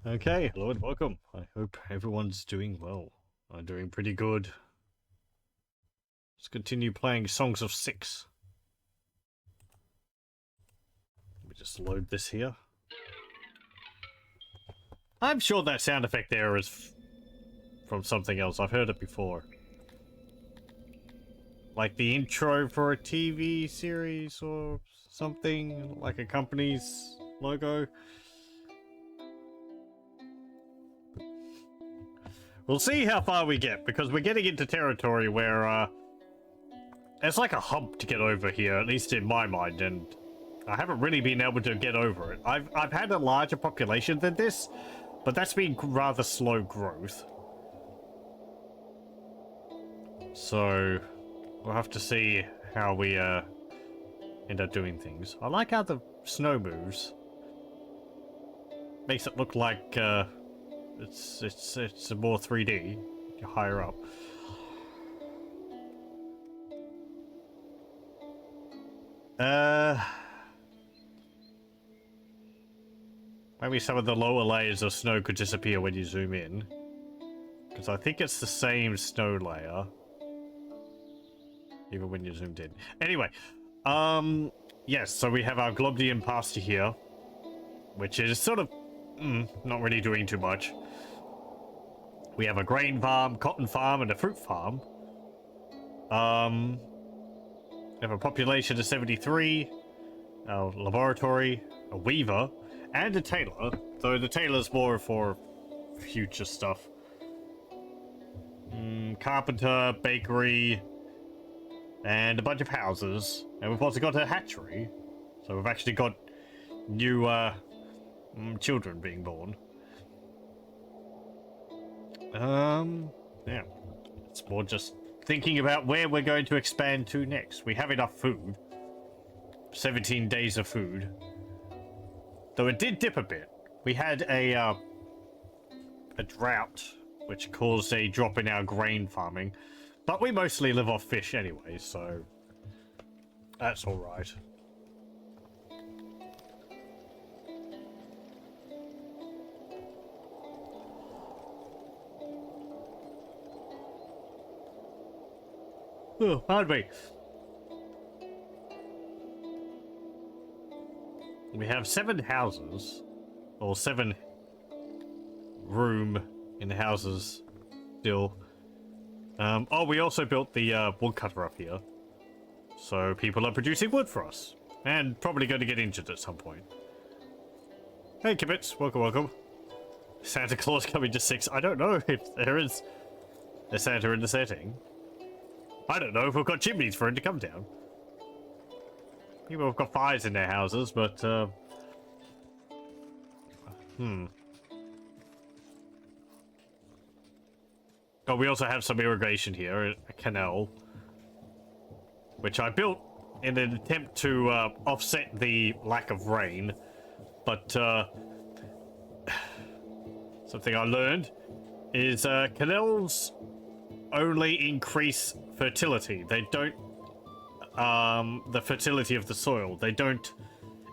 Okay, hello and welcome. I hope everyone's doing well. I'm doing pretty good. Let's continue playing Songs of Six. Let me just load this here. I'm sure that sound effect there is from something else. I've heard it before. Like the intro for a TV series or something, like a company's logo. We'll see how far we get, because we're getting into territory where, it's like a hump to get over here, at least in my mind, and I haven't really been able to get over it. I've had a larger population than this, but that's been rather slow growth. So, we'll have to see how we, end up doing things. I like how the snow moves. Makes it look like, it's more 3D. You're higher up. Maybe some of the lower layers of snow could disappear when you zoom in. Because I think it's the same snow layer. Even when you zoomed in. Anyway, yes, so we have our Globdian pasture here. Which is sort of, not really doing too much. We have a grain farm, cotton farm, and a fruit farm. We have a population of 73, a laboratory, a weaver, and a tailor, though the tailor's more for future stuff. Carpenter, bakery, and a bunch of houses. And we've also got a hatchery, so we've actually got new children being born. Yeah. It's more just thinking about where we're going to expand to next. We have enough food. 17 days of food. Though it did dip a bit. We had a drought, which caused a drop in our grain farming. But we mostly live off fish anyway, so that's alright. Oh, pardon me. We have 7 houses, or 7 room in the houses still. Oh, we also built the woodcutter up here, so people are producing wood for us, and probably going to get injured at some point. Hey, Kibitz, welcome, welcome. Santa Claus coming to 6. I don't know if there is a Santa in the setting. I don't know if we've got chimneys for him to come down. People have got fires in their houses, but, Oh, we also have some irrigation here, a canal. Which I built in an attempt to, offset the lack of rain. But, something I learned is, canals only increase fertility. They don't, the fertility of the soil. They don't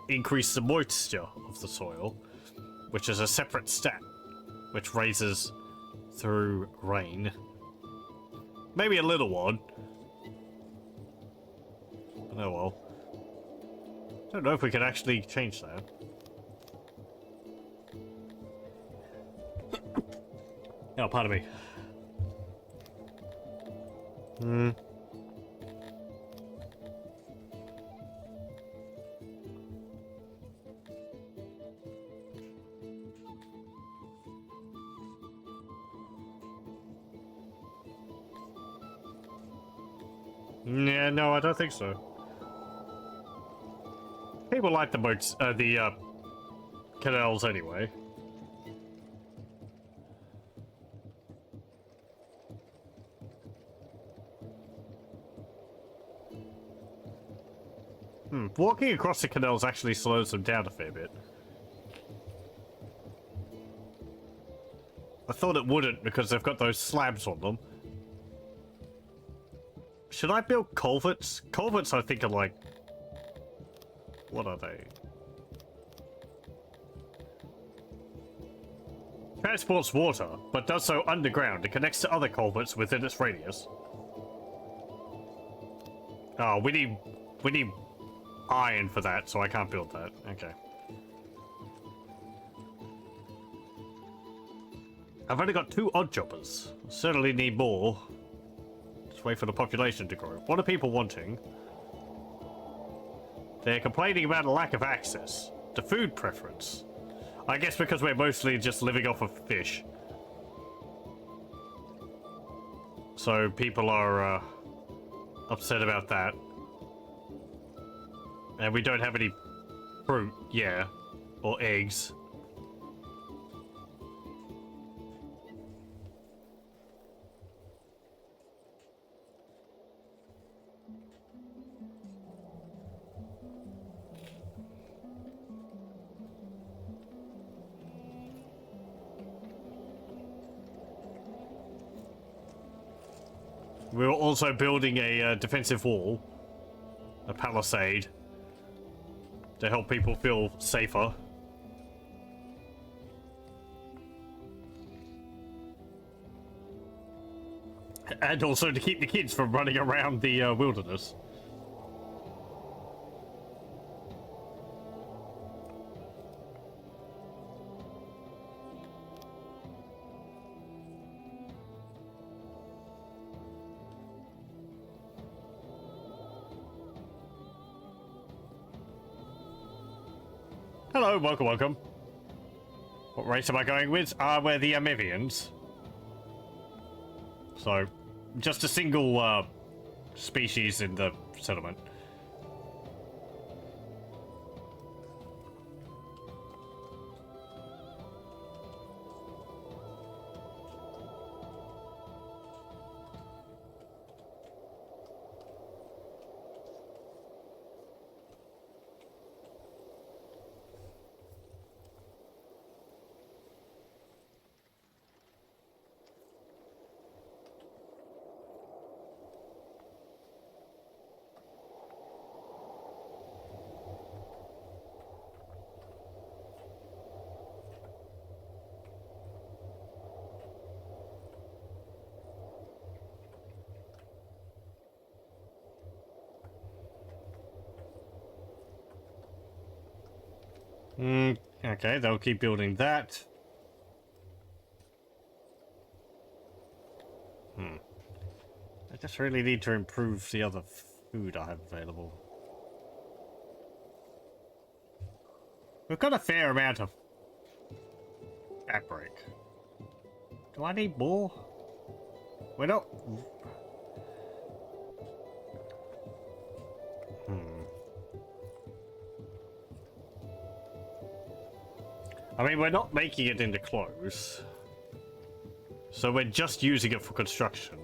increase the moisture of the soil, which is a separate stat, which raises through rain. Maybe a little one. But oh well. Don't know if we can actually change that. Oh, pardon me. Yeah, no, I don't think so. People like the boats, canals anyway. Walking across the canals actually slows them down a fair bit. I thought it wouldn't because they've got those slabs on them. Should I build culverts? Culverts, I think, are like... What are they? transports water, but does so underground and connects to other culverts within its radius. Oh, we need iron for that, so I can't build that. Okay. I've only got 2 odd jobbers. Certainly need more. Just wait for the population to grow. What are people wanting? They're complaining about a lack of access to food preference. I guess because we're mostly just living off of fish. So people are upset about that. And we don't have any fruit, yeah, or eggs. We're also building a defensive wall, a palisade, to help people feel safer. And also to keep the kids from running around the wilderness. Hello, welcome. What race am I going with? We're the Amevians. So, just a single species in the settlement. Okay, they'll keep building that. I just really need to improve the other food I have available. We've got a fair amount of fabric. Do I need more? We're not... I mean, we're not making it into clothes. So we're just using it for construction.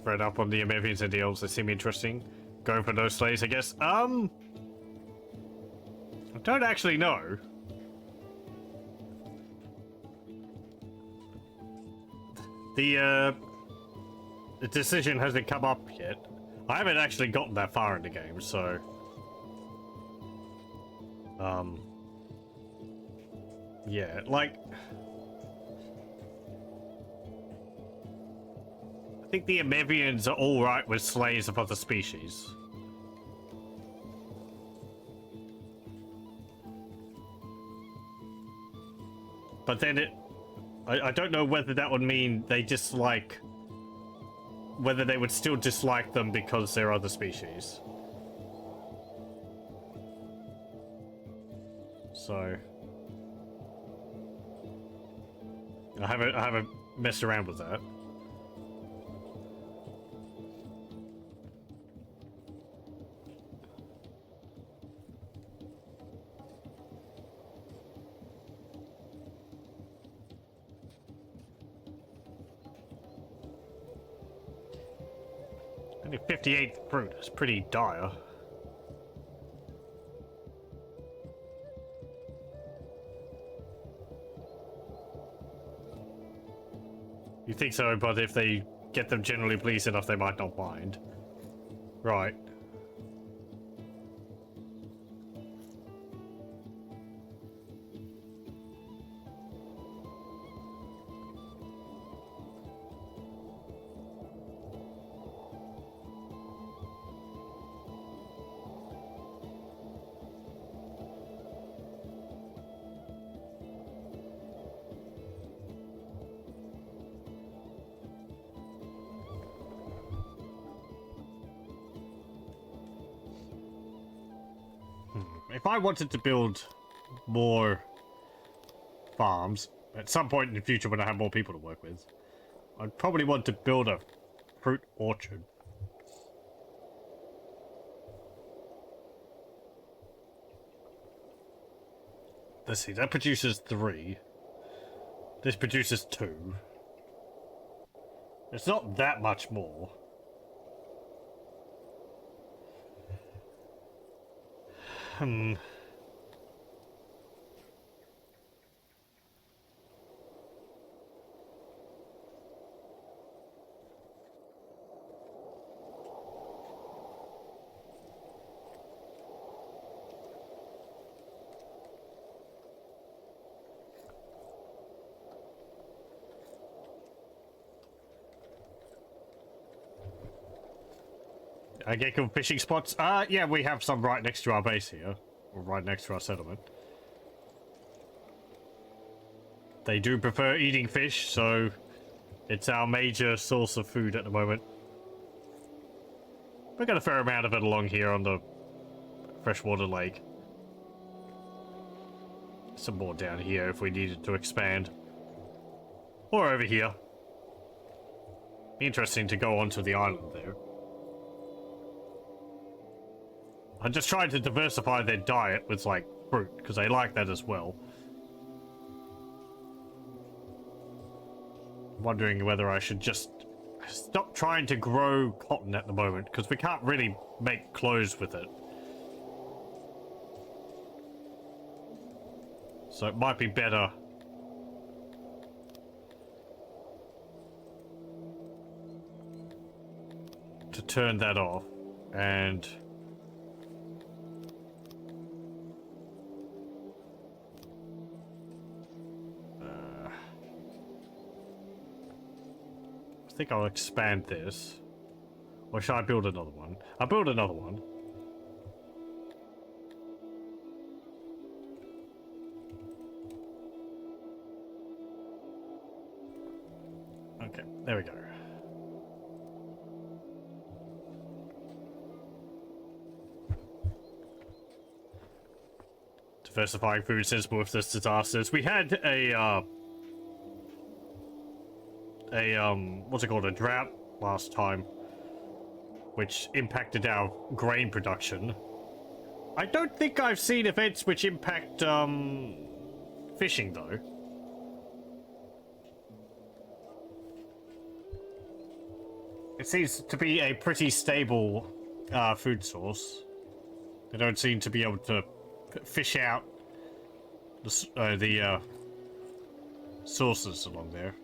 Read up on the Amevians and the elves, they seem interesting. Going for those slaves, I guess. I don't actually know. The decision hasn't come up yet. I haven't actually gotten that far in the game, so... yeah, like... I think the Amevians are alright with slaves of other species. But then I don't know whether that would mean they dislike... whether they would still dislike them because they're other species. So... I haven't messed around with that. Only 58 fruit is pretty dire. You think so, but if they get them generally pleased enough, they might not mind. Right. If I wanted to build more farms at some point in the future when I have more people to work with, I'd probably want to build a fruit orchard. Let's see, that produces 3. This produces 2. It's not that much more. I get good fishing spots. Yeah, we have some right next to our base here. Or right next to our settlement. They do prefer eating fish, so it's our major source of food at the moment. We've got a fair amount of it along here on the freshwater lake. Some more down here if we needed to expand. Or over here. Be interesting to go onto the island there. I'm just trying to diversify their diet with, like, fruit, because they like that as well. Wondering whether I should just stop trying to grow cotton at the moment, because we can't really make clothes with it. So it might be better to turn that off and I think I'll expand this. Or should I build another one? I'll build another one. Okay, there we go. Diversifying food sensible with this disasters. We had a what's it called, a drought last time, which impacted our grain production. I don't think I've seen events which impact fishing though. It seems to be a pretty stable food source. They don't seem to be able to fish out the sources along there.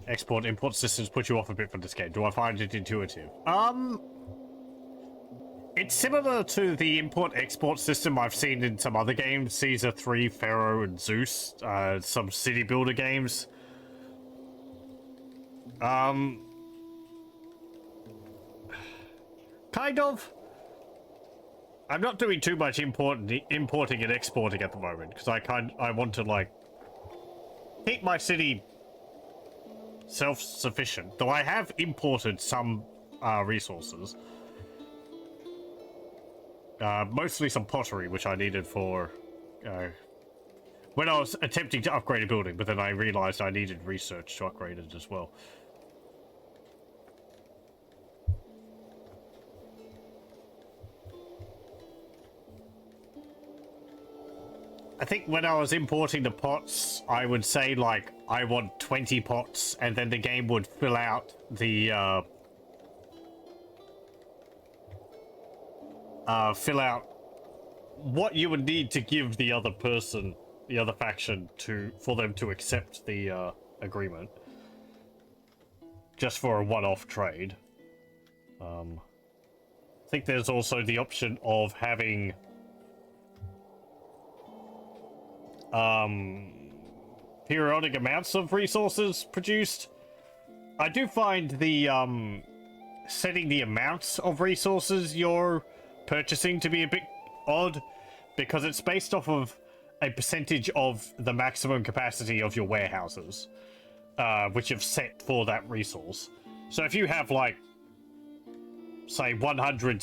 Export import systems put you off a bit for this game. Do I find it intuitive? It's similar to the import-export system I've seen in some other games. Caesar 3, Pharaoh, and Zeus. Some city builder games. Kind of. I'm not doing too much importing and exporting at the moment, because I want to, like, keep my city self-sufficient, though I have imported some resources. Mostly some pottery, which I needed for when I was attempting to upgrade a building, but then I realized I needed research to upgrade it as well. I think when I was importing the pots, I would say, like, I want 20 pots, and then the game would fill out the fill out what you would need to give the other person, the other faction, for them to accept the agreement. Just for a one-off trade. I think there's also the option of having periodic amounts of resources produced. I do find the setting the amounts of resources you're purchasing to be a bit odd, because it's based off of a percentage of the maximum capacity of your warehouses, which you've set for that resource. So if you have, like, say 100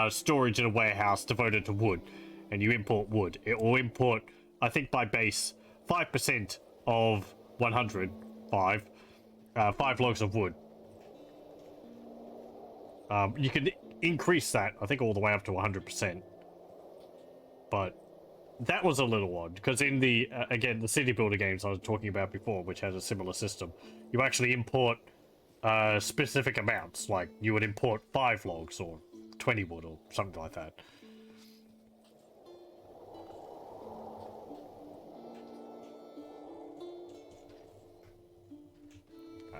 storage in a warehouse devoted to wood, and you import wood, it will import, I think by base, 5% of 100, 5 logs of wood. You can increase that, I think, all the way up to 100%. But that was a little odd, because in the, again, the city builder games I was talking about before, which has a similar system, you actually import specific amounts. Like, you would import 5 logs, or 20 wood, or something like that.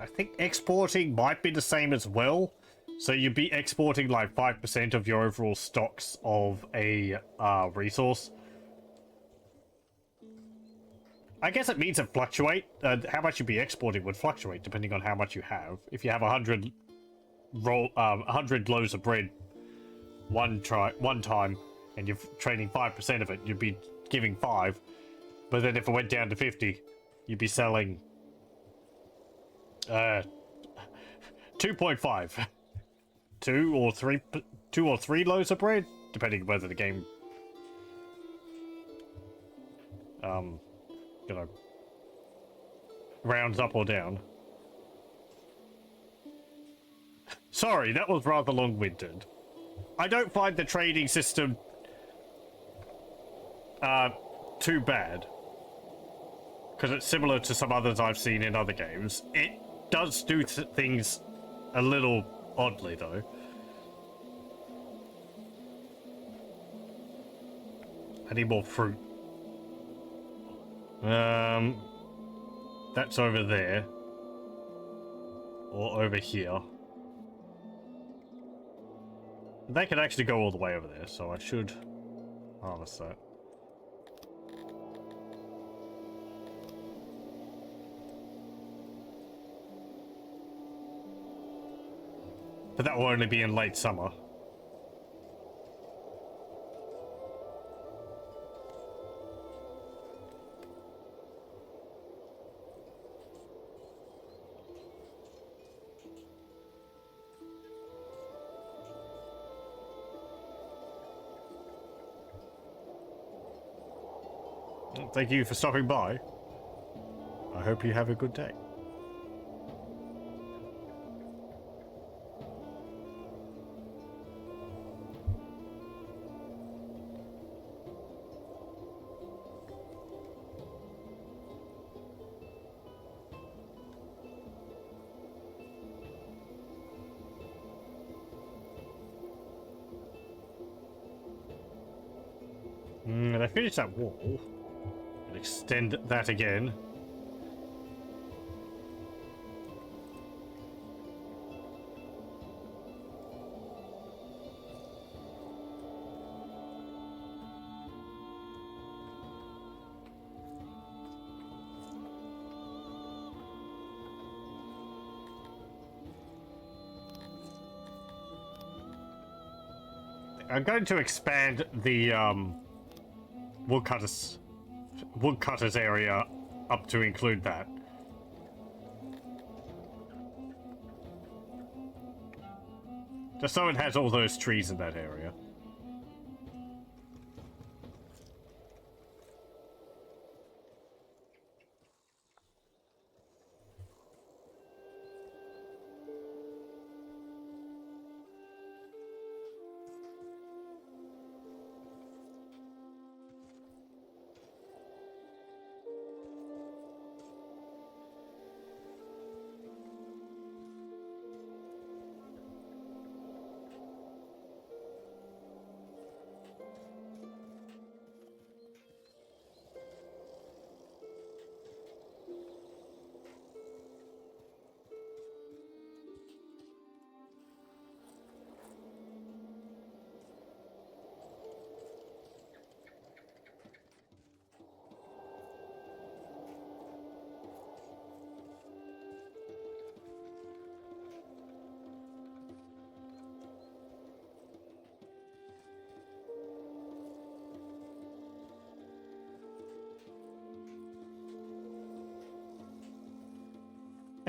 I think exporting might be the same as well. So you'd be exporting like 5% of your overall stocks of a resource. I guess it means it fluctuate. How much you'd be exporting would fluctuate depending on how much you have. If you have 100 loaves of bread one time, and you're trading 5% of it, you'd be giving 5. But then if it went down to 50, you'd be selling 2.5. 2 or 3 loaves of bread, depending whether the game you know, rounds up or down. Sorry, that was rather long-winded. I don't find the trading system too bad, because it's similar to some others I've seen in other games. It does do things a little oddly, though. I need more fruit. That's over there. Or over here. They can actually go all the way over there, so I should harvest that. But that will only be in late summer. Thank you for stopping by. I hope you have a good day. And I finished that wall. And extend that again. I'm going to expand the woodcutters area up to include that. Just so it has all those trees in that area.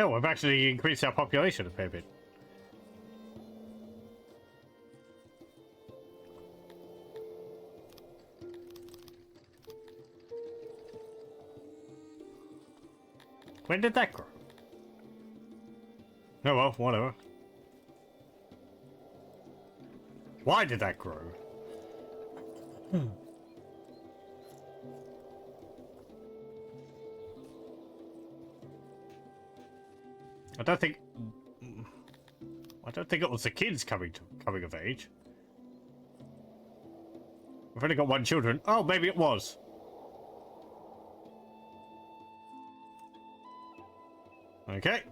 Oh, we've actually increased our population a fair bit. When did that grow? Oh well, whatever. Why did that grow? I don't think it was the kids coming of age. We've only got one children. Oh, maybe it was. Okay.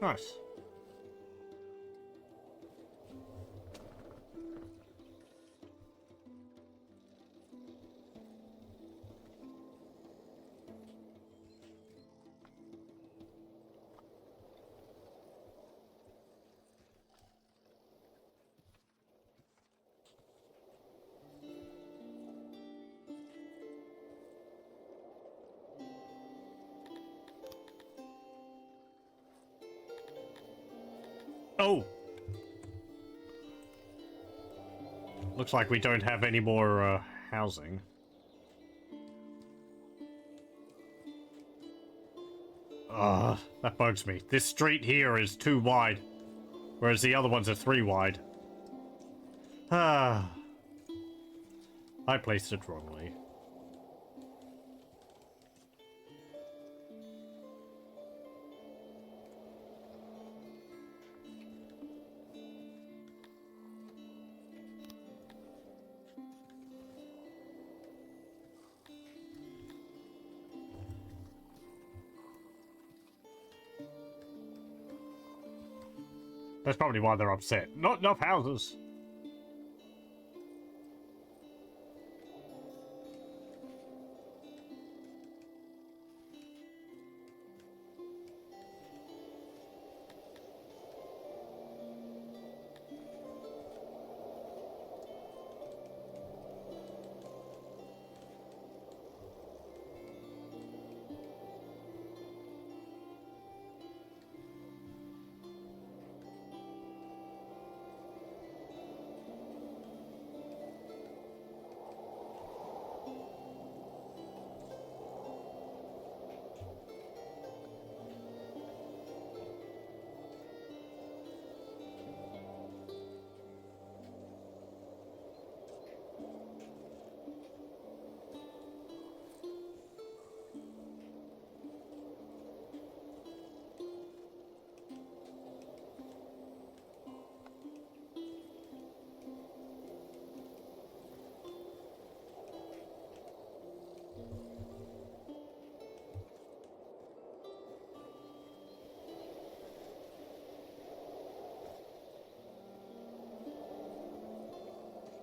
Nice. Oh! Looks like we don't have any more housing. That bugs me. This street here is 2 wide, whereas the other ones are 3 wide. I placed it wrongly. That's probably why they're upset. Not enough houses.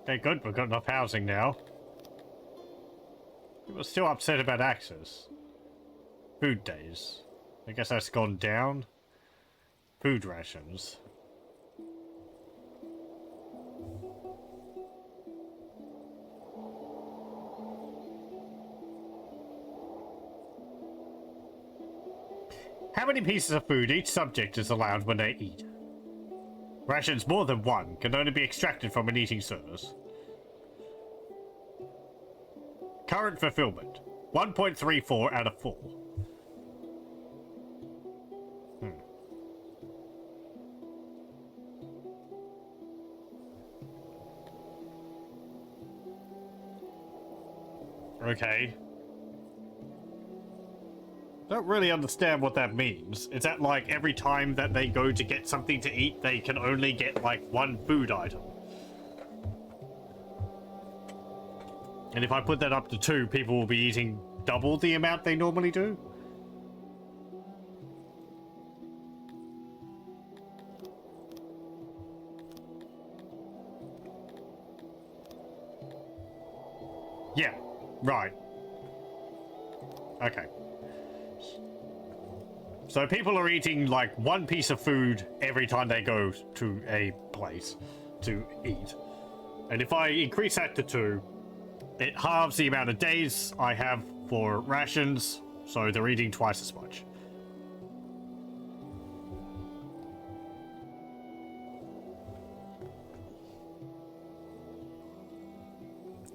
Okay, good. We've got enough housing now. People are still upset about access. Food days. I guess that's gone down. Food rations. How many pieces of food each subject is allowed when they eat? Rations more than 1 can only be extracted from an eating service. Current fulfillment, 1.34 out of 4. Okay. Don't really understand what that means. Is that like every time that they go to get something to eat, they can only get like 1 food item? And if I put that up to 2, people will be eating double the amount they normally do? Yeah, right. Okay. So people are eating like 1 piece of food every time they go to a place to eat. And if I increase that to 2, it halves the amount of days I have for rations, So they're eating twice as much.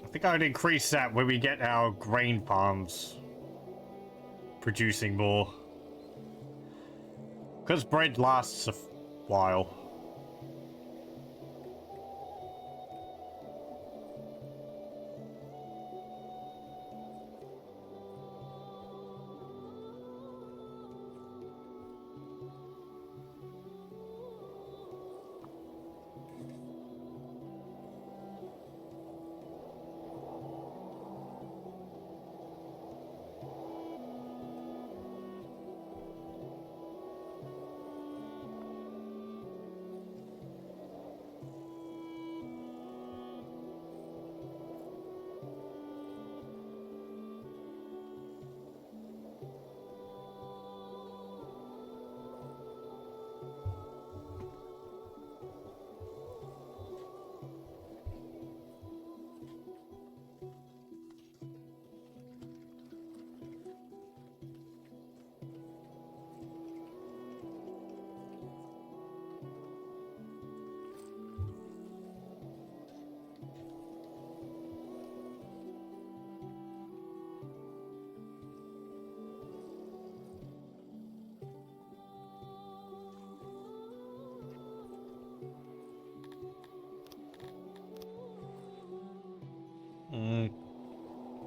I think I would increase that when we get our grain farms producing more. Because bread lasts a while.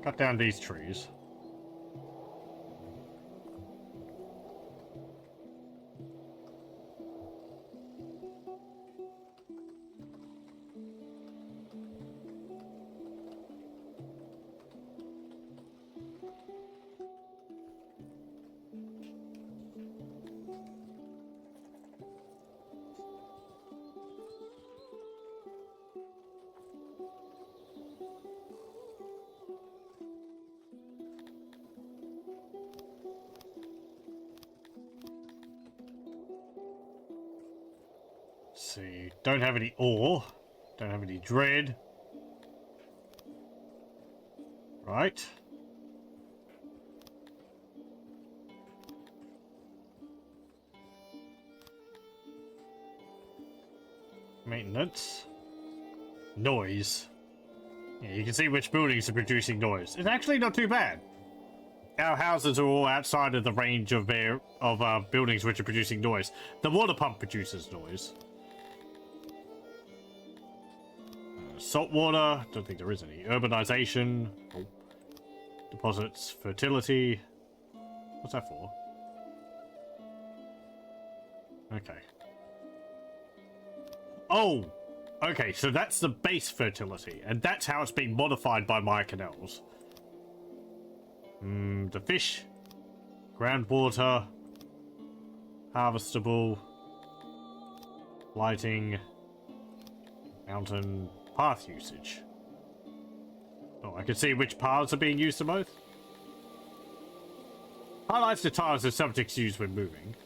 Cut down these trees. See, don't have any ore, don't have any dread. Right. Maintenance. Noise. Yeah, you can see which buildings are producing noise. It's actually not too bad. Our houses are all outside of the range of buildings which are producing noise. The water pump produces noise. Salt water, don't think there is any. Urbanization. Oh. Deposits, fertility. What's that for? Okay. Oh! Okay, so that's the base fertility, and that's how it's being modified by my canals. The fish. Groundwater. Harvestable. Lighting. Mountain. Path usage. Oh, I can see which paths are being used the most. Highlights the tiles of subjects used when moving.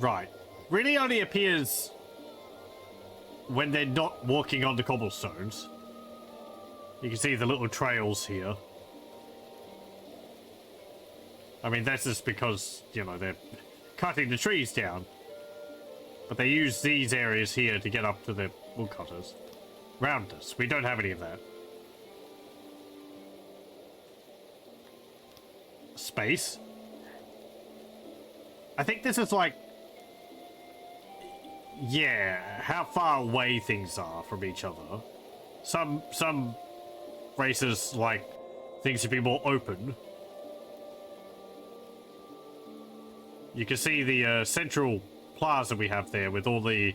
Right. Really only appears when they're not walking on the cobblestones. You can see the little trails here. I mean, that's just because, you know, they're cutting the trees down. But they use these areas here to get up to the woodcutters. Rounders. We don't have any of that. Space. I think this is like... yeah, how far away things are from each other. Some races like things to be more open. You can see the central plaza we have there with all the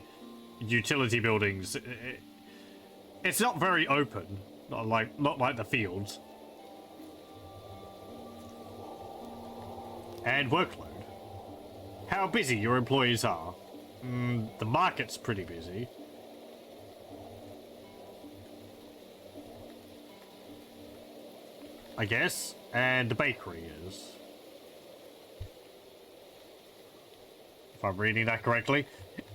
utility buildings. It's not very open, not like the fields. And workload. How busy your employees are. The market's pretty busy. I guess. And the bakery is. if I'm reading that correctly.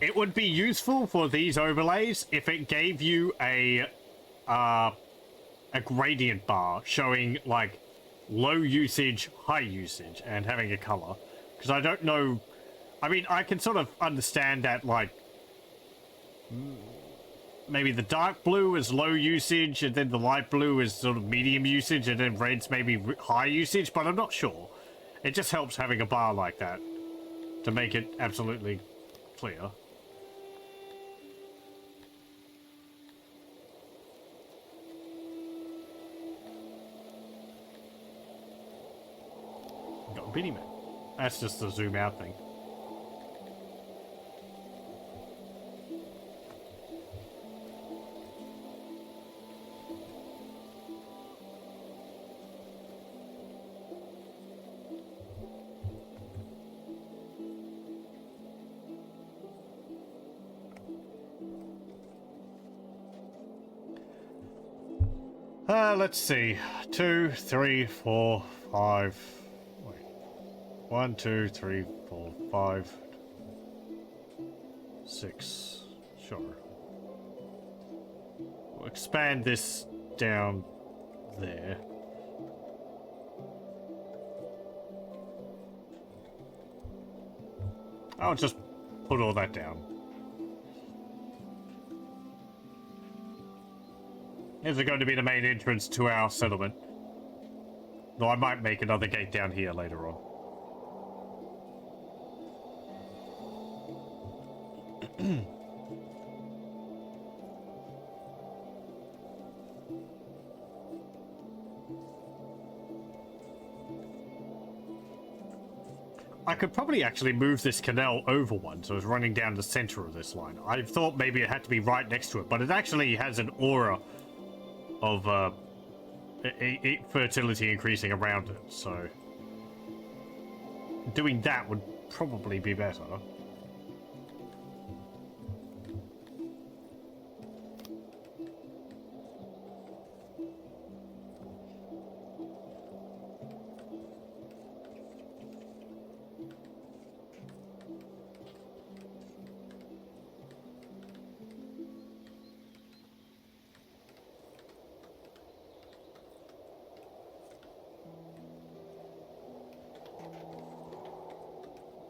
It would be useful for these overlays if it gave you a gradient bar showing like low usage, high usage, and having a color. Because I don't know. I mean, I can sort of understand that, like, maybe the dark blue is low usage, and then the light blue is sort of medium usage, and then red's maybe high usage, but I'm not sure. It just helps having a bar like that to make it absolutely clear. Got a mini map. That's just the zoom out thing. Let's see. 2, 3, 4, 5. Wait. 1, 2, 3, 4, 5. 6. Sure. We'll expand this down there. I'll just put all that down. Is it going to be the main entrance to our settlement? Though I might make another gate down here later on. I could probably actually move this canal over one, so it's running down the center of this line. I thought maybe it had to be right next to it, but it actually has an aura of fertility increasing around it, so doing that would probably be better.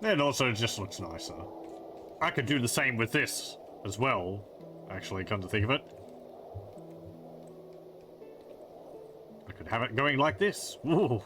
It also just looks nicer. I could do the same with this as well, actually, come to think of it. I could have it going like this. Ooh.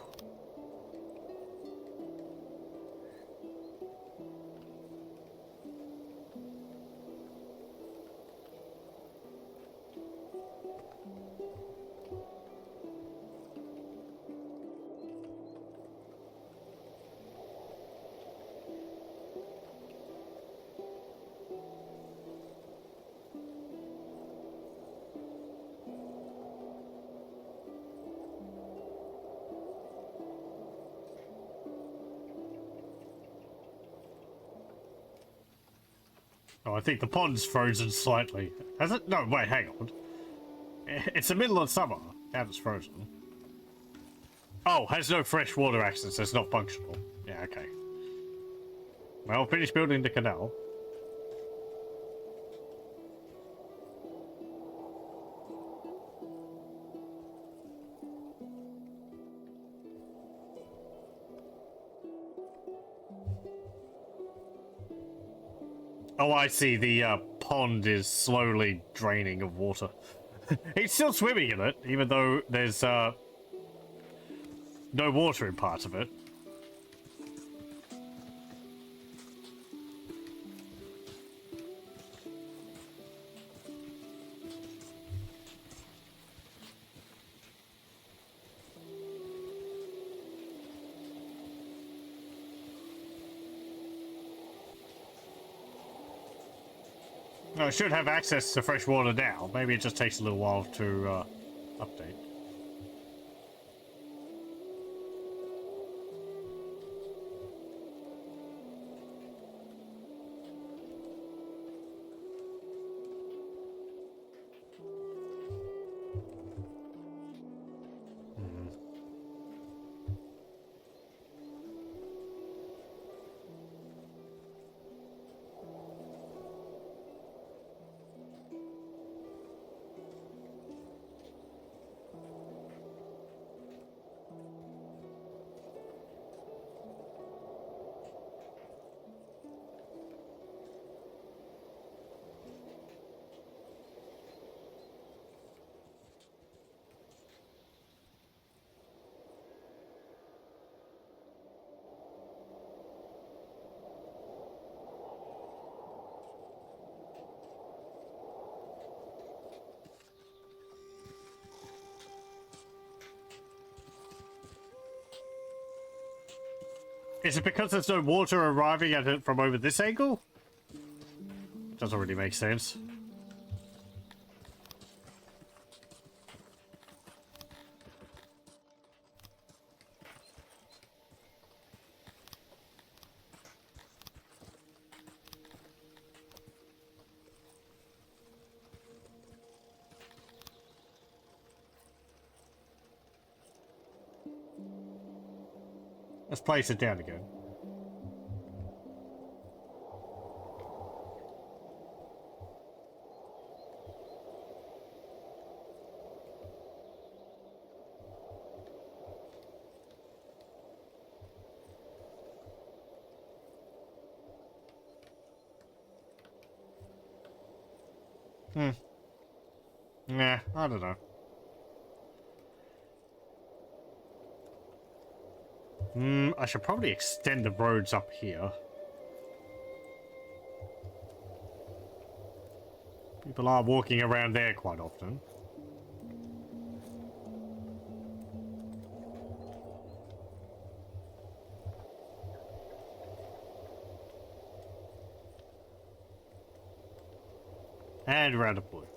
Oh, I think the pond's frozen slightly. Has it? No, wait, hang on. It's the middle of summer. How it's frozen. Oh, has no fresh water access. It's not functional. Yeah, okay. Well, finish building the canal. Oh, I see. The pond is slowly draining of water. It's still swimming in it, even though there's no water in parts of it. I should have access to fresh water now. Maybe it just takes a little while to update. Is it because there's no water arriving at it from over this angle? Doesn't really make sense. Let's place it down again. Nah, I don't know. I should probably extend the roads up here. People are walking around there quite often. And around the wood.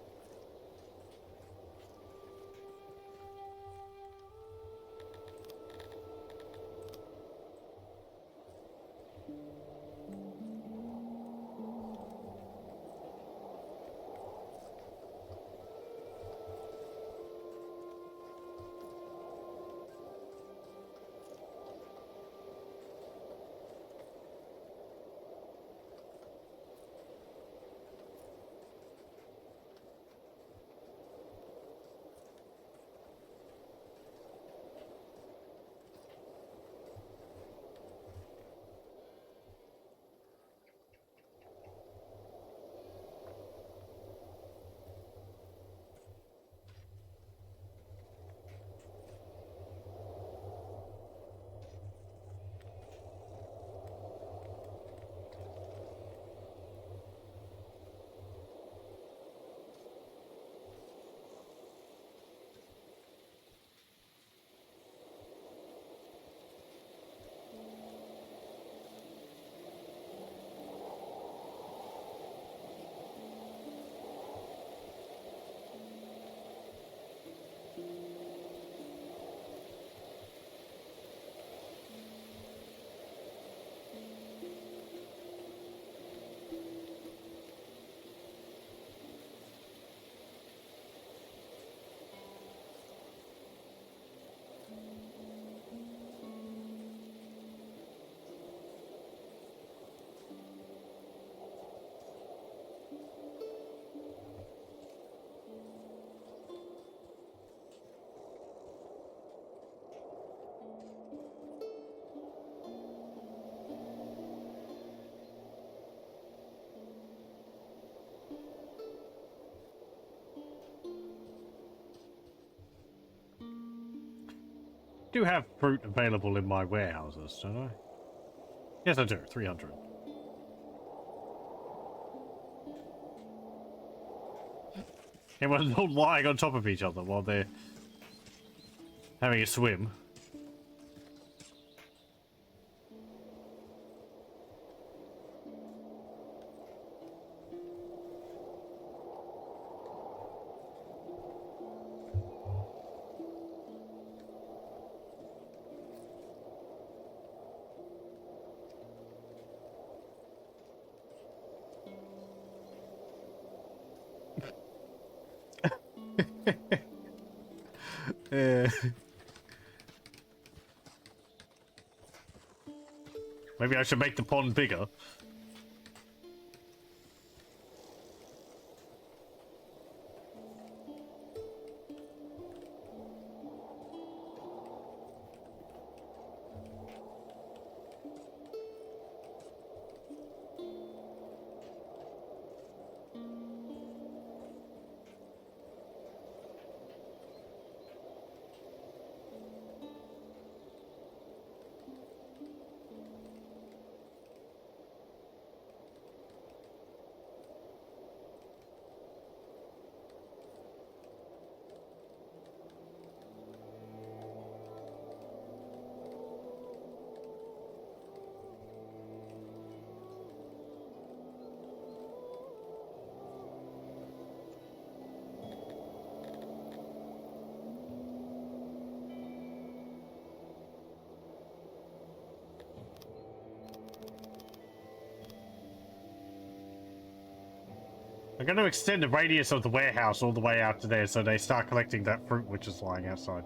Do have fruit available in my warehouses, don't I? Yes, I do. 300. Everyone's all lying on top of each other while they're having a swim. Maybe I should make the pond bigger. I'm going to extend the radius of the warehouse all the way out to there so they start collecting that fruit which is lying outside.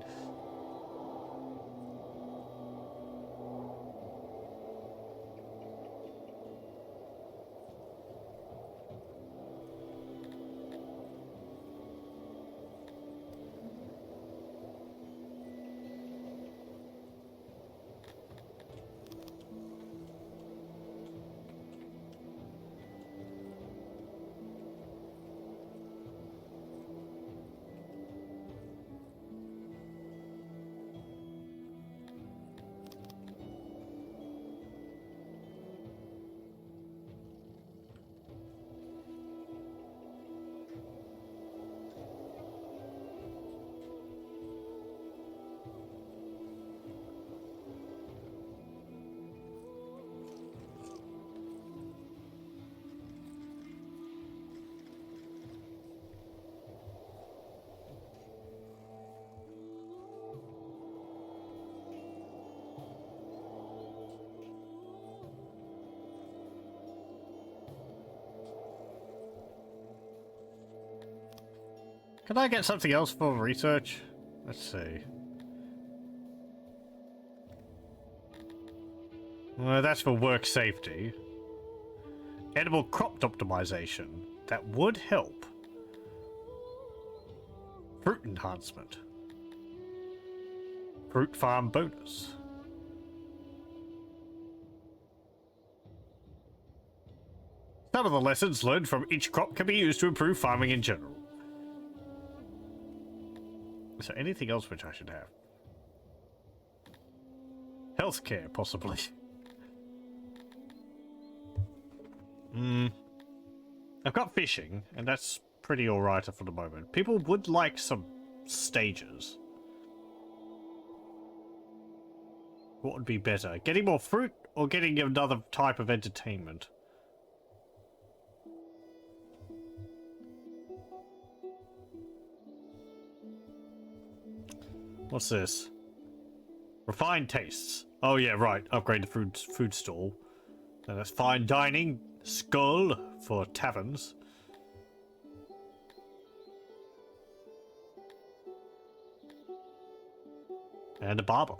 Can I get something else for research? Let's see. Well, that's for work safety. Edible crop optimization. That would help. Fruit enhancement. Fruit farm bonus. Some of the lessons learned from each crop can be used to improve farming in general. Is there anything else which I should have? Healthcare, possibly. I've got fishing, and that's pretty alright for the moment. People would like some stages. What would be better? Getting more fruit, or getting another type of entertainment? What's this? Refined tastes. Oh yeah, right. Upgrade the food stall. And that's fine dining. Skull for taverns. And a barber.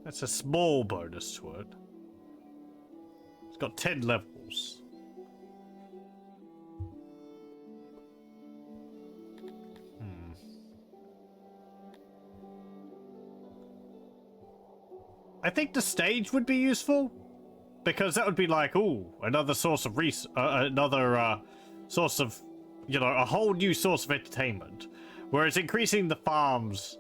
That's a small bonus to it. It's got 10 levels. I think the stage would be useful. Because that would be like, ooh, another source of source of, you know, a whole new source of entertainment. Whereas increasing the farms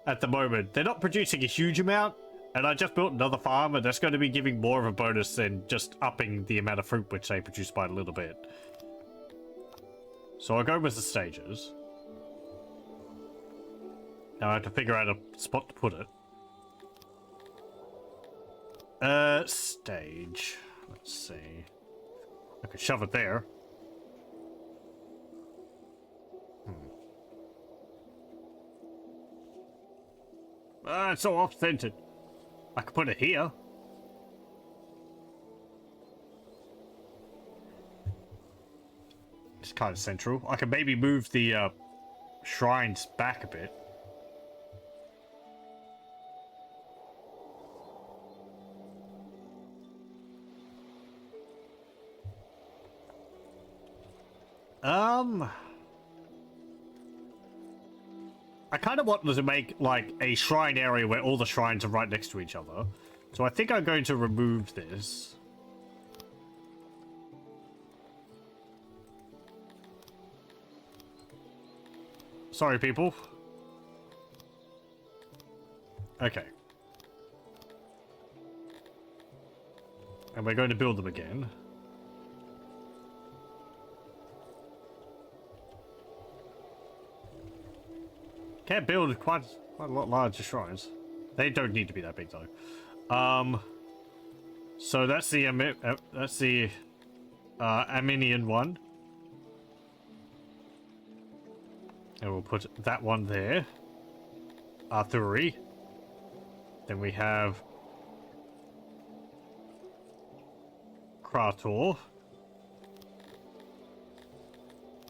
at the moment, they're not producing a huge amount. And I just built another farm, and that's going to be giving more of a bonus than just upping the amount of fruit which they produce by a little bit. So I'll go with the stages. Now I have to figure out a spot to put it. Stage. Let's see. I could shove it there. It's so off-centered. I could put it here. It's kind of central. I could maybe move the shrines back a bit. I kind of want to make, like, a shrine area where all the shrines are right next to each other. So I think I'm going to remove this. Sorry, people. Okay. And we're going to build them again. Can't build quite a lot larger shrines. They don't need to be that big though. So that's the Armenian one. And we'll put that one there. Artillery. Then we have Krator.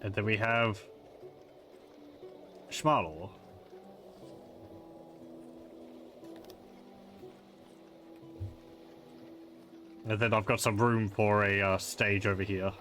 And then we have Schmalor. And then I've got some room for a stage over here.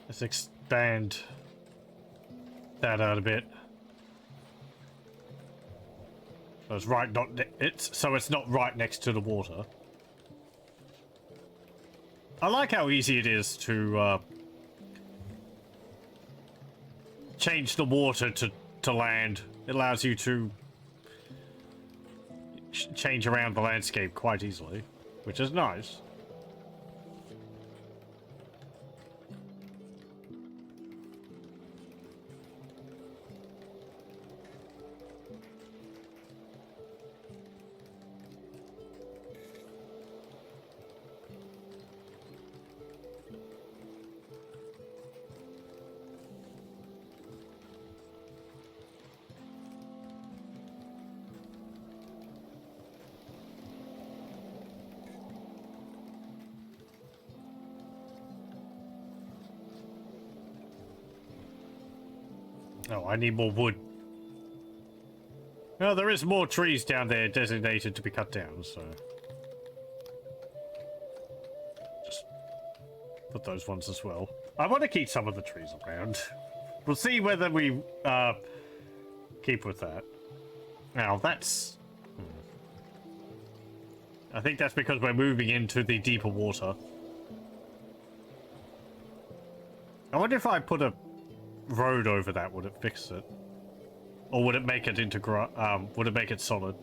Let's expand that out a bit. So it's right, so it's not right next to the water. I like how easy it is to change the water to land. It allows you to change around the landscape quite easily, which is nice. Oh, I need more wood. Well, there is more trees down there designated to be cut down, so... just put those ones as well. I want to keep some of the trees around. We'll see whether we keep with that. Now, that's... I think that's because we're moving into the deeper water. I wonder if I put a road over that, would it fix it? Or would it make it into would it make it solid?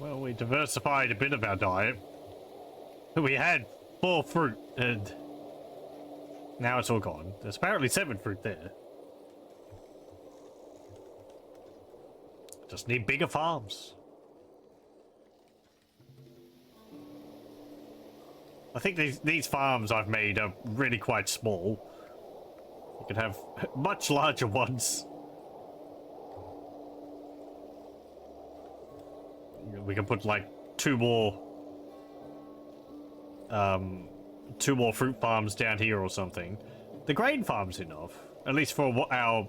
Well, we diversified a bit of our diet. We had 4 fruit, and now it's all gone. There's apparently 7 fruit there. Just need bigger farms. I think these farms I've made are really quite small. You could have much larger ones. We can put like 2 more fruit farms down here or something. The grain farm's enough, at least for what our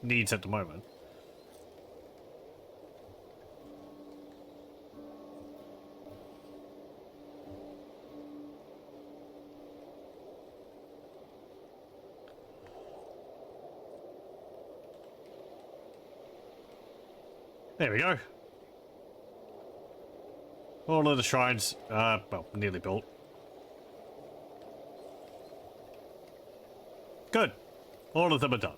needs at the moment. There we go. All of the shrines, well, nearly built. Good. All of them are done.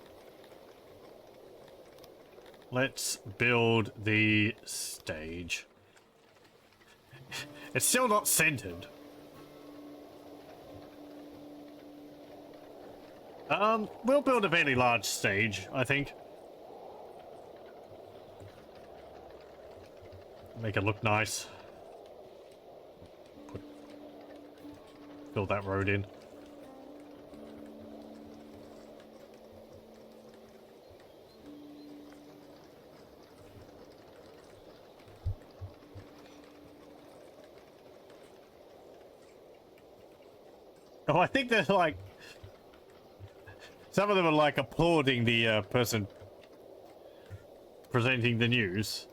Let's build the stage. It's still not centered. We'll build a fairly large stage, I think. Make it look nice. Fill that road in. Oh, I think they're like... Some of them are like applauding the person presenting the news.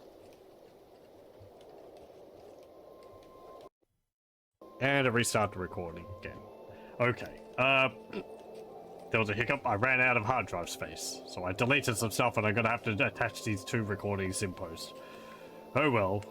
And I restart the recording again. Okay. There was a hiccup. I ran out of hard drive space. So I deleted some stuff and I'm gonna have to attach these 2 recordings in post. Oh well.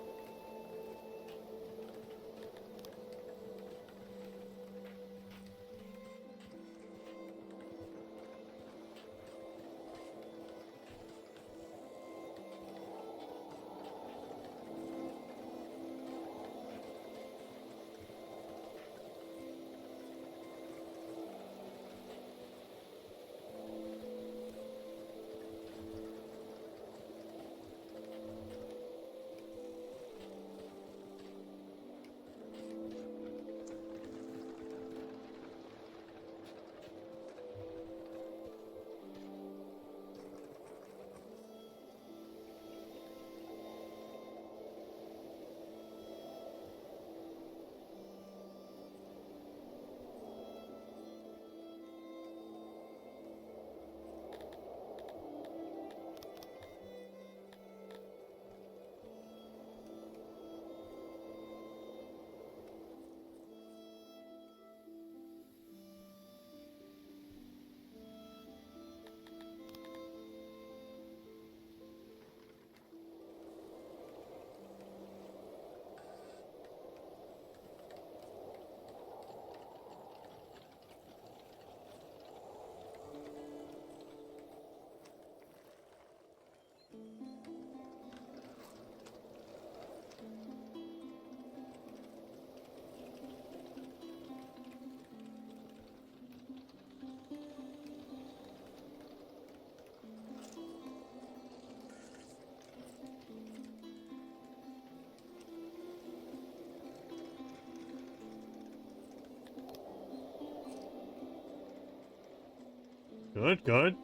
Good, good.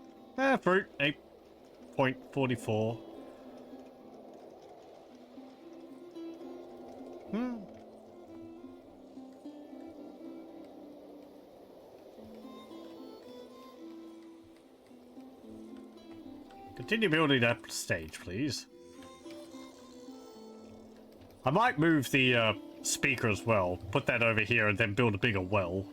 Fruit 8.44. Continue building that stage, please. I might move the speaker as well. Put that over here and then build a bigger well.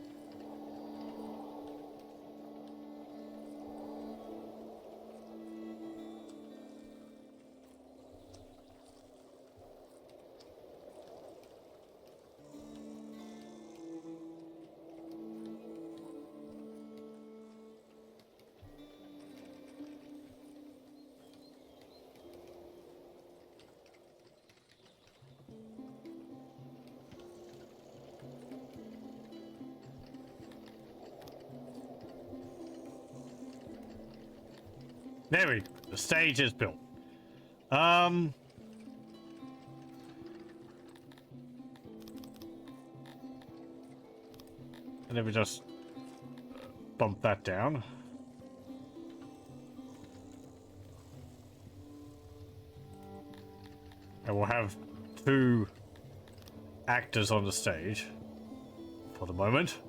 There we go. The stage is built. And then we just bump that down. And we'll have 2 actors on the stage for the moment.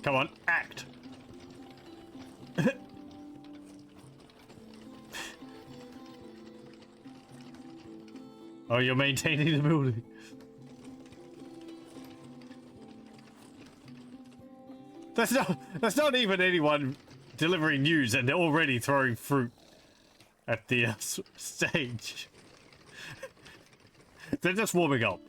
Come on, act. Oh, you're maintaining the building. That's not even anyone delivering news, and they're already throwing fruit at the stage. They're just warming up.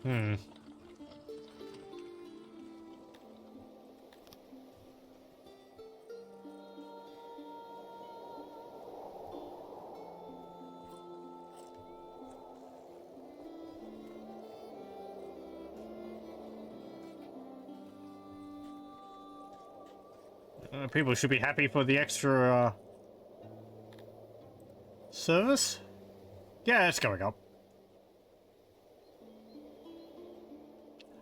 Hmm. People should be happy for the extra service. Yeah, it's going up.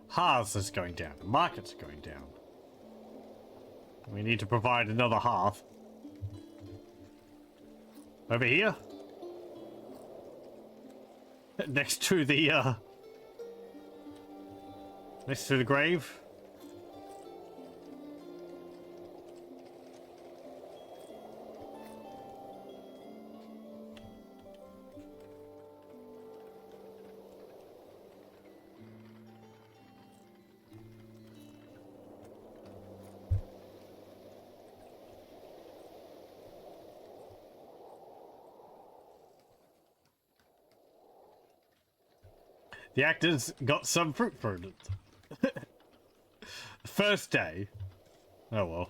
Hearths is going down. The markets are going down. We need to provide another hearth. Over here. Next to the next to the grave. The actors got some fruit for it. First day. Oh well.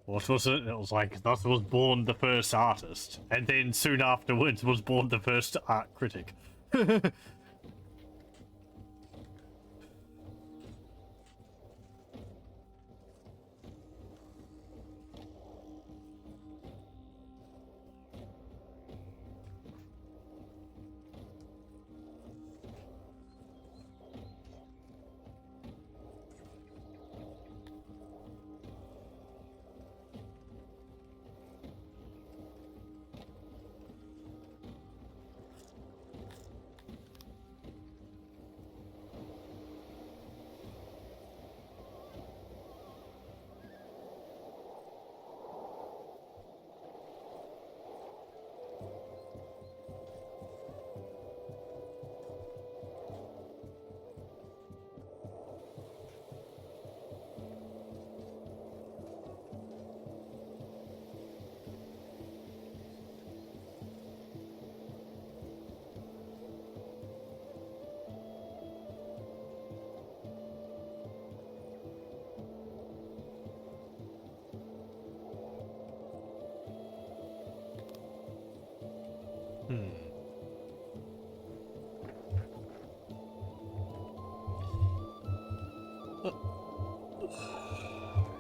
What was it? It was like, thus was born the first artist. And then soon afterwards was born the first art critic.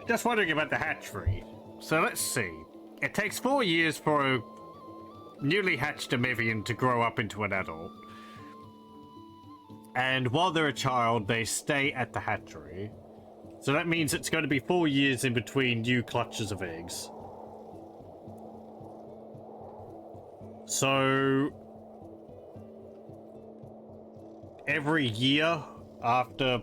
Just wondering about the hatchery. So let's see. It takes 4 years for a newly hatched Amevian to grow up into an adult. And while they're a child, they stay at the hatchery. So that means it's going to be 4 years in between new clutches of eggs. So every year after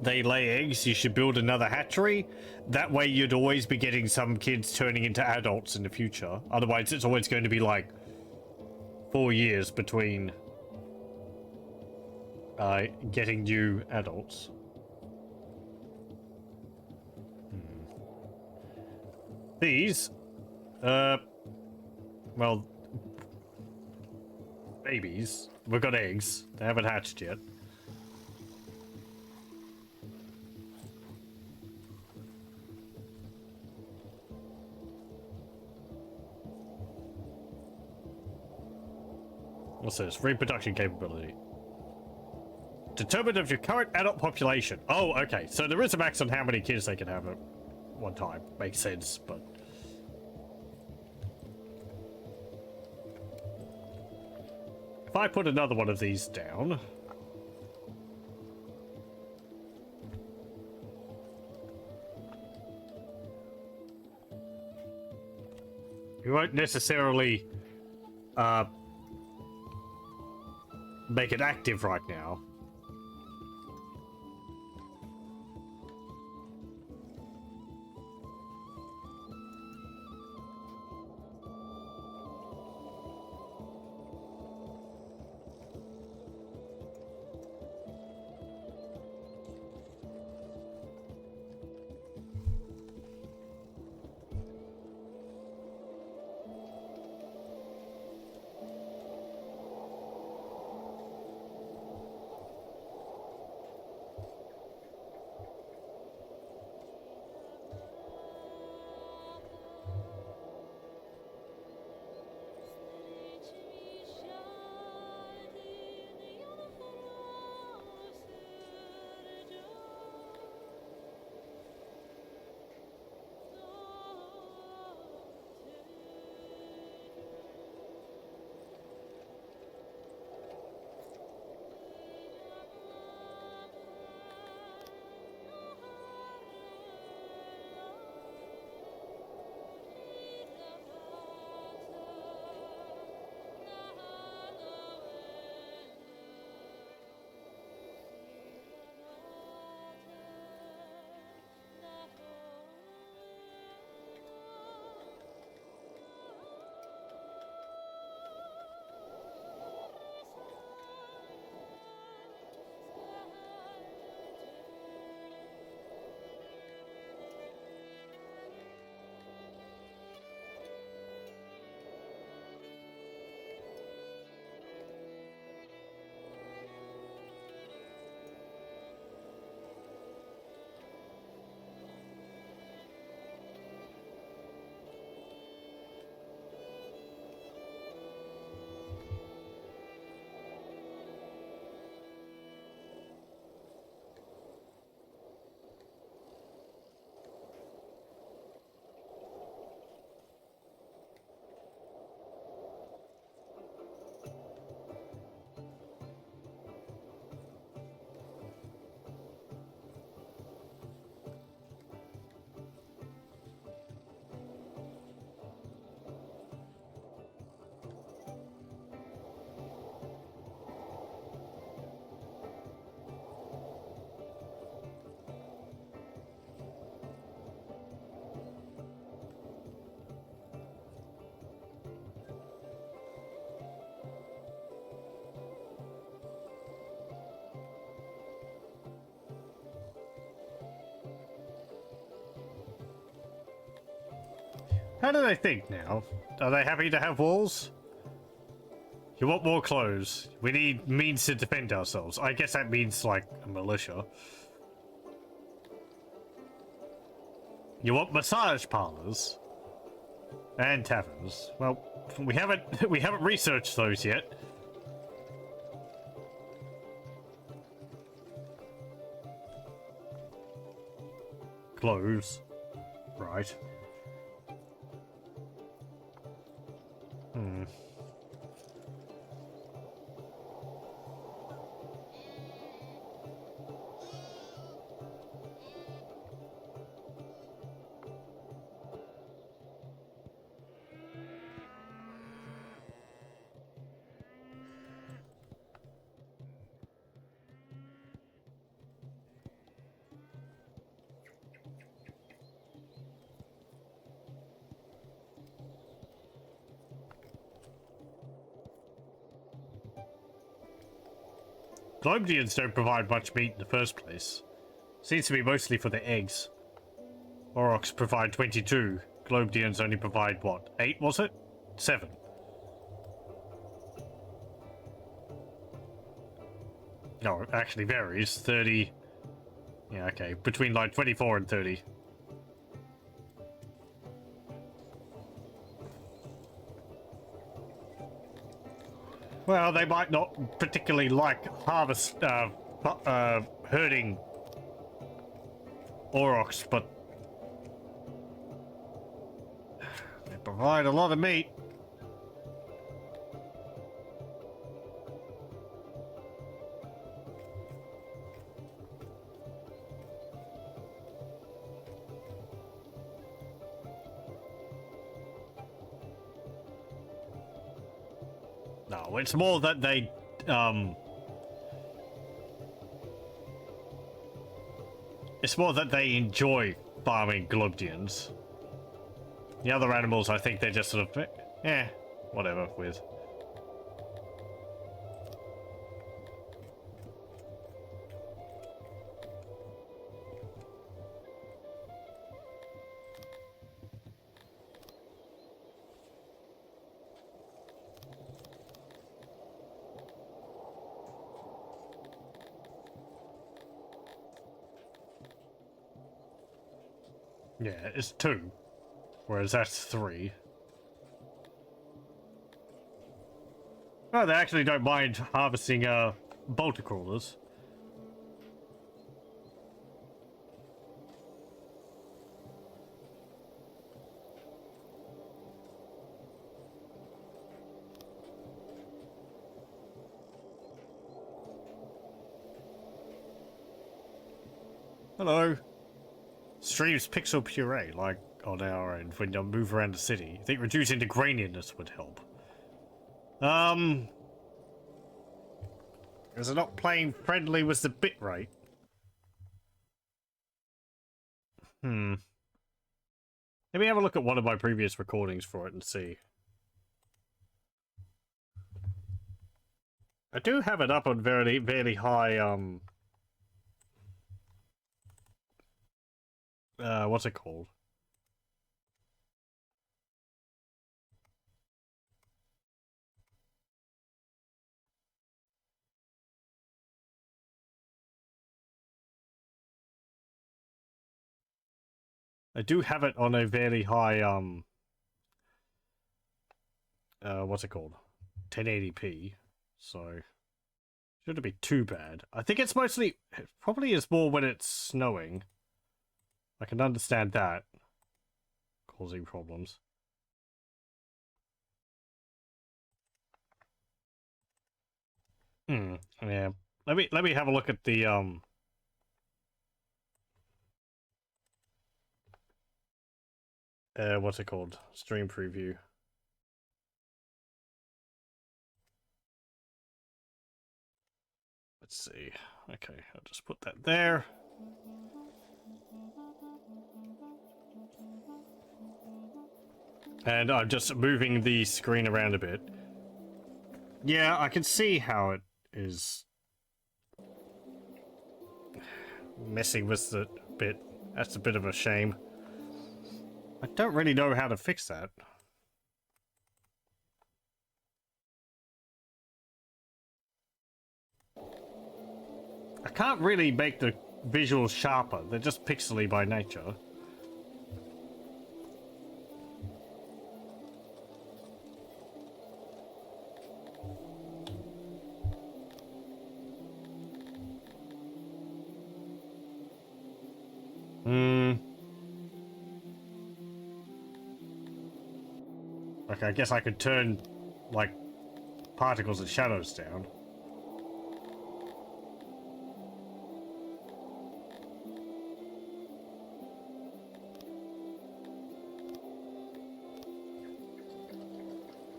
they lay eggs, you should build another hatchery. That way you'd always be getting some kids turning into adults in the future. Otherwise it's always going to be like 4 years between getting new adults. These, well, babies. We've got eggs. They haven't hatched yet. What's this? Reproduction capability. Determined of your current adult population. Oh, okay. So there is a max on how many kids they can have at one time. Makes sense, but... if I put another one of these down... you won't necessarily make it active right now. How do they think now? Are they happy to have walls? You want more clothes. We need means to defend ourselves. I guess that means, like, a militia. You want massage parlors? And taverns. Well, we haven't researched those yet. Clothes. Right. Globedians don't provide much meat in the first place. Seems to be mostly for the eggs. Aurochs provide 22. Globedians only provide, what, 8 was it? 7. No, it actually varies. 30... Yeah, okay. Between, like, 24 and 30. Well, they might not particularly like herding aurochs, but they provide a lot of meat. No, it's more that they, it's more that they enjoy farming Globedians. The other animals, I think they're just sort of, whatever with. Yeah, it's 2, whereas that's 3. Oh, they actually don't mind harvesting bolter crawlers. Hello. Streams pixel puree, like on our end, when you move around the city. I think reducing the graininess would help. Is it not playing friendly with the bitrate? Let me have a look at one of my previous recordings for it and see. I do have it up on very, very high, what's it called? I do have it on a very high, what's it called? 1080p, so shouldn't be too bad. I think it's mostly, it probably is more when it's snowing. I can understand that causing problems. Yeah. Let me have a look at the what's it called? Stream preview. Let's see. Okay, I'll just put that there. And I'm just moving the screen around a bit. Yeah, I can see how it is messing with it a bit. That's a bit of a shame. I don't really know how to fix that. I can't really make the visuals sharper. They're just pixely by nature. Okay, I guess I could turn, like, particles and shadows down.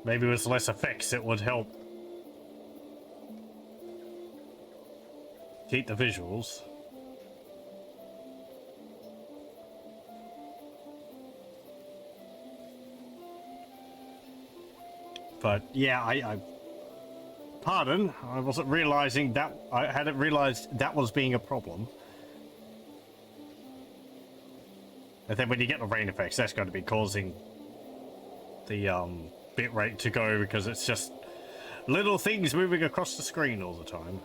Maybe with less effects it would help keep the visuals. But yeah, I pardon, I wasn't realizing that. I hadn't realized that was being a problem. And then when you get the rain effects, that's going to be causing the bitrate to go, because it's just little things moving across the screen all the time.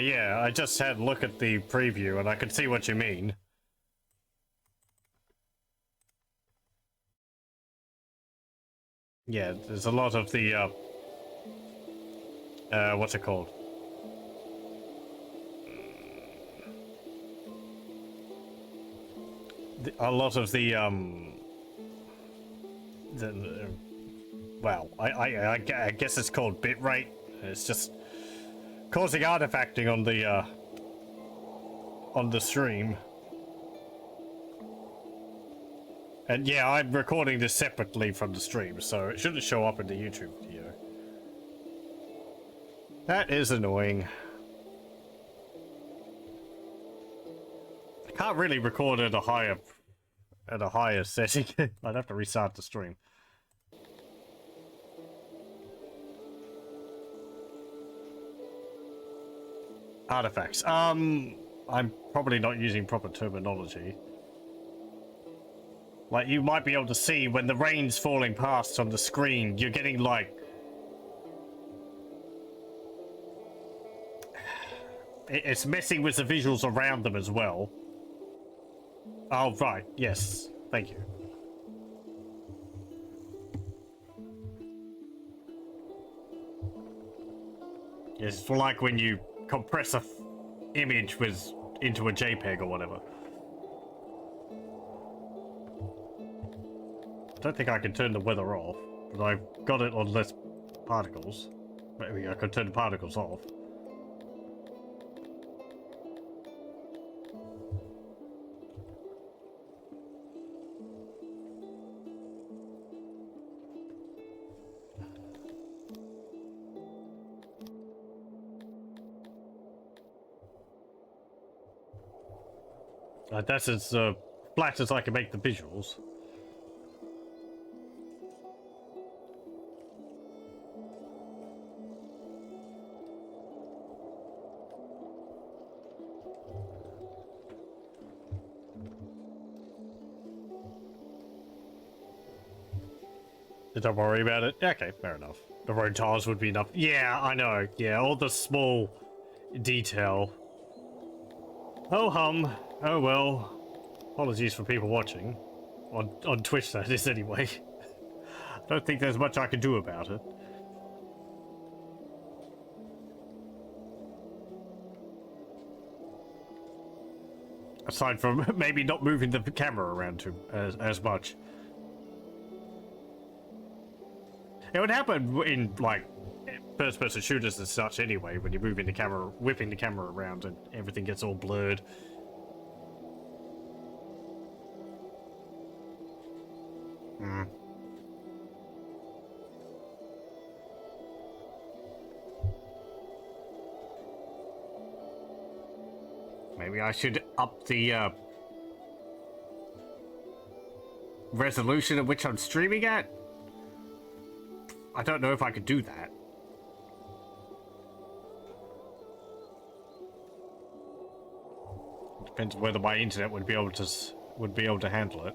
Yeah, I just had a look at the preview and I could see what you mean. Yeah, there's a lot of the, what's it called? A lot of the, well, I guess it's called bitrate. It's just causing artifacting on the stream. And yeah, I'm recording this separately from the stream, so it shouldn't show up in the YouTube video. That is annoying. I can't really record at a higher setting. I'd have to restart the stream. Artifacts. I'm probably not using proper terminology. Like, you might be able to see when the rain's falling past on the screen, you're getting, like... It's messing with the visuals around them as well. Oh, right. Yes. Thank you. It's like when you compress a image into a JPEG or whatever. I don't think I can turn the weather off, but I've got it on less particles. Maybe I could turn the particles off. That's as flat as I can make the visuals. Don't worry about it. Okay, fair enough. The road tiles would be enough. Yeah, I know. Yeah, all the small detail. Oh hum. Oh well. Apologies for people watching. On Twitch, that is, anyway. I don't think there's much I can do about it. Aside from maybe not moving the camera around as much. It would happen in, like, first-person shooters and such anyway, when you're moving the camera, whipping the camera around and everything gets all blurred. Hmm. Maybe I should up the, resolution at which I'm streaming at? I don't know if I could do that. Depends on whether my internet would be able to handle it.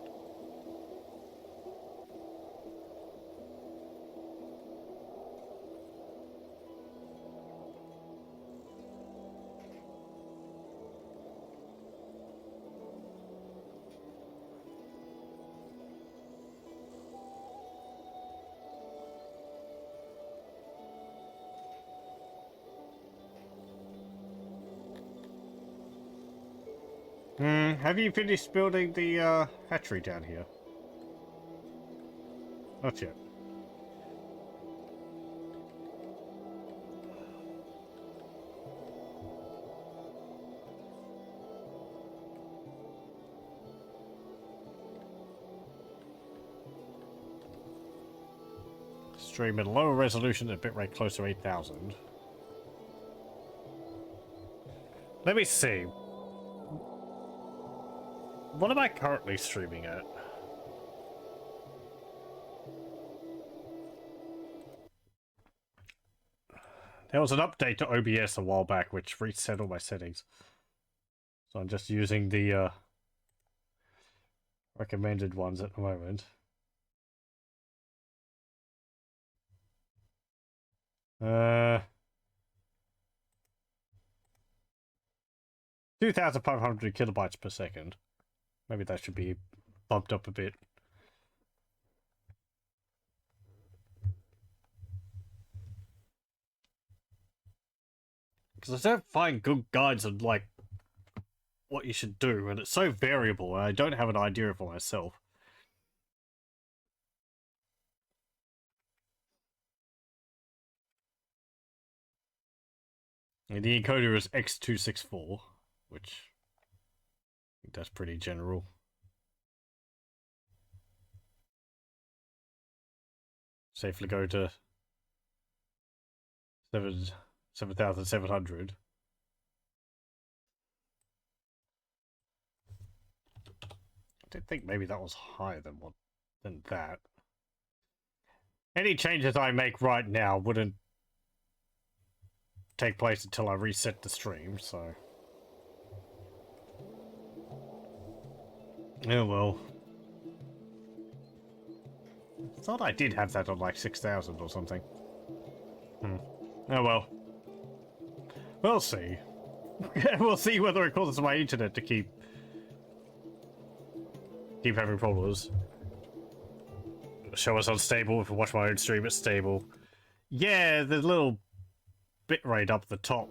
Have you finished building the hatchery down here? Not yet. Stream at a lower resolution at bitrate close to 8,000. Let me see. What am I currently streaming at? There was an update to OBS a while back which reset all my settings. So I'm just using the recommended ones at the moment. 2,500 kilobytes per second. Maybe that should be bumped up a bit. Because I don't find good guides on, like, what you should do, and it's so variable, and I don't have an idea for myself. And the encoder is X264, which I think that's pretty general. Safely go to 7,700. I did think maybe that was higher than that. Any changes I make right now wouldn't take place until I reset the stream, so. Oh well. I thought I did have that on like 6,000 or something. Oh well. We'll see. We'll see whether it causes my internet to keep having problems. Show us unstable. If I watch my own stream, it's stable. Yeah, the little bitrate up the top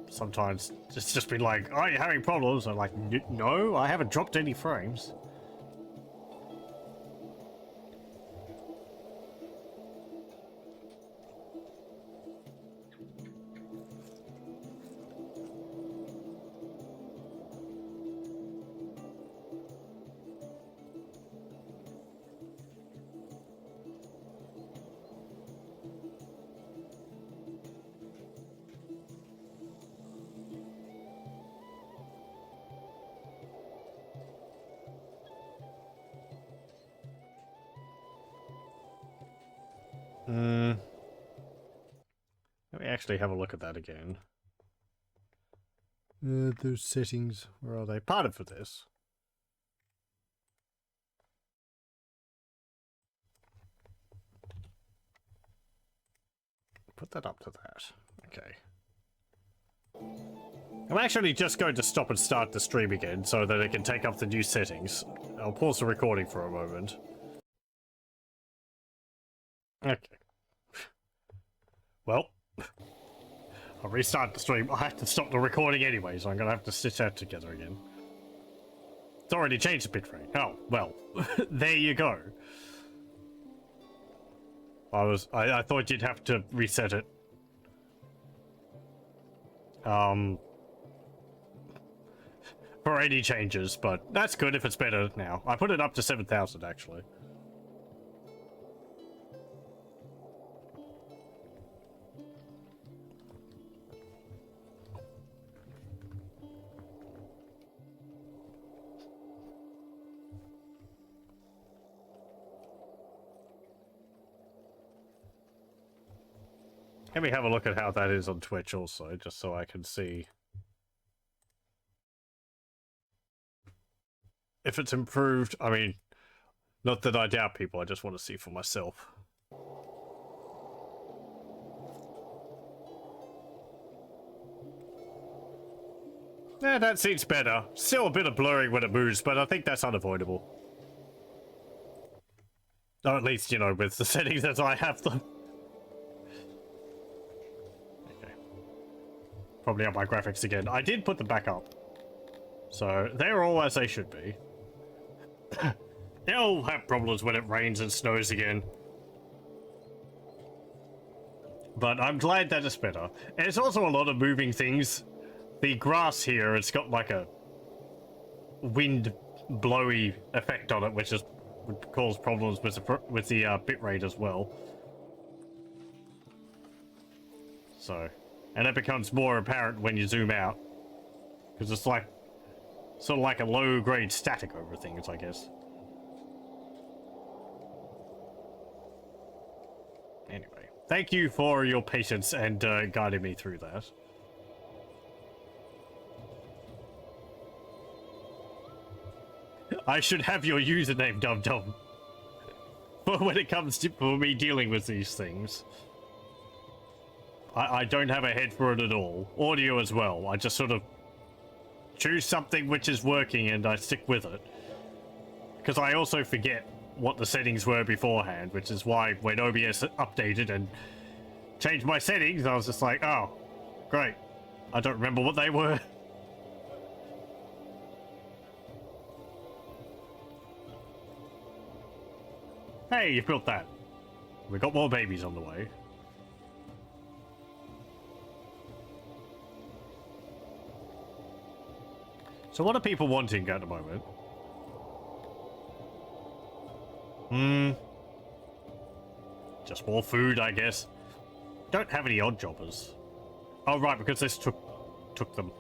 sometimes it's just been like, are you having problems? I'm like, no, I haven't dropped any frames. Let me actually have a look at that again. Those settings, where are they? Part of this. Put that up to that. Okay. I'm actually just going to stop and start the stream again so that it can take up the new settings. I'll pause the recording for a moment. Okay. Well, I'll restart the stream. I have to stop the recording anyway, so I'm going to have to stitch that together again. It's already changed the bitrate. Oh, well, there you go. I thought you'd have to reset it. For any changes, but that's good if it's better now. I put it up to 7,000 actually. Let me have a look at how that is on Twitch also, just so I can see if it's improved. I mean, not that I doubt people, I just want to see for myself. Yeah, that seems better. Still a bit of blurring when it moves, but I think that's unavoidable. Or at least, you know, with the settings as I have them. Okay. Probably up my graphics again. I did put them back up. So, they're all as they should be. They'll have problems when it rains and snows again. But I'm glad that it's better. There's also a lot of moving things. The grass here, it's got like a wind blowy effect on it, which would cause problems with the bitrate as well. So, and it becomes more apparent when you zoom out, because it's like sort of like a low-grade static over things, I guess. Anyway, thank you for your patience and guiding me through that. I should have your username, Dum Dum. But when it comes to for me dealing with these things, I don't have a head for it at all. Audio as well. I just sort of choose something which is working and I stick with it. Because I also forget what the settings were beforehand, which is why when OBS updated and changed my settings, I was just like, oh, great. I don't remember what they were. Hey, you built that. We got more babies on the way. So what are people wanting at the moment? Just more food, I guess. Don't have any odd jobbers. Oh, right, because this took them.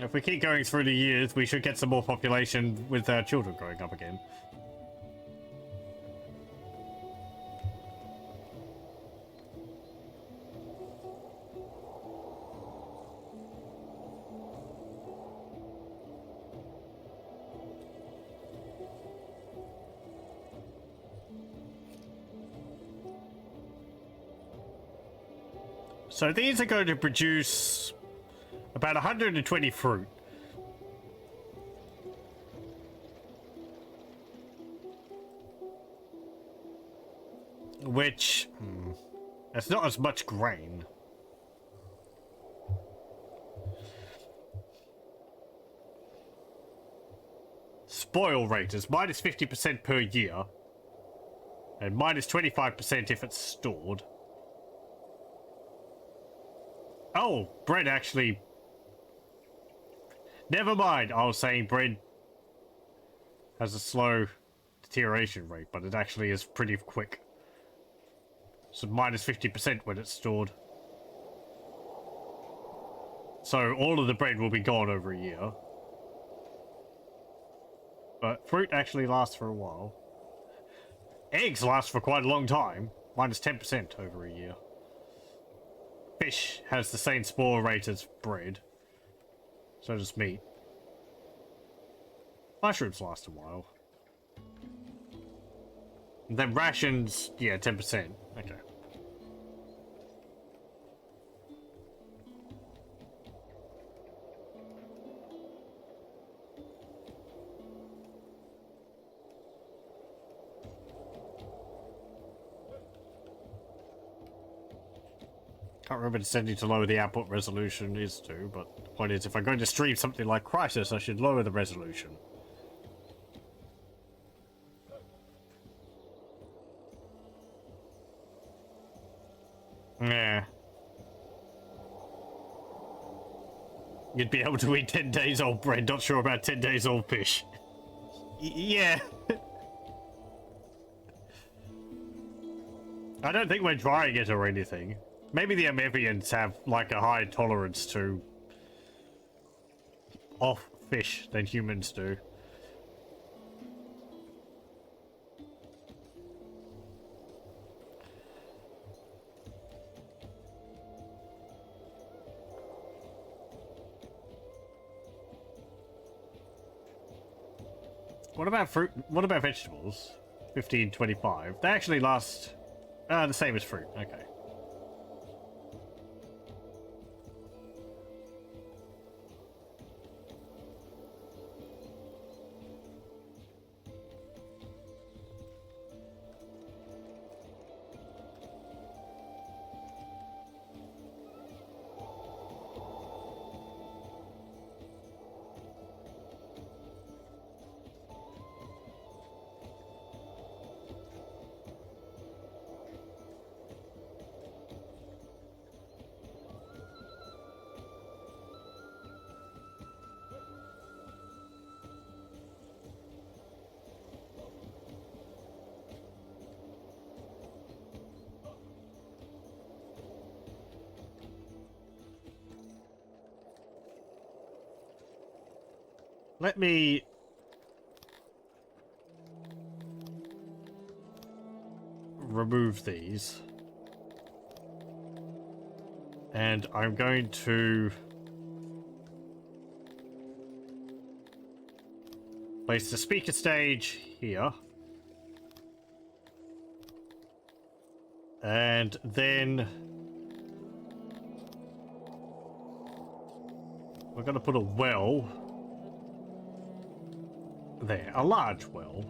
If we keep going through the years, we should get some more population with our children growing up again. So these are going to produce about 120 fruit. Which, that's not as much grain. Spoil rate is minus 50% per year. And minus 25% if it's stored. Oh, bread actually... Never mind, I was saying bread has a slow deterioration rate, but it actually is pretty quick. So minus 50% when it's stored. So all of the bread will be gone over a year. But fruit actually lasts for a while. Eggs last for quite a long time. Minus 10% over a year. Fish has the same spore rate as bread. So does meat. Mushrooms last a while. And then rations, yeah, 10%. Okay. Can't remember deciding to lower the output resolution is to, but the point is, if I'm going to stream something like Crisis, I should lower the resolution. Yeah. You'd be able to eat 10 days old bread, not sure about 10 days old fish. Yeah. I don't think we're drying it or anything. Maybe the Amevians have like a higher tolerance to off fish than humans do. What about fruit? What about vegetables? 15.25. They actually last the same as fruit. Okay. Let me remove these. And I'm going to place the speaker stage here. And then we're going to put a well there, a large well.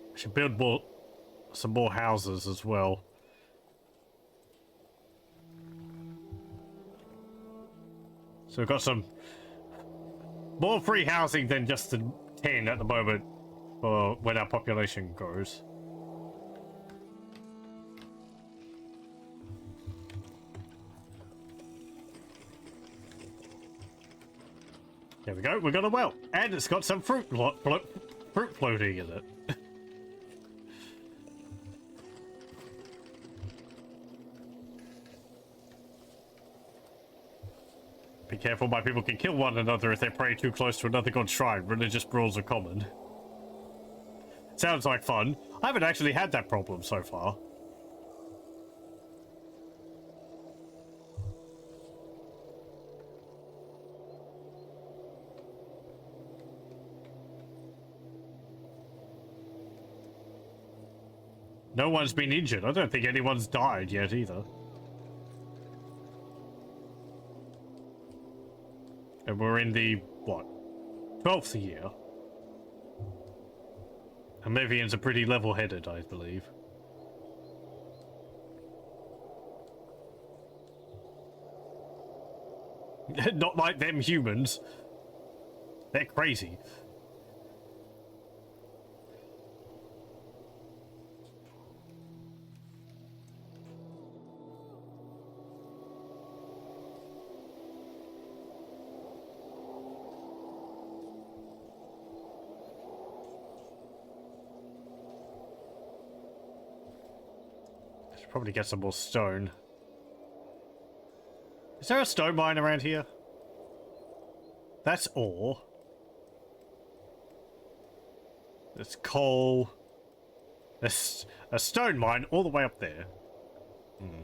I should build some more houses as well. So we've got some more free housing than just the 10 at the moment for when our population grows. There we go, we got a well. And it's got some fruit floating in it. Be careful, my people can kill one another if they pray too close to another god's shrine. Religious brawls are common. Sounds like fun. I haven't actually had that problem so far. No one's been injured. I don't think anyone's died yet either. And we're in the, what, 12th year? Amevians are pretty level-headed, I believe. Not like them humans. They're crazy. Should probably get some more stone. Is there a stone mine around here? That's ore. There's coal. There's a stone mine all the way up there. Hmm.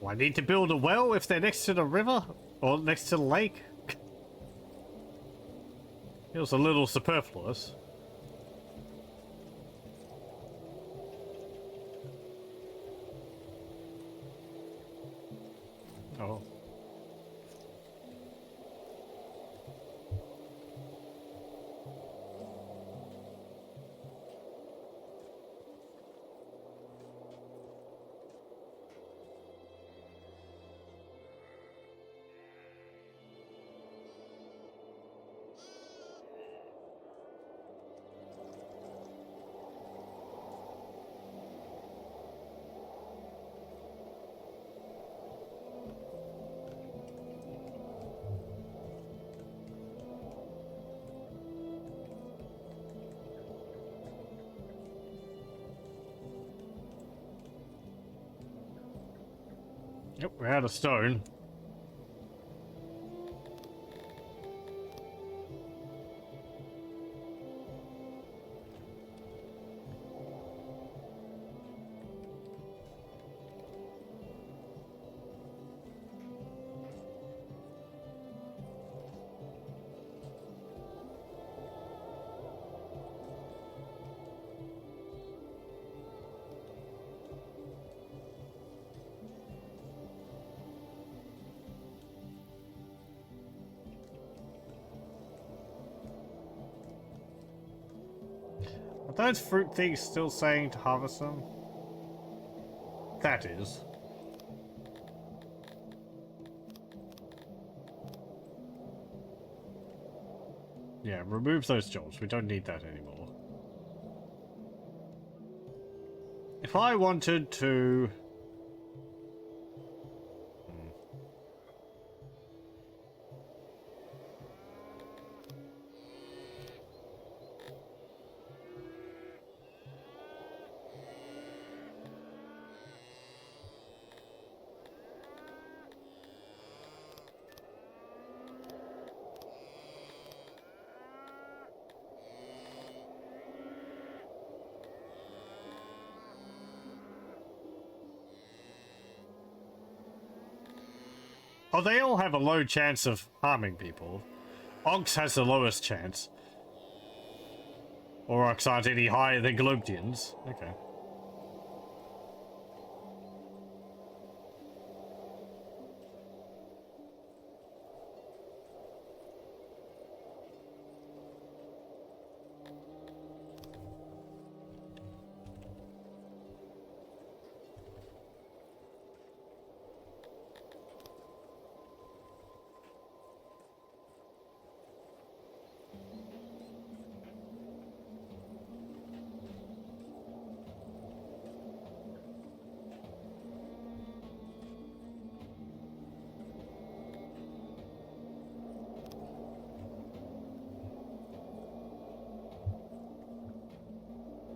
I need to build a well if they're next to the river or next to the lake. Feels a little superfluous. Oh. Yep, we're out of stone. Are those fruit things still saying to harvest them? That is. Yeah, remove those jobs. We don't need that anymore. If I wanted to... Oh, they all have a low chance of harming people. Ogs has the lowest chance. Aurochs aren't any higher than Globdians. Okay.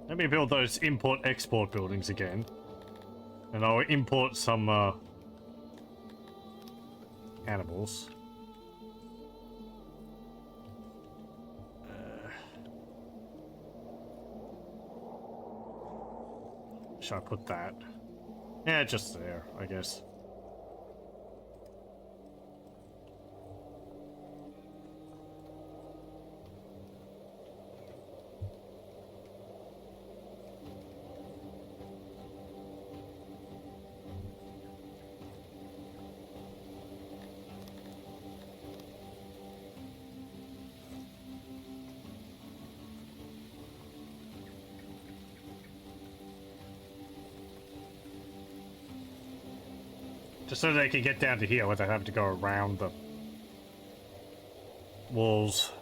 Let me build those import-export buildings again. And I'll import some, animals. Should I put that? Yeah, just there, I guess. Just so they can get down to here without having to go around the walls.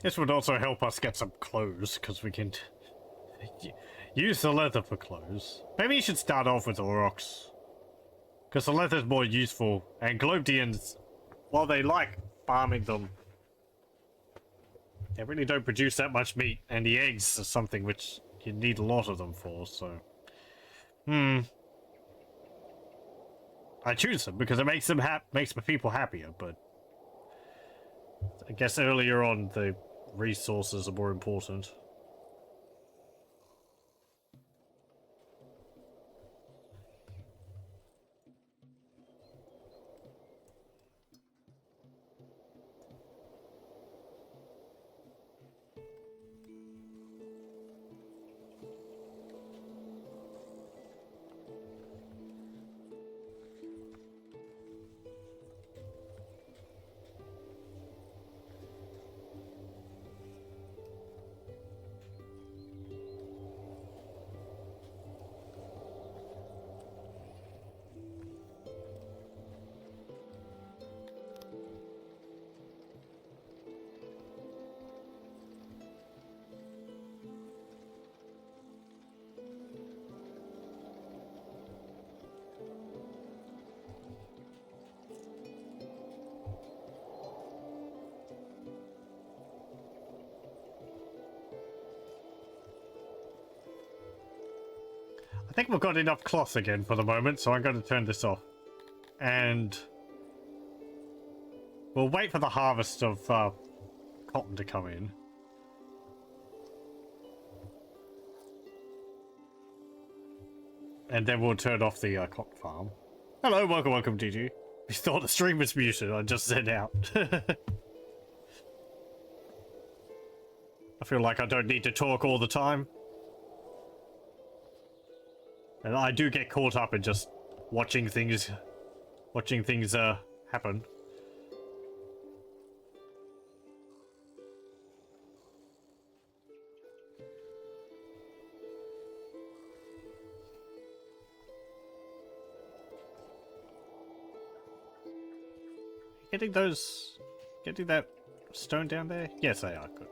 This would also help us get some clothes, because we can use the leather for clothes. Maybe you should start off with the rocks, because the leather is more useful, and Globedians, while they like farming them, they really don't produce that much meat, and the eggs are something which you need a lot of them for, so... I choose them because it makes them makes the people happier, but... I guess earlier on, the resources are more important. I think we've got enough cloth again for the moment, so I'm going to turn this off. And we'll wait for the harvest of cotton to come in. And then we'll turn off the cotton farm. Hello, welcome, DG. You thought the stream was muted, I just said out. I feel like I don't need to talk all the time. And I do get caught up in just watching things happen. Getting that stone down there? Yes, they are. Good.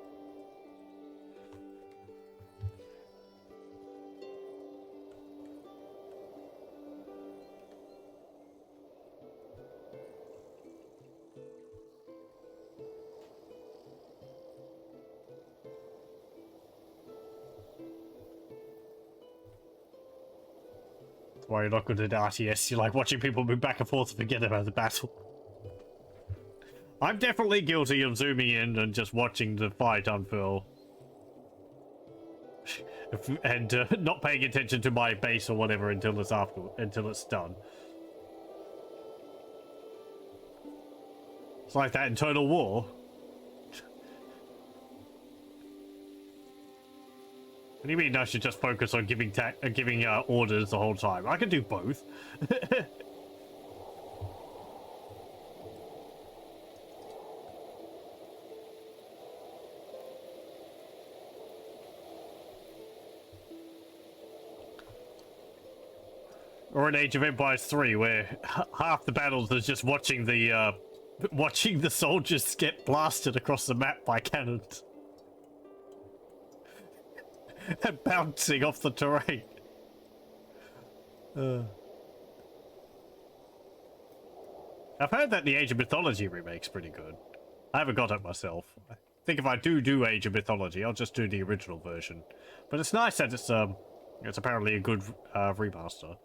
Why you're not good at RTS, you like watching people move back and forth and forget about the battle. I'm definitely guilty of zooming in and just watching the fight unfurl. And not paying attention to my base or whatever until it's done. It's like that in Total War. What do you mean I should just focus on giving orders the whole time? I can do both. Or in Age of Empires 3, where half the battles is just watching the soldiers get blasted across the map by cannons. And bouncing off the terrain. I've heard that the Age of Mythology remake's pretty good. I haven't got it myself. I think if I do Age of Mythology, I'll just do the original version. But it's nice that it's apparently a good remaster.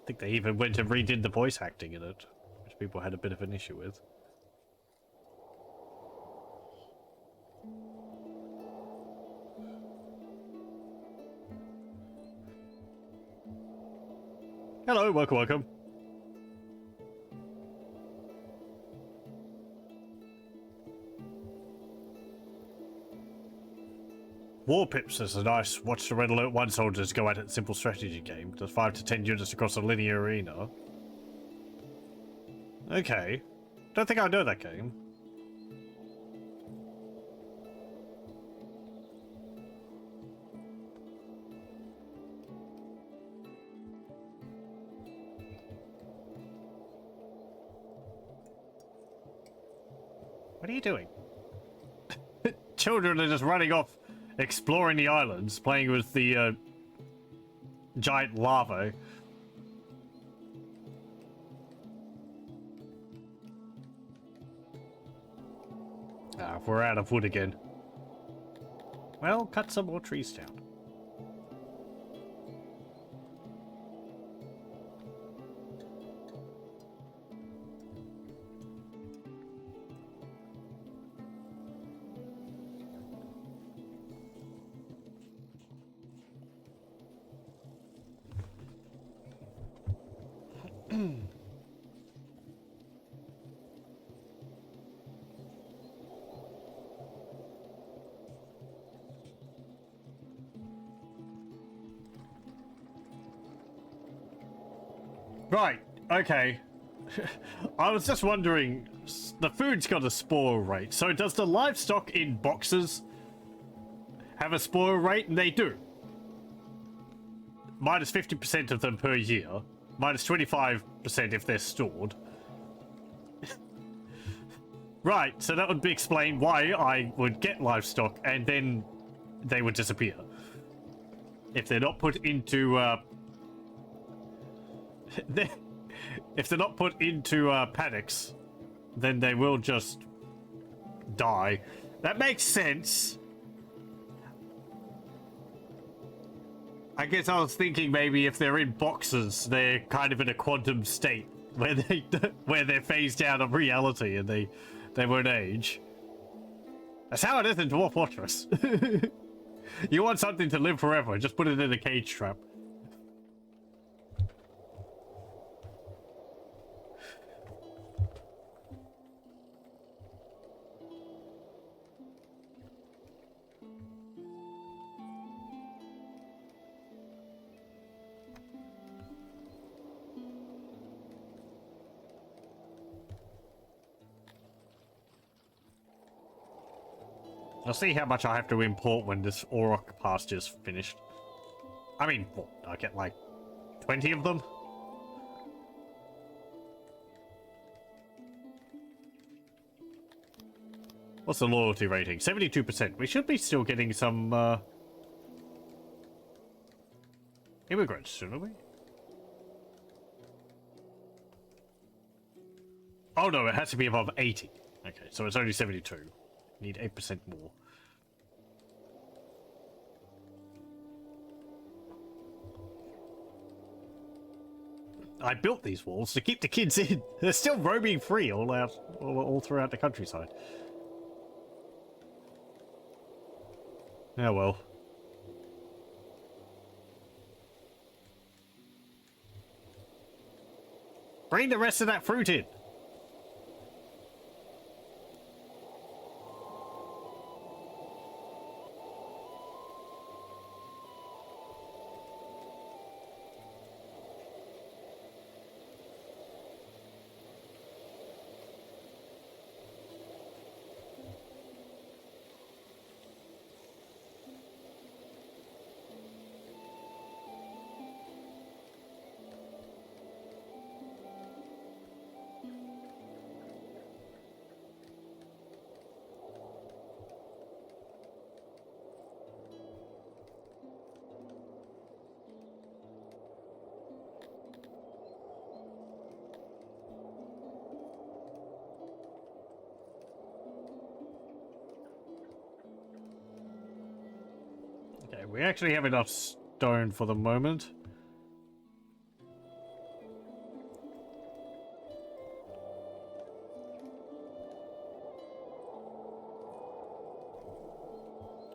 I think they even went and redid the voice acting in it, which people had a bit of an issue with. Hello, welcome, welcome. War Pips is a nice watch the Red Alert 1 soldiers go at it simple strategy game. Does 5 to 10 units across a linear arena. Okay. Don't think I know that game. What are you doing? Children are just running off, exploring the islands, playing with the giant larvae. Ah, we're out of wood again. Well, cut some more trees down. Right, okay. I was just wondering, the food's got a spoil rate, so does the livestock in boxes have a spoil rate? And they do. Minus 50% of them per year. Minus 25% if they're stored. Right, so that would explain why I would get livestock and then they would disappear. If they're not put into, if they're not put into paddocks, then they will just die. That makes sense. I guess I was thinking maybe if they're in boxes, they're kind of in a quantum state where they're phased out of reality and they won't age. That's how it is in Dwarf Fortress. You want something to live forever, just put it in a cage trap. I'll see how much I have to import when this Auroch pasture's finished. I mean, what, I get like 20 of them? What's the loyalty rating? 72%. We should be still getting some immigrants, shouldn't we? Oh no, it has to be above 80. Okay, so it's only 72. Need 8% more. I built these walls to keep the kids in. They're still roaming free all throughout the countryside. Yeah, well. Bring the rest of that fruit in. Okay, we actually have enough stone for the moment.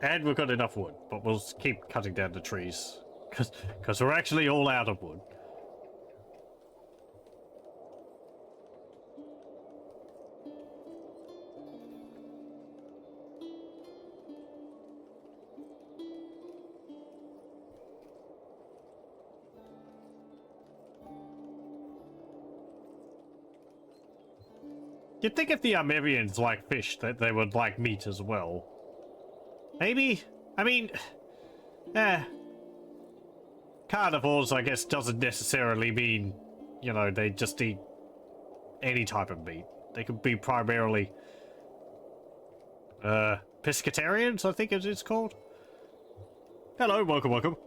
And we've got enough wood, but we'll keep cutting down the trees. Because we're actually all out of wood. You'd think if the Amevians like fish, that they would like meat as well. Maybe? I mean... Carnivores, I guess, doesn't necessarily mean, you know, they just eat any type of meat. They could be primarily... pescatarians, I think it's called. Hello, welcome, welcome.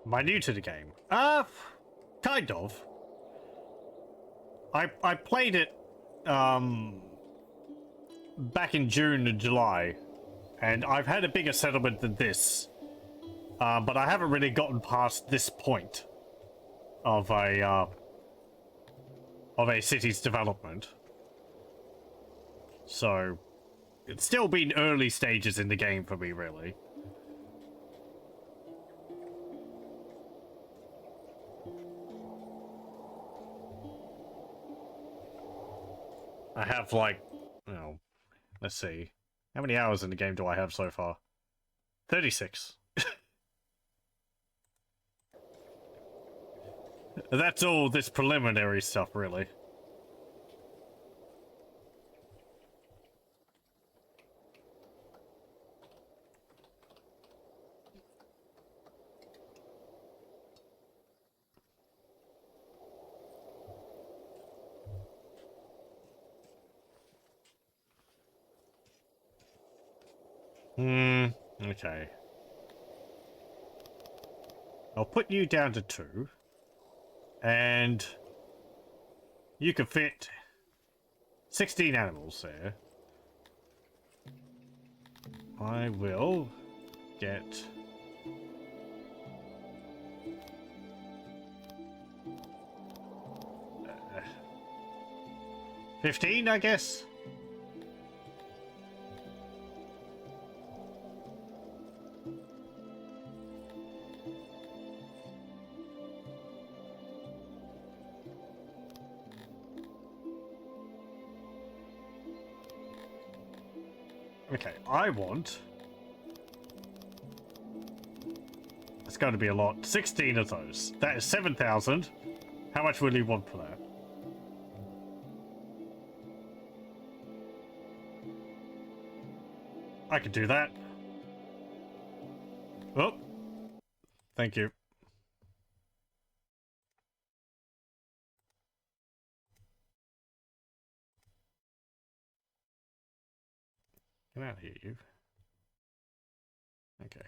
Am I new to the game? Kind of. I played it, back in June and July, and I've had a bigger settlement than this, but I haven't really gotten past this point of a city's development. So, it's still been early stages in the game for me, really. I have, like, you know, let's see. How many hours in the game do I have so far? 36. That's all this preliminary stuff, really. Okay. I'll put you down to 2. And you can fit 16 animals there. I will get 15, I guess. Okay, I want... It's going to be a lot. 16 of those. That is 7,000. How much will you want for that? I could do that. Oh. Thank you. Get out of here, you. Okay.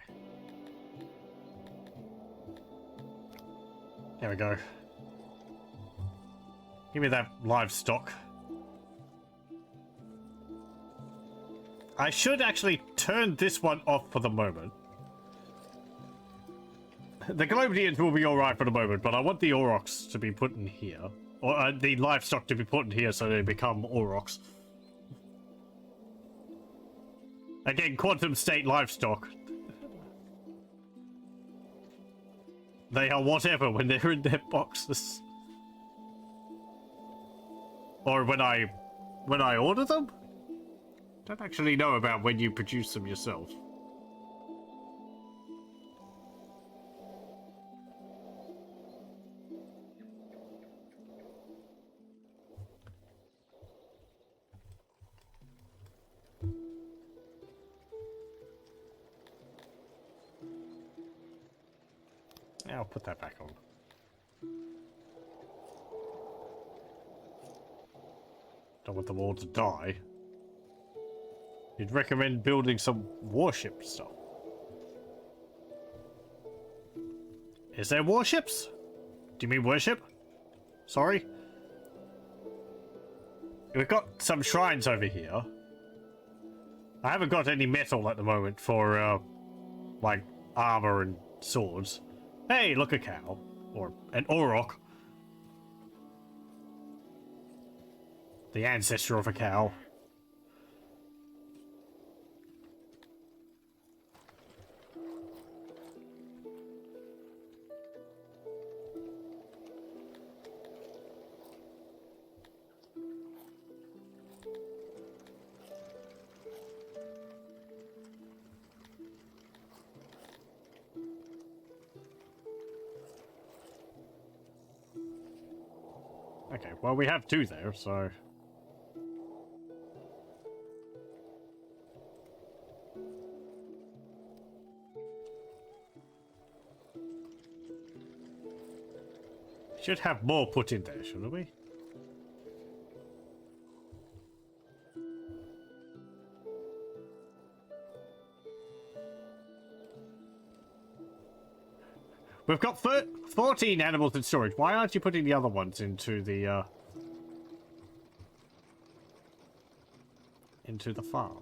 There we go. Give me that livestock. I should actually turn this one off for the moment. The Globedians will be alright for the moment, but I want the Aurochs to be put in here. Or the livestock to be put in here so they become Aurochs. Again, quantum state livestock. They are whatever when they're in their boxes. Or when I order them? Don't actually know about when you produce them yourself. I'll put that back on. Don't want them all to die. You'd recommend building some warship stuff. Is there warships? Do you mean worship? Sorry? We've got some shrines over here. I haven't got any metal at the moment for, like, armor and swords. Hey, look, a cow. Or an auroch. The ancestor of a cow. Okay, well, we have two there, so... Should have more put in there, shouldn't we? We've got 14 animals in storage. Why aren't you putting the other ones into the farm?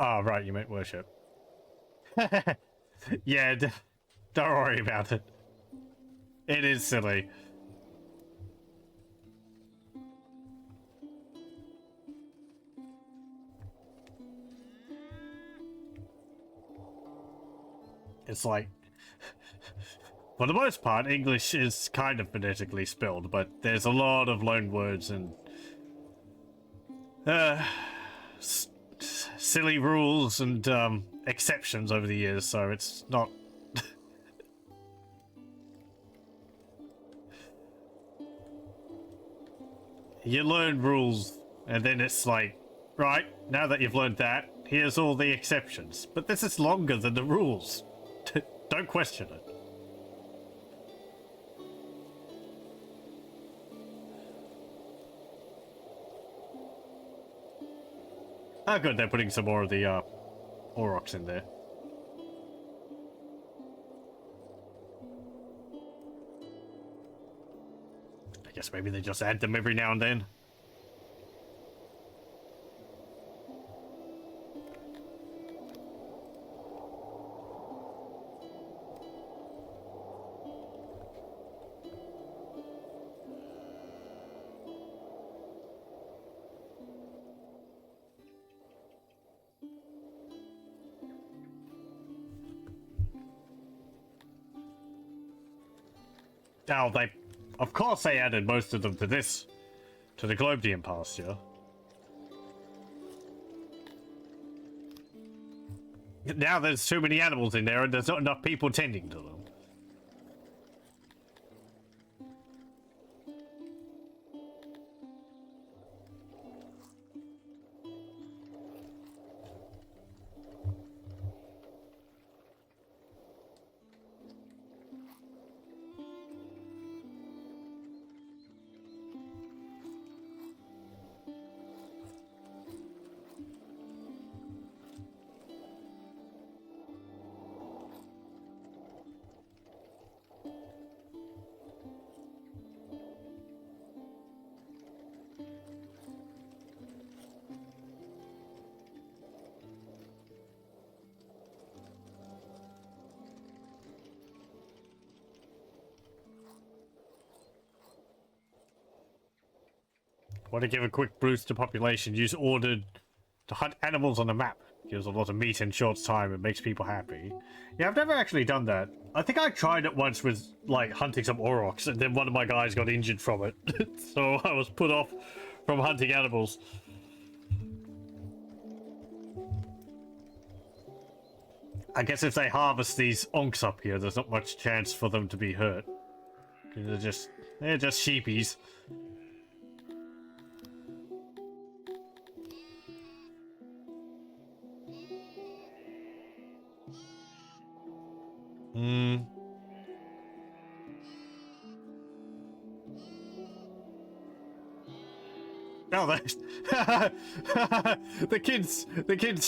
Oh, right, you meant worship. Yeah, don't worry about it. It is silly. It's like, for the most part, English is kind of phonetically spelled, but there's a lot of loan words and silly rules and exceptions over the years, so it's not... You learn rules, and then it's like, right, now that you've learned that, here's all the exceptions. But this is longer than the rules. Don't question it. Ah, good, they're putting some more of the aurochs in there. I guess maybe they just add them every now and then. Now, of course they added most of them to this, to the Globedian pasture. Now there's too many animals in there and there's not enough people tending to them. Want to give a quick boost to population, use ordered to hunt animals on the map. Gives a lot of meat in short time and makes people happy. Yeah, I've never actually done that. I think I tried it once with, like, hunting some aurochs, and then one of my guys got injured from it. So I was put off from hunting animals. I guess if they harvest these onks up here, there's not much chance for them to be hurt. They're just sheepies. Oh, the kids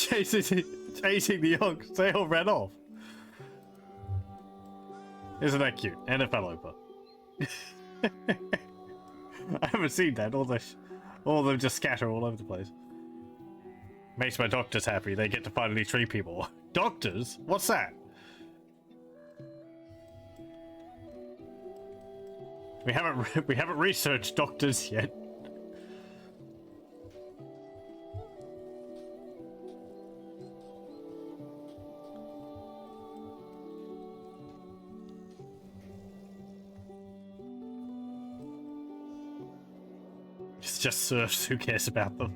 chasing the ox. They all ran off. Isn't that cute? And it fell over. I haven't seen that. All of them just scatter all over the place. Makes my doctors happy. They get to finally treat people. Doctors? What's that? We haven't researched doctors yet. It's just serfs. Who cares about them?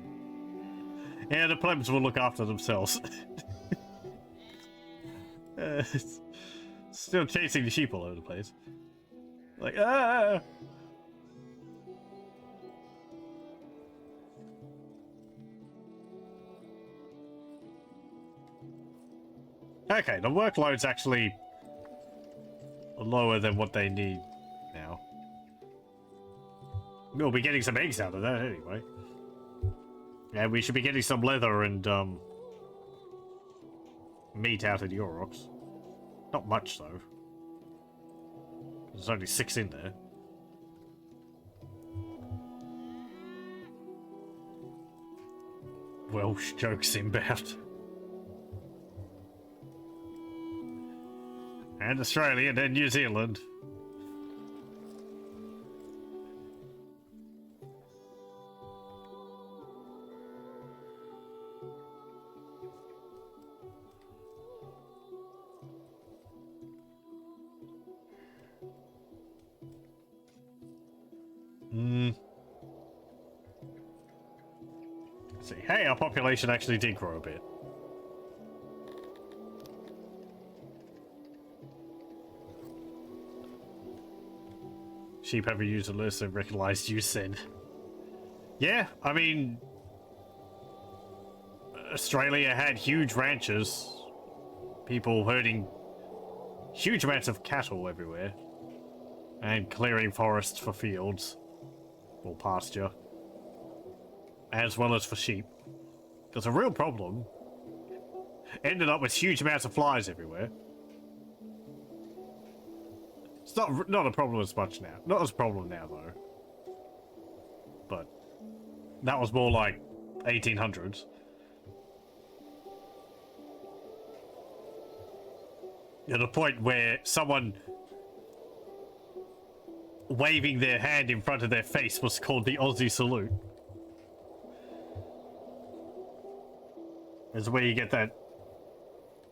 Yeah, the plebs will look after themselves. Still chasing the sheep all over the place. Like, ah! Okay, the workload's actually lower than what they need now. We'll be getting some eggs out of that anyway. Yeah, we should be getting some leather and meat out of the aurochs. Not much though. There's only 6 in there. Welsh jokes inbound. And Australia, then New Zealand. Let's see. Hey, our population actually did grow a bit. Sheep have used a list and recognized you sin. Yeah, I mean, Australia had huge ranches, people herding huge amounts of cattle everywhere, and clearing forests for fields or pasture, as well as for sheep. There's a real problem. Ended up with huge amounts of flies everywhere. It's not a problem as much now. Not as a problem now though. But that was more like 1800s. At a point where someone waving their hand in front of their face was called the Aussie salute. That's where you get that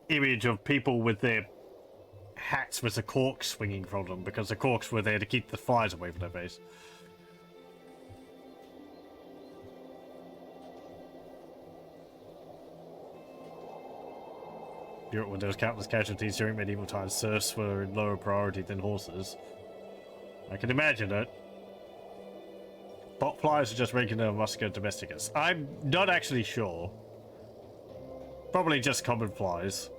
image of people with their hats with the corks swinging from them, because the corks were there to keep the flies away from their face. Europe, when there was countless casualties during medieval times, serfs were in lower priority than horses. I can imagine it. Bot flies are just regular Musca domesticus. I'm not actually sure. Probably just common flies.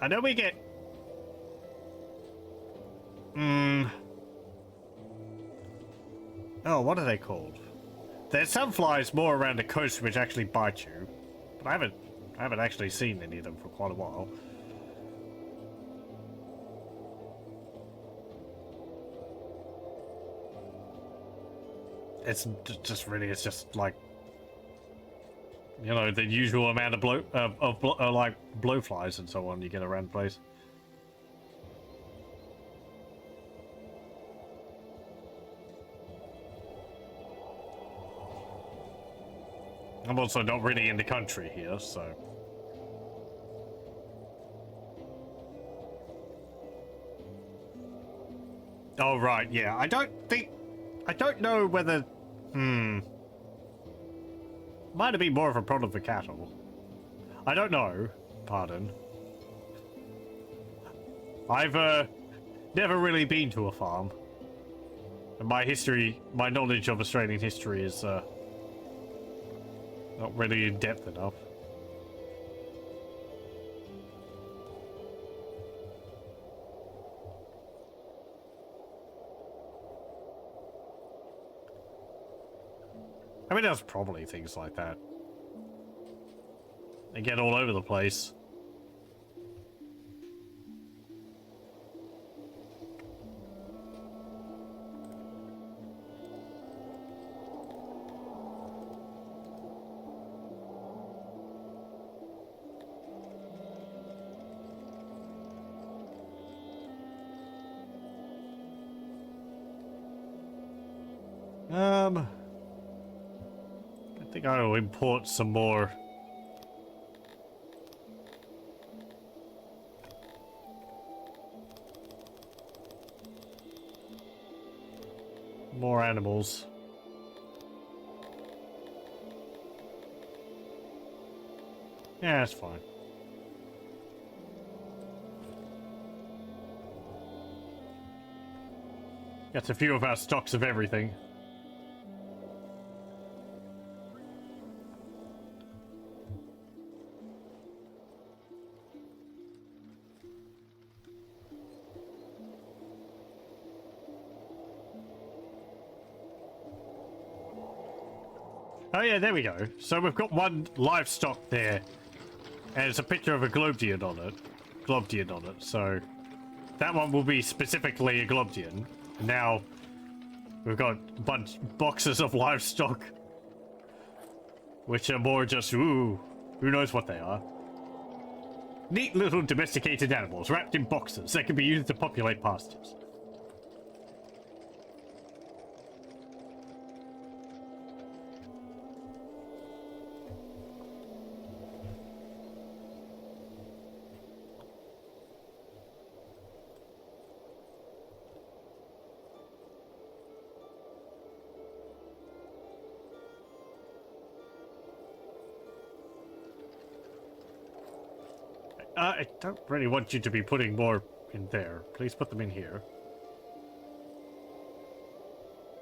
I know we get... Oh, what are they called? There's some flies more around the coast which actually bite you. But I haven't actually seen any of them for quite a while. It's just really, it's just like, you know, the usual amount of like blowflies and so on you get around the place. I'm also not really in the country here, so. Oh right, yeah. I don't know whether. Might have been more of a problem for cattle. I don't know. Pardon. I've never really been to a farm. And my knowledge of Australian history is not really in depth enough. I mean, there's probably things like that. They get all over the place. I think I will import some more. More animals. Yeah, that's fine. That's a few of our stocks of everything. Oh yeah, there we go. So we've got one livestock there, and it's a picture of a Globdian on it. So that one will be specifically a Globdian. Now we've got boxes of livestock, which are more just ooh, who knows what they are. Neat little domesticated animals wrapped in boxes that can be used to populate pastures. I don't really want you to be putting more in there. Please put them in here.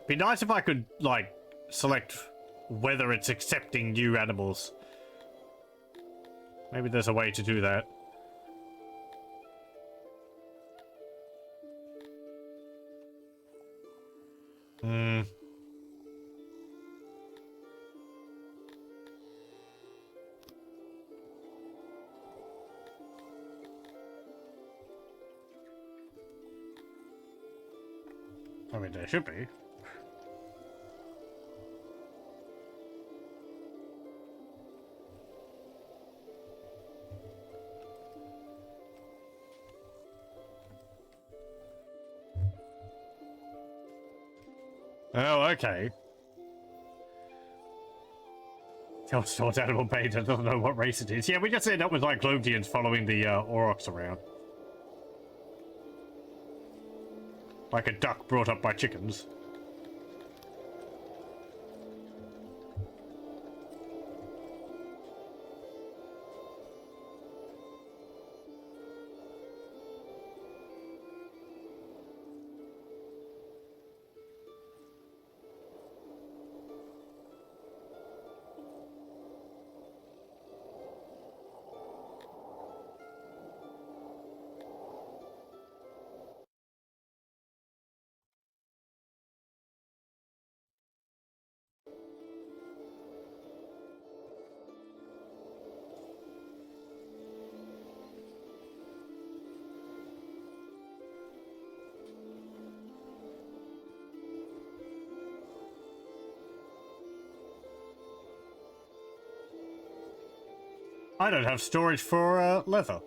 Be nice if I could, like, select whether it's accepting new animals. Maybe there's a way to do that. Hmm. I mean, there should be. Oh, okay. Tell stored animal bait, I don't know what race it is. Yeah, we just end up with like Globdians following the Aurochs around. Like a duck brought up by chickens. I don't have storage for leather.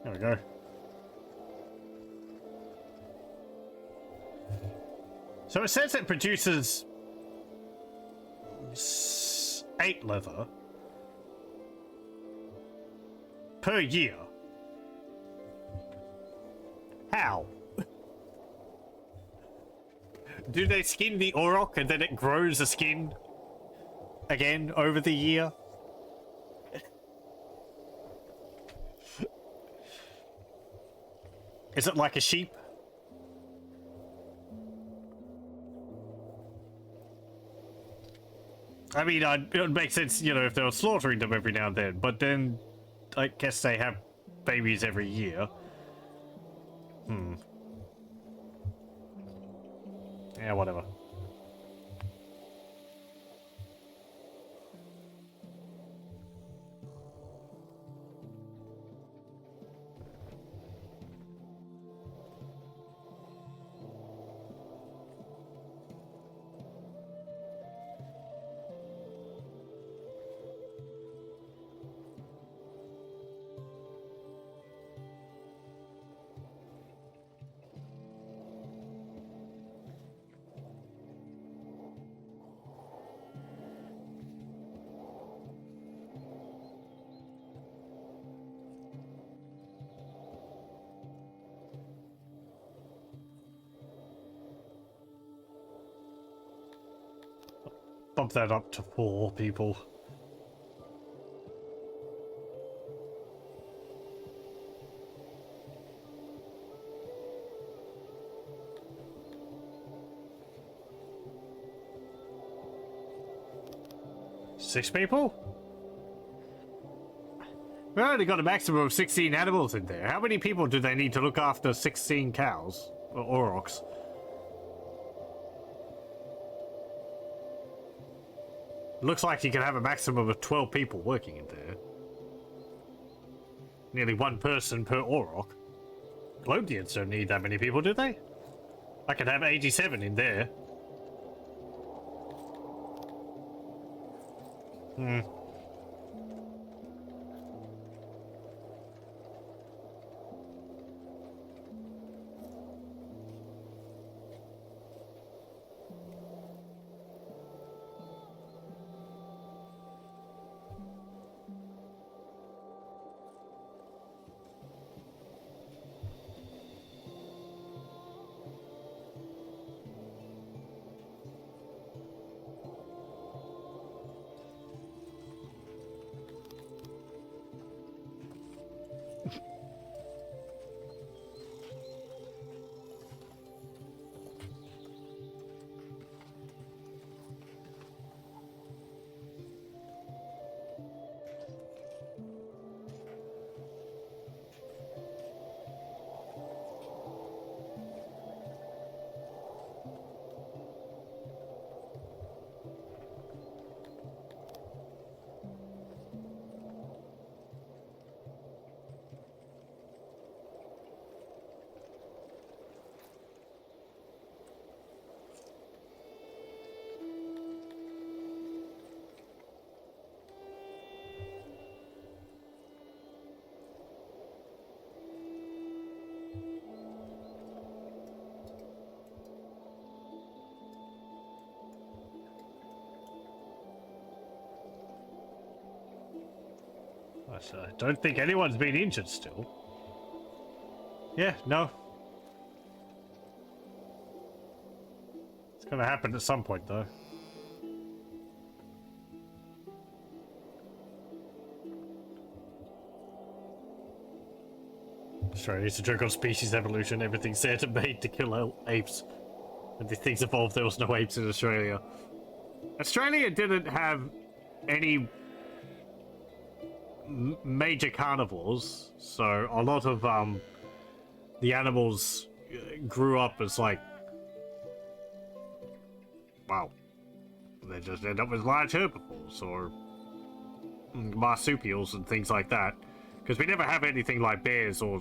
There we go. So it says it produces 8 leather per year. How? Do they skin the Auroch and then it grows a skin again over the year? Is it like a sheep? I mean, it would make sense, you know, if they were slaughtering them every now and then, but then I guess they have babies every year. Yeah, whatever. Bump that up to 4 people. Six people? We only got a maximum of 16 animals in there. How many people do they need to look after 16 cows? Or aurochs? Looks like you can have a maximum of 12 people working in there. Nearly 1 person per auroch. Glodians don't need that many people, do they? I could have 87 in there. Hmm. I don't think anyone's been injured still. Yeah, no. It's gonna happen at some point, though. Australia is a joke on species evolution. Everything's there to made to kill apes. When these things evolved, there was no apes in Australia. Australia didn't have any major carnivores, so a lot of the animals grew up as like, wow, they just end up with large herbivores or marsupials and things like that, because we never have anything like bears or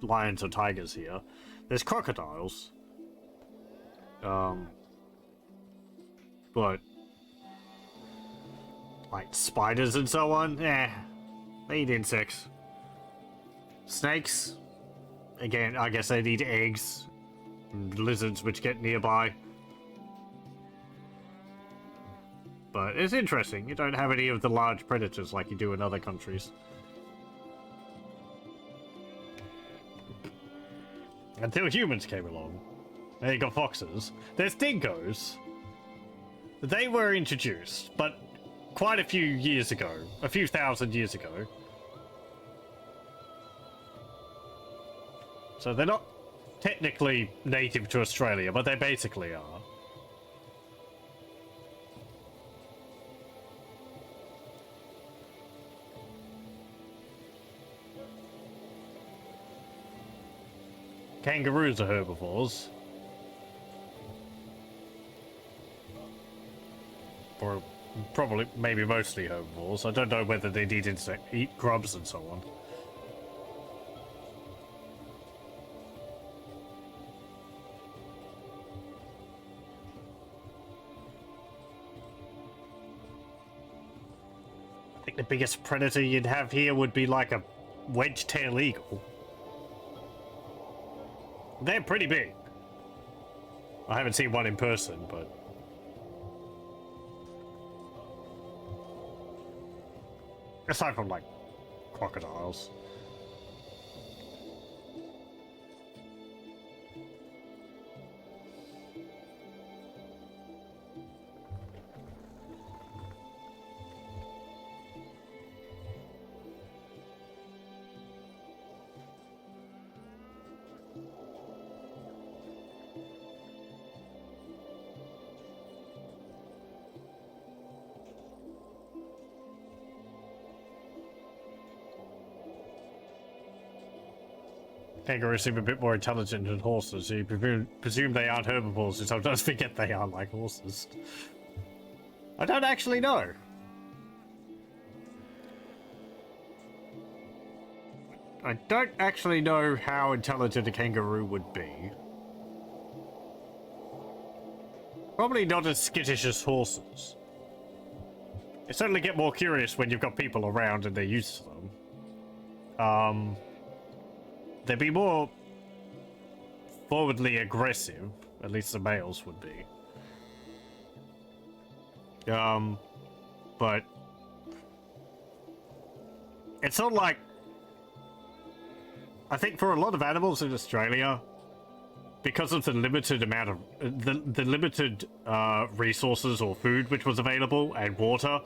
lions or tigers here. There's crocodiles, but like spiders and so on, they eat insects. Snakes, again, I guess they eat eggs. And lizards which get nearby. But it's interesting, you don't have any of the large predators like you do in other countries. Until humans came along. Now you got foxes. There's dingoes. They were introduced, but quite a few years ago. A few thousand years ago. So they're not technically native to Australia, but they basically are. Kangaroos are herbivores. Or probably, maybe mostly herbivores. I don't know whether they eat grubs and so on. I think the biggest predator you'd have here would be like a wedge-tail eagle. They're pretty big. I haven't seen one in person, but... aside from, like, crocodiles. Kangaroos seem a bit more intelligent than horses, so you presume they aren't herbivores, and sometimes forget they are like horses. I don't actually know. I don't actually know how intelligent a kangaroo would be. Probably not as skittish as horses. They certainly get more curious when you've got people around and they're used to them. They'd be more forwardly aggressive, at least the males would be. But it's not like, I think for a lot of animals in Australia, because of the limited amount of the limited resources or food which was available and water,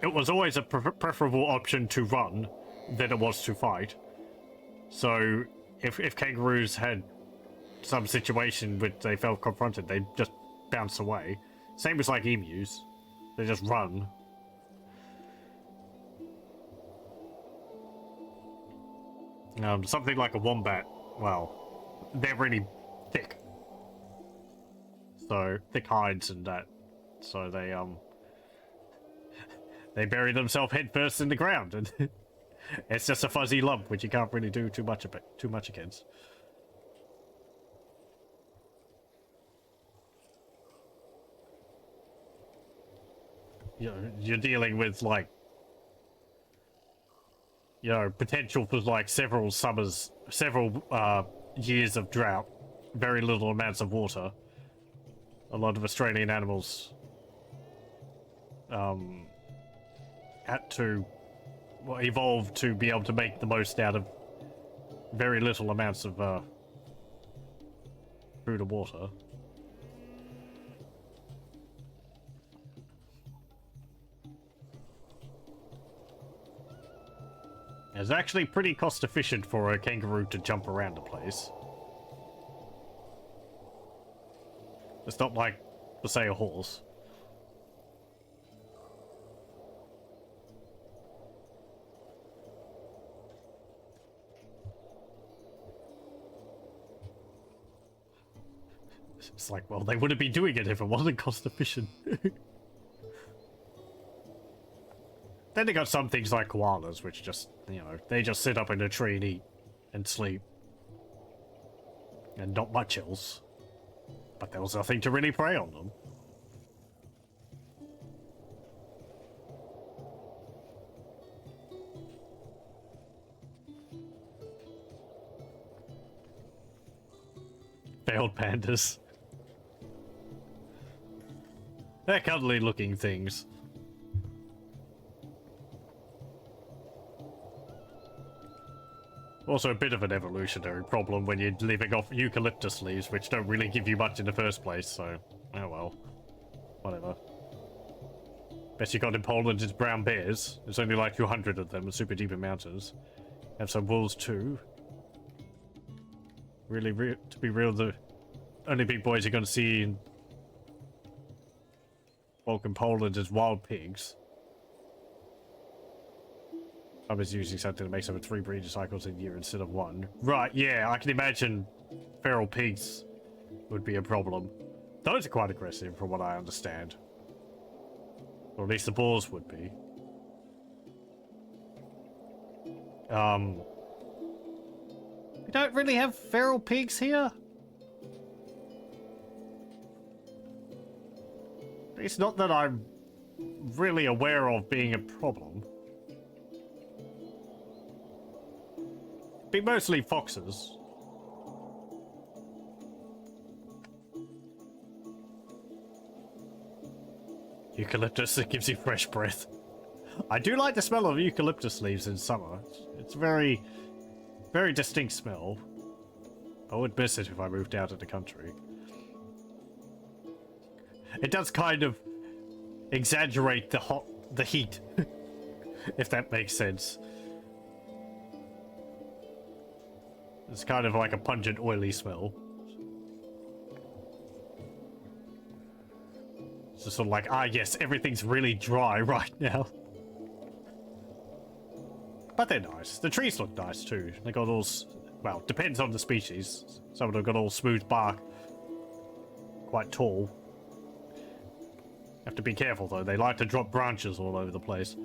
it was always a preferable option to run than it was to fight. So if kangaroos had some situation which they felt confronted, they just bounce away. Same as like emus, they just run. Something like a wombat, well, they're really thick. So thick hides and that. So they bury themselves head first in the ground, and it's just a fuzzy lump which you can't really do too much against. You're dealing with like, potential for like several summers, several years of drought, very little amounts of water. A lot of Australian animals had to evolve to be able to make the most out of very little amounts of food and water. It's actually pretty cost efficient for a kangaroo to jump around the place. It's not like, say, a horse. It's like, well, they wouldn't be doing it if it wasn't cost efficient. Then they got some things like koalas, which just, they just sit up in a tree and eat and sleep. And not much else. But there was nothing to really prey on them. Failed pandas. They're cuddly looking things. Also a bit of an evolutionary problem when you're living off eucalyptus leaves, which don't really give you much in the first place, so... oh well. Whatever. Best you got in Poland is brown bears. There's only like 200 of them in super deep in mountains. Have some wolves too. Really, to be real, the only big boys you're gonna see in Balkan Poland is wild pigs. I was using something that makes over 3 breeding cycles a year instead of 1. Right, yeah, I can imagine feral pigs would be a problem. Those are quite aggressive from what I understand. Or at least the boars would be. We don't really have feral pigs here. It's not that I'm really aware of being a problem. Be mostly foxes. Eucalyptus, it gives you fresh breath. I do like the smell of eucalyptus leaves in summer. It's very, very distinct smell. I would miss it if I moved out of the country. It does kind of exaggerate the heat, if that makes sense. It's kind of like a pungent, oily smell. It's just sort of like, ah, yes, everything's really dry right now. But they're nice. The trees look nice too. They got all, well, depends on the species. Some of them got all smooth bark, quite tall. Have to be careful though. They like to drop branches all over the place.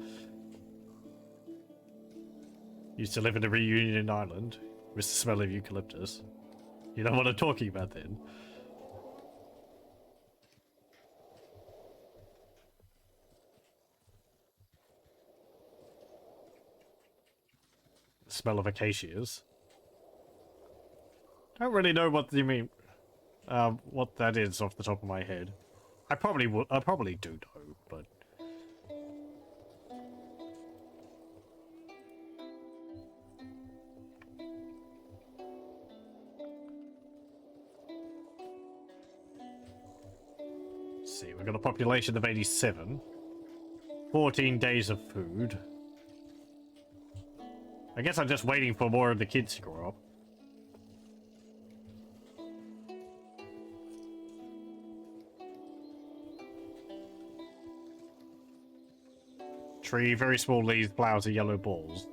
Used to live in a reunion island with the smell of eucalyptus. You know what I'm talking about then. The smell of acacias. I don't really know what you mean. What that is off the top of my head. I probably do know, but let's see, we've got a population of 87. 14 days of food. I guess I'm just waiting for more of the kids to grow up. Tree, very small leaves, flowers are yellow balls.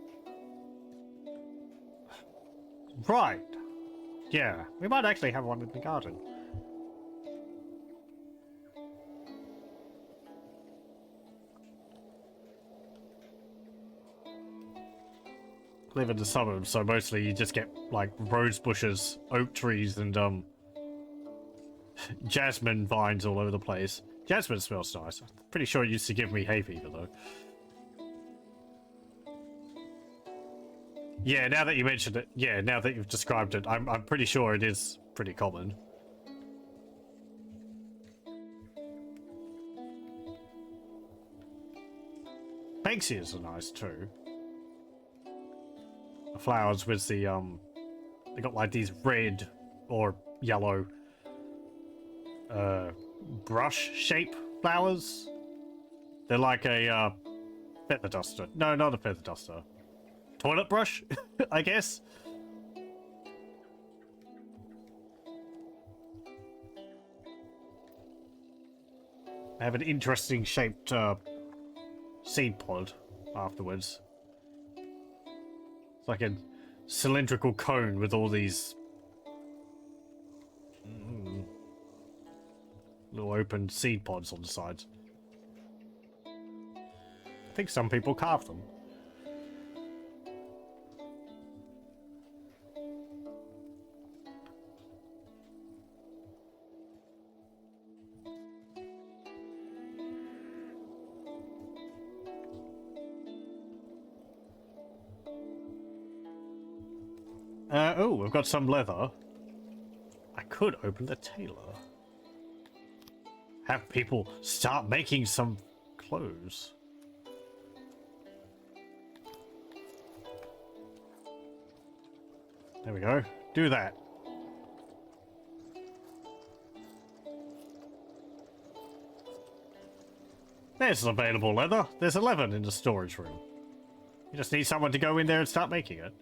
Right. Yeah, we might actually have one in the garden. Live in the suburbs, so mostly you just get like rose bushes, oak trees, and jasmine vines all over the place. Jasmine smells nice. I'm pretty sure it used to give me hay fever though. Yeah, now that you mentioned it, yeah, now that you've described it, I'm pretty sure it is pretty common. Banksias are nice too. The flowers with the they got like these red or yellow brush shape flowers. They're like a feather duster. No, not a feather duster. Toilet brush, I guess. I have an interesting shaped seed pod afterwards. It's like a cylindrical cone with all these little open seed pods on the sides. I think some people carve them. Oh, we've got some leather. I could open the tailor. Have people start making some clothes. There we go. Do that. There's some available leather. There's 11 in the storage room. You just need someone to go in there and start making it.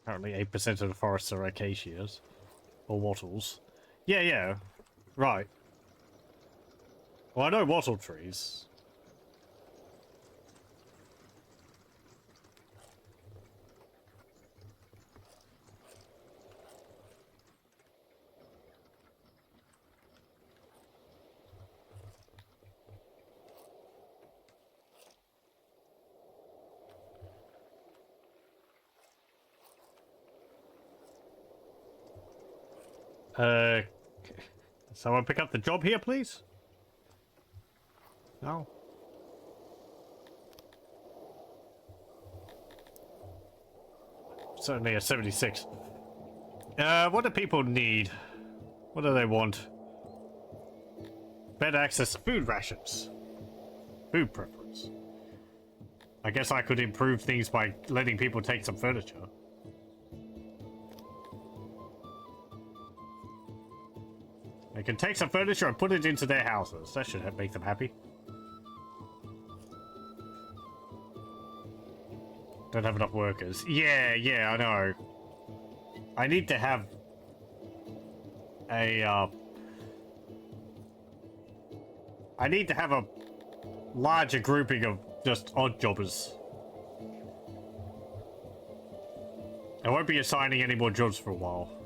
Apparently 8% of the forests are acacias. Or wattles. Yeah, yeah. Right. Well, I know wattle trees. Can someone pick up the job here, please? No. Certainly a 76. What do people need? What do they want? Better access to food rations. Food preference. I guess I could improve things by letting people take some furniture. They can take some furniture and put it into their houses. That should make them happy. Don't have enough workers. Yeah, I know. I need to have a, I need to have a larger grouping of just odd jobbers. I won't be assigning any more jobs for a while.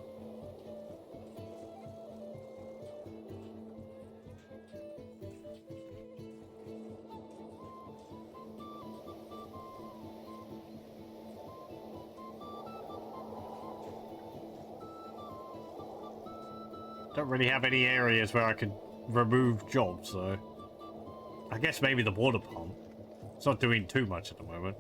Don't really have any areas where I could remove jobs, so I guess maybe the water pump. It's not doing too much at the moment.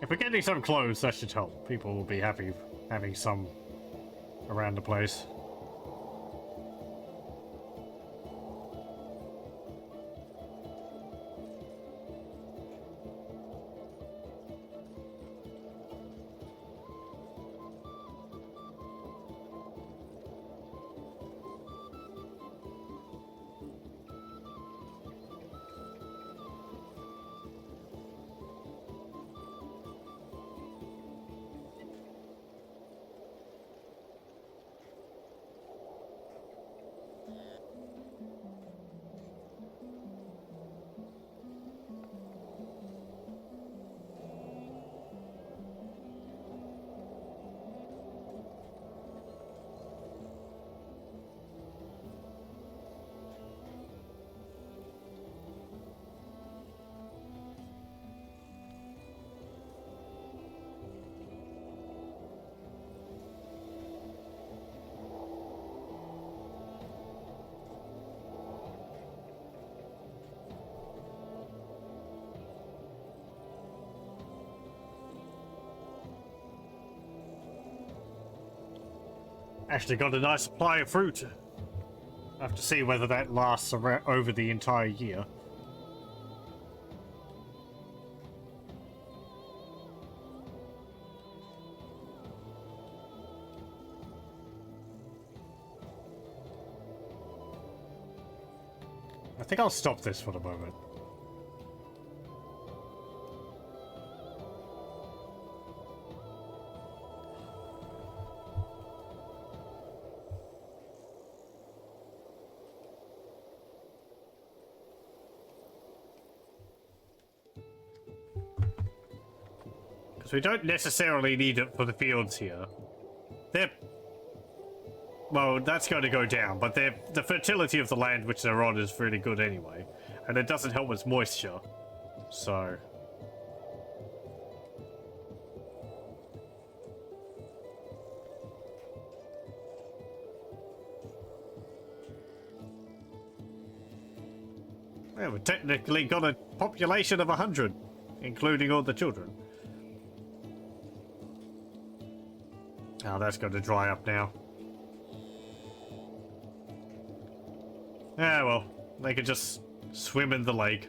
If we're getting some clothes, that should help. People will be happy having some around the place. Actually got a nice supply of fruit. I have to see whether that lasts over the entire year. I think I'll stop this for the moment. We don't necessarily need it for the fields here. Well, that's going to go down, but the fertility of the land which they're on is really good anyway. And it doesn't help with moisture. So... yeah, we've technically got a population of 100, including all the children. Oh, that's going to dry up now. Yeah, well, they could just swim in the lake.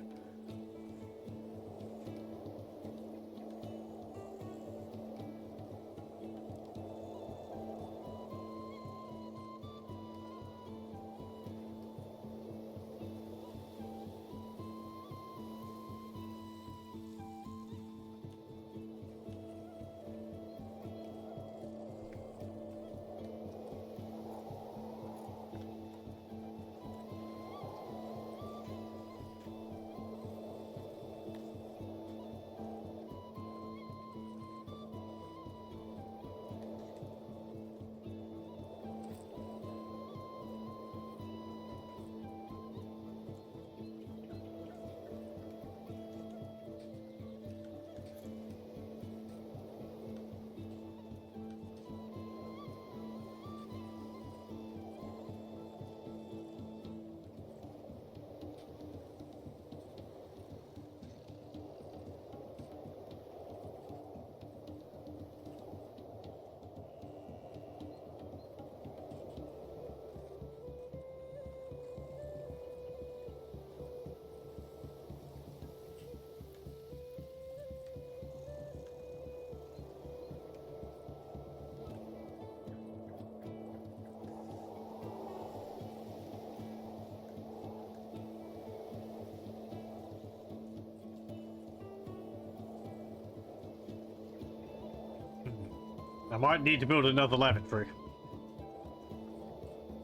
I might need to build another lavatory.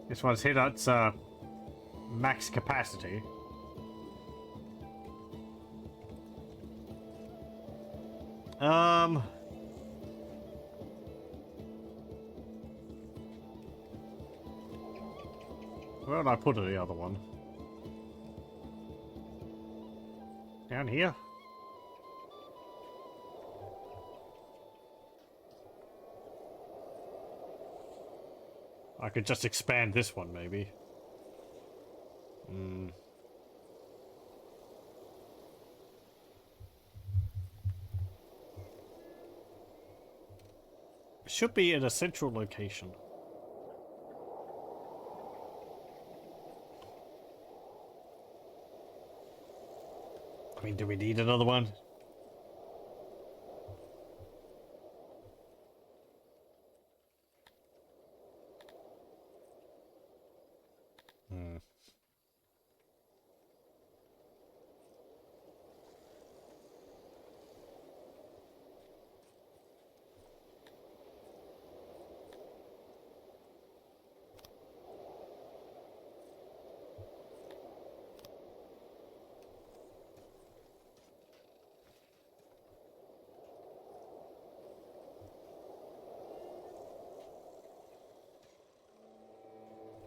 This one's hit its max capacity. Where did I put the other one? Down here? I could just expand this one, maybe. It should be in a central location. I mean, do we need another one?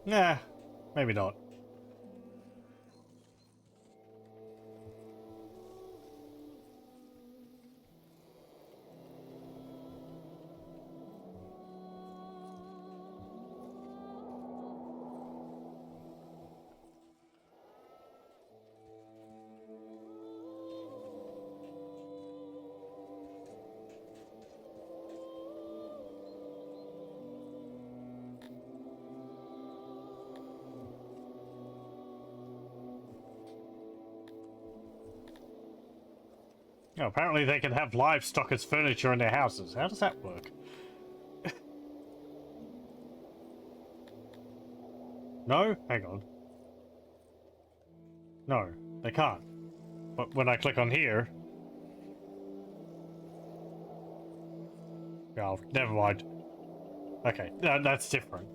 Nah, maybe not. Oh, apparently they can have livestock as furniture in their houses. How does that work? No? Hang on. No, they can't. But when I click on here... Oh, never mind. Okay, that's different.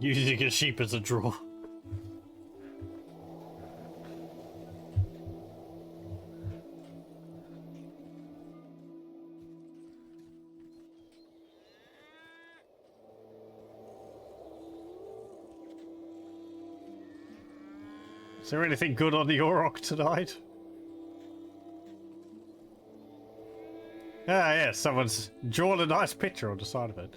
Using a sheep as a draw. Is there anything good on the Auroch tonight? Ah, yeah, someone's drawn a nice picture on the side of it.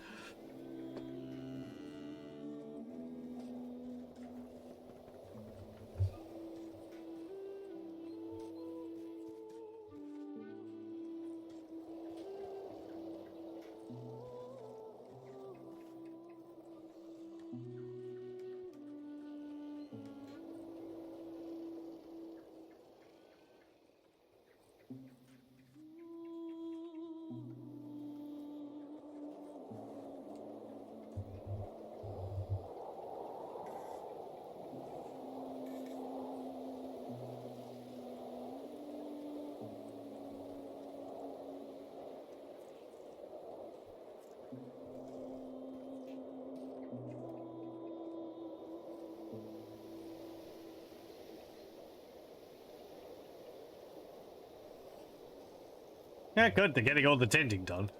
Yeah, good. They're getting all the tending done.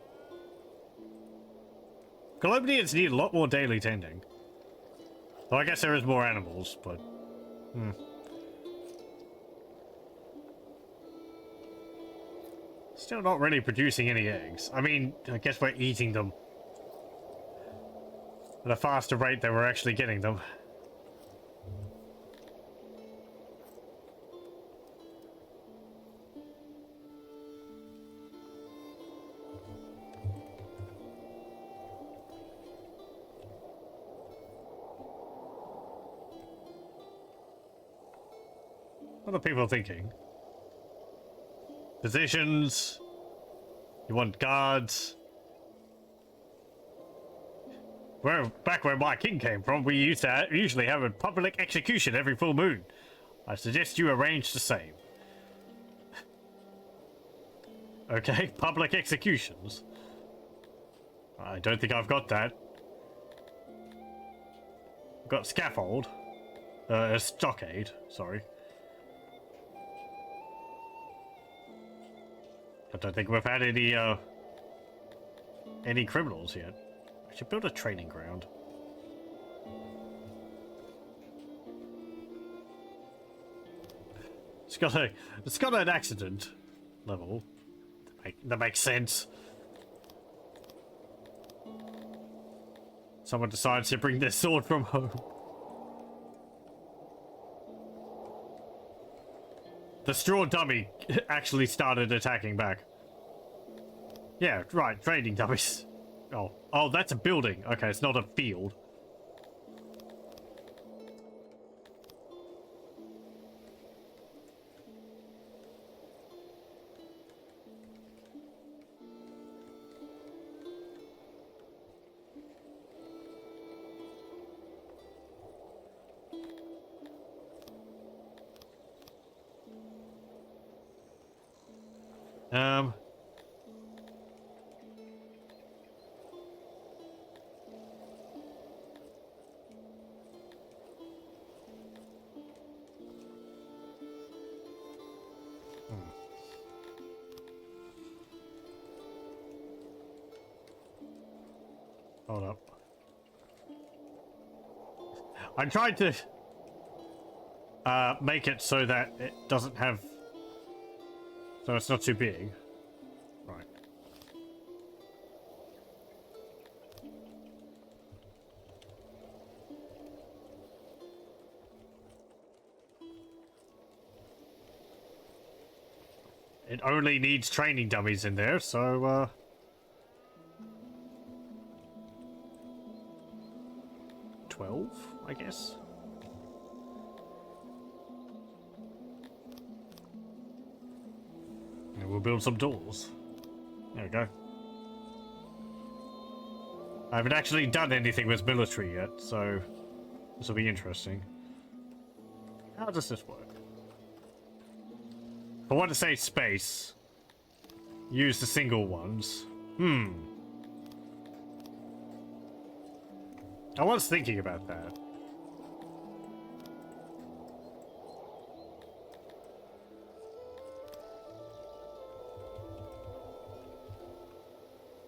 Colombians need a lot more daily tending. Well, I guess there is more animals, but... Still not really producing any eggs. I mean, I guess we're eating them at a faster rate than we're actually getting them. What are people thinking? Positions. You want guards. Well, back where my king came from, we used to usually have a public execution every full moon. I suggest you arrange the same. Okay, public executions. I don't think I've got that. I've got scaffold. A stockade, sorry. I don't think we've had any criminals yet. I should build a training ground. It's got an accident level. That makes sense. Someone decides to bring their sword from home. The straw dummy actually started attacking back. Yeah, right, trading dummies. Oh, that's a building. Okay, it's not a field. Hold up. I tried to make it so that it doesn't have, so it's not too big. Right. It only needs training dummies in there, so 12, I guess. And we'll build some doors. There we go. I haven't actually done anything with military yet, so this will be interesting. How does this work? If I want to save space, use the single ones. I was thinking about that.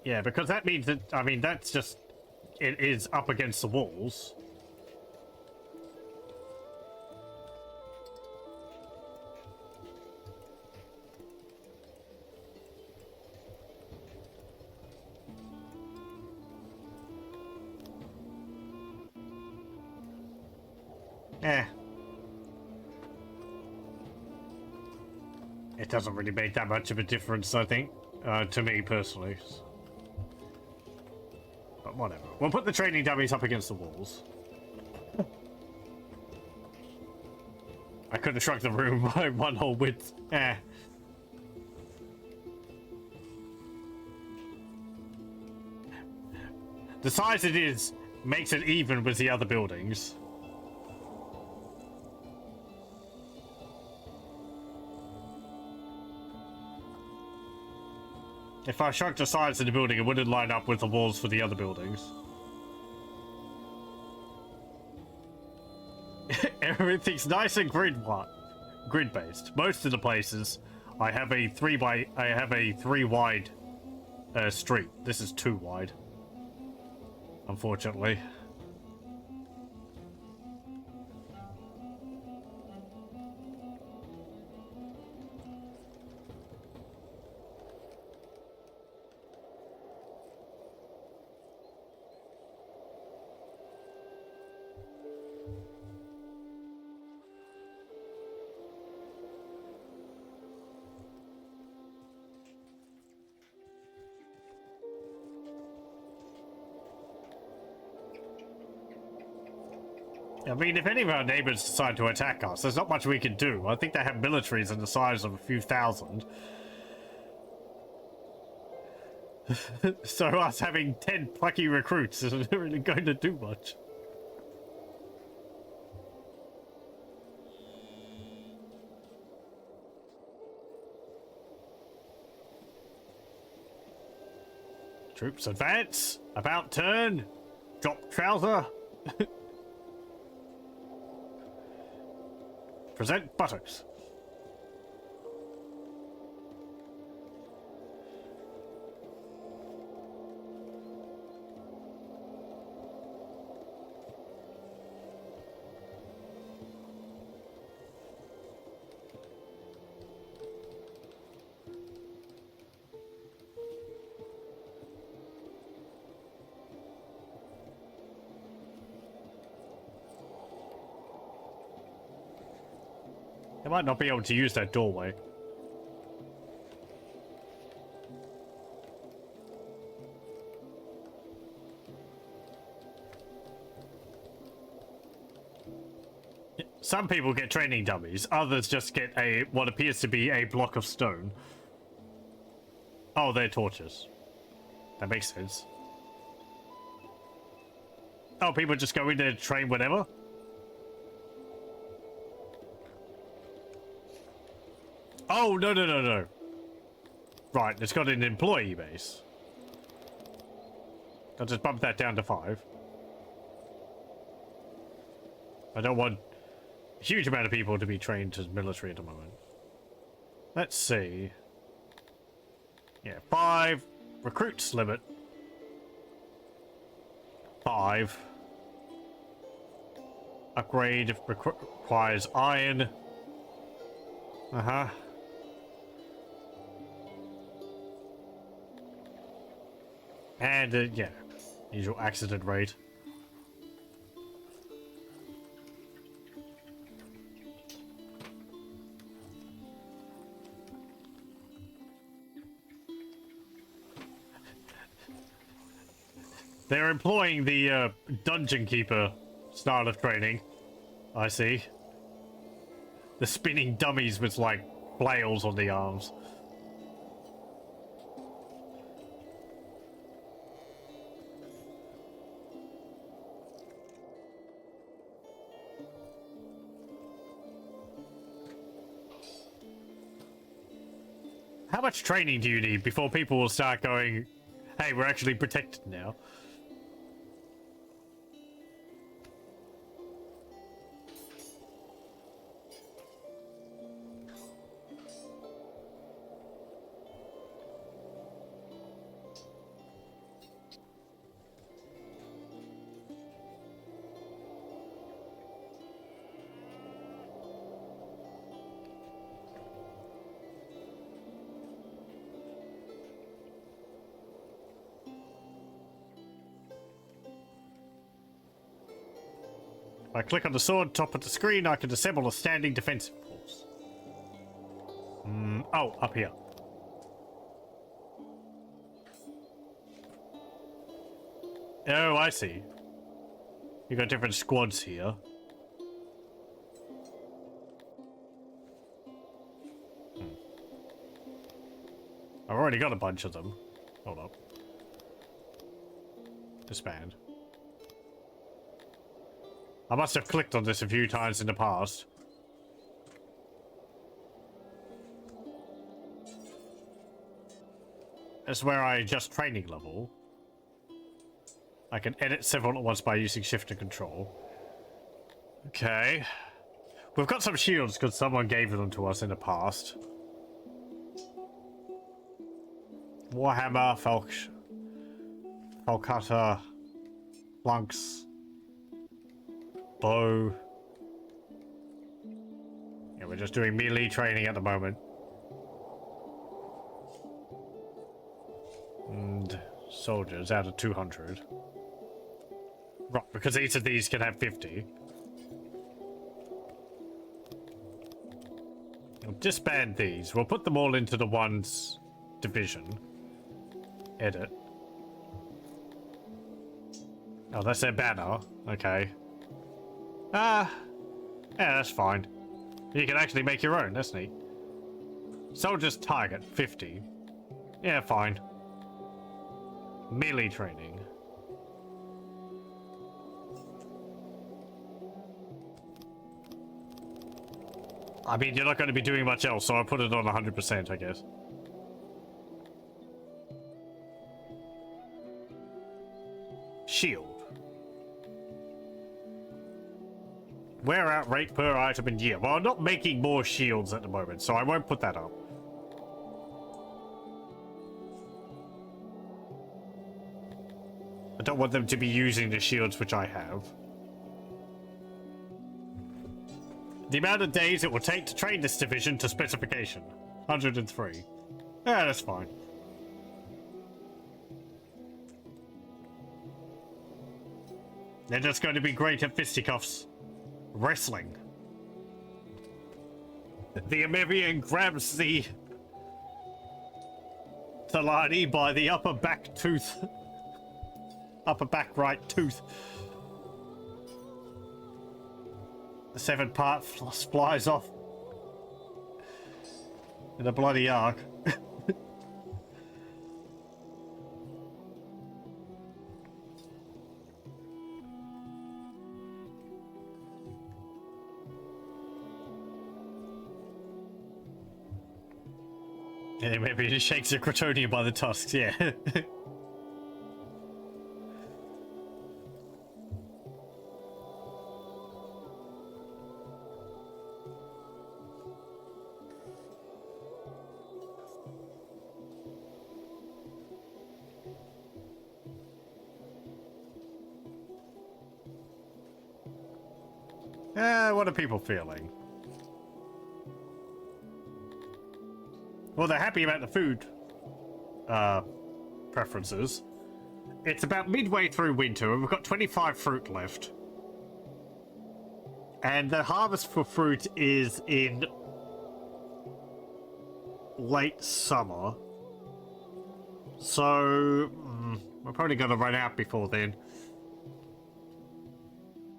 Yeah, because that means that, I mean, that's just, it is up against the walls. It doesn't really make that much of a difference, I think, to me personally. But whatever. We'll put the training dummies up against the walls. I could have shrunk the room by one whole width. The size it is makes it even with the other buildings. If I shrunk the size of the building, it wouldn't line up with the walls for the other buildings. Everything's nice and grid-based. Most of the places, I have a 3 wide street. This is 2 wide, unfortunately. I mean, if any of our neighbors decide to attack us, there's not much we can do. I think they have militaries in the size of a few thousand. So us having 10 plucky recruits isn't really going to do much. Troops advance. About turn. Drop trouser. Present buttocks. They might not be able to use that doorway. Some people get training dummies, others just get what appears to be a block of stone. Oh, they're torches. That makes sense. Oh, people just go in there to train whatever? Oh, no, no, no, no. Right, it's got an employee base. I'll just bump that down to 5. I don't want a huge amount of people to be trained as military at the moment. Let's see. Yeah, 5. Recruits limit. 5. Upgrade requires iron. Uh-huh. And, yeah, usual accident rate. They're employing the dungeon keeper style of training. I see. The spinning dummies with, like, flails on the arms. How much training do you need before people will start going, hey, we're actually protected now? If I click on the sword top of the screen, I can assemble a standing defensive force. Oh, up here. Oh, I see. You got different squads here. I've already got a bunch of them. Hold up. Disband. I must have clicked on this a few times in the past. That's where I adjust training level. I can edit several at once by using shift and control. Okay. We've got some shields because someone gave them to us in the past. Warhammer, Falcata, Flunks, bow. Yeah, we're just doing melee training at the moment. And soldiers out of 200. Right, because each of these can have 50. We'll disband these. We'll put them all into the one's division. Edit. Oh, that's their banner. Okay. Yeah, that's fine. You can actually make your own. That's neat. Soldiers target 50. Yeah, fine. Melee training. I mean, you're not going to be doing much else, so I'll put it on 100%, I guess. Shield. Wear out rate per item and year. Well, I'm not making more shields at the moment, so I won't put that up. I don't want them to be using the shields which I have. The amount of days it will take to train this division to specification. 103. Yeah, that's fine. They're just going to be great at fisticuffs. Wrestling. The Amevian grabs the Thalani by the upper back tooth. Upper back right tooth. The severed part flies off in a bloody arc. Yeah, maybe it shakes the Crotonian by the tusks, yeah. What are people feeling? Well, they're happy about the food preferences. It's about midway through winter, and we've got 25 fruit left. And the harvest for fruit is in late summer. So, we're probably going to run out before then.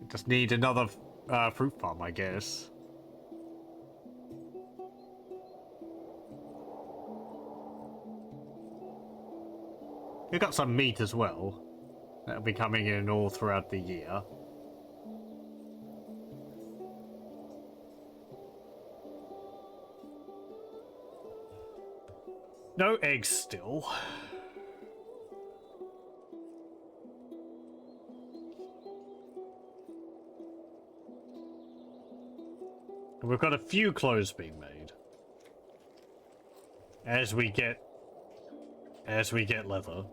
We just need another fruit farm, I guess. We've got some meat as well. That'll be coming in all throughout the year. No eggs still. And we've got a few clothes being made. As we get leather.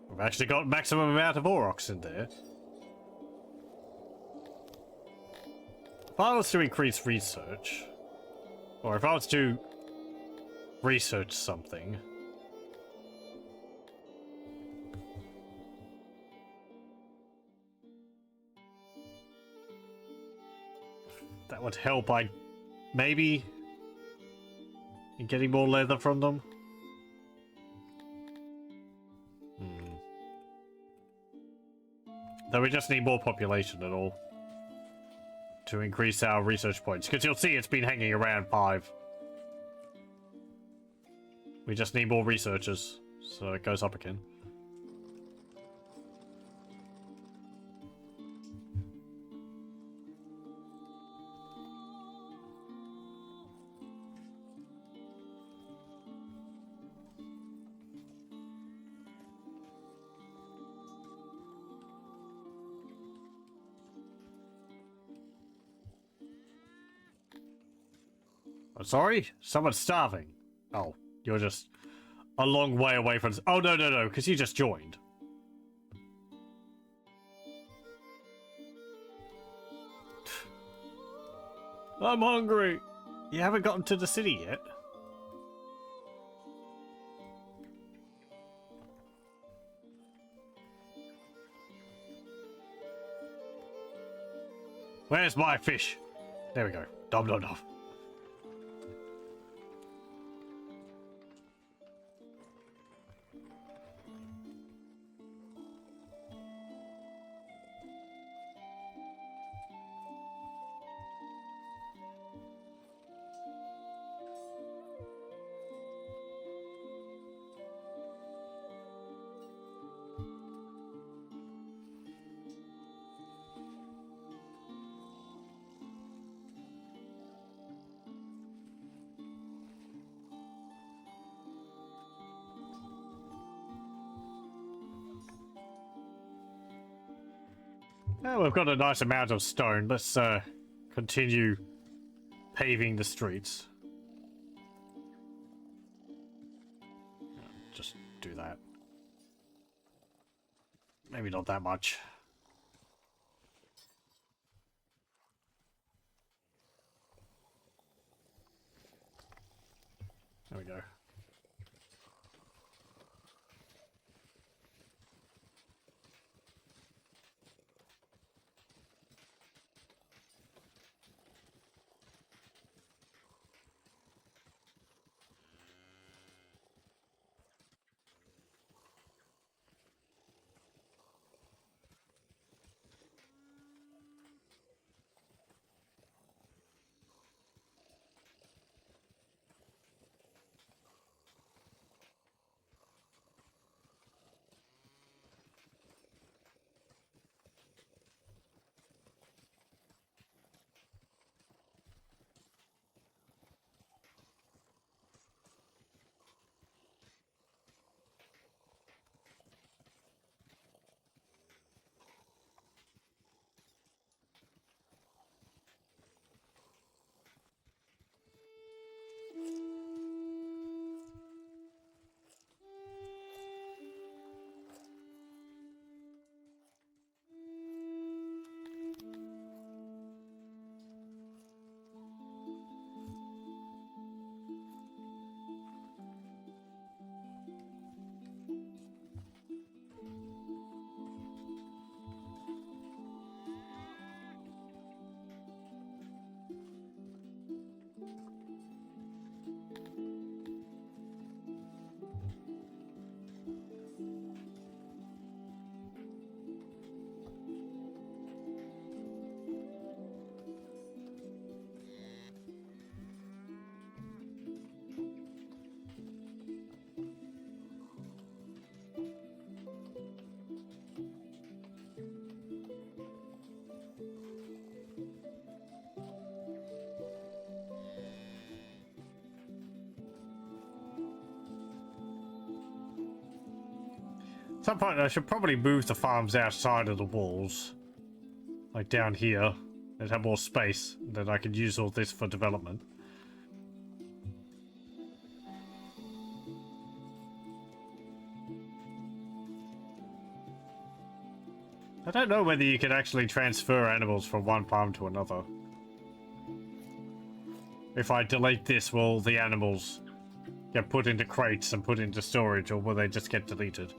We've actually got maximum amount of aurochs in there. If I was to increase research, or if I was to research something, that would help. I maybe in getting more leather from them. Though we just need more population and all to increase our research points, because you'll see it's been hanging around 5. We just need more researchers, so it goes up again. I'm sorry? Someone's starving. Oh, you're just a long way away from... Oh, no, because you just joined. I'm hungry. You haven't gotten to the city yet. Where's my fish? There we go. Dom, dom, dom. Well, we've got a nice amount of stone. Let's continue paving the streets. Just do that. Maybe not that much. There we go. At some point, I should probably move the farms outside of the walls. Like down here. They'd have more space. Then I could use all this for development. I don't know whether you can actually transfer animals from one farm to another. If I delete this, will the animals get put into crates and put into storage, or will they just get deleted?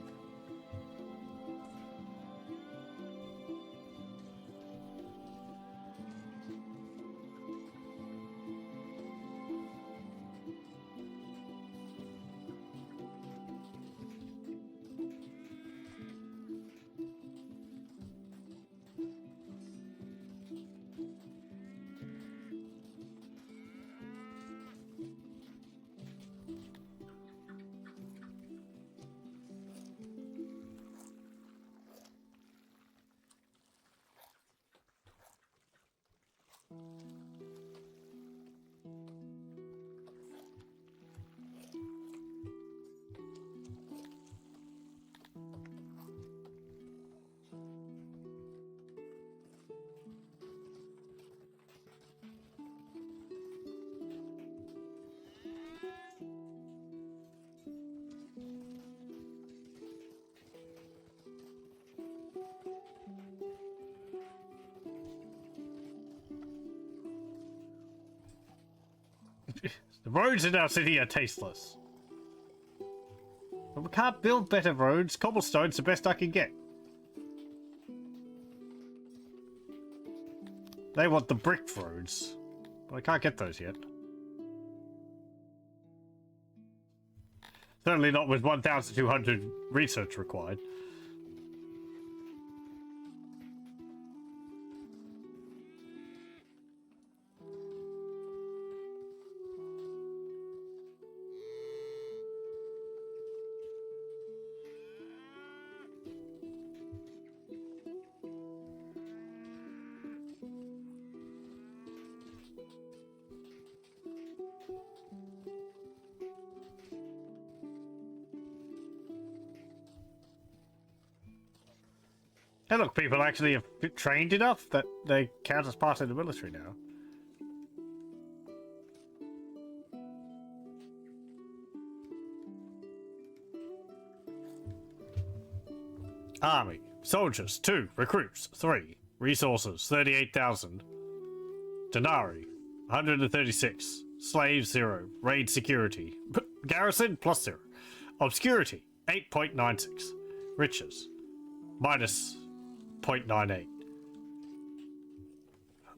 The roads in our city are tasteless. But we can't build better roads. Cobblestone's the best I can get. They want the brick roads. But I can't get those yet. Certainly not with 1,200 research required. Hey, look, people actually have trained enough that they count as part of the military now. Army. Soldiers, 2. Recruits, 3. Resources, 38,000. Denarii, 136. Slaves, 0. Raid security. Garrison, +0. Obscurity, 8.96. Riches, minus 0.98.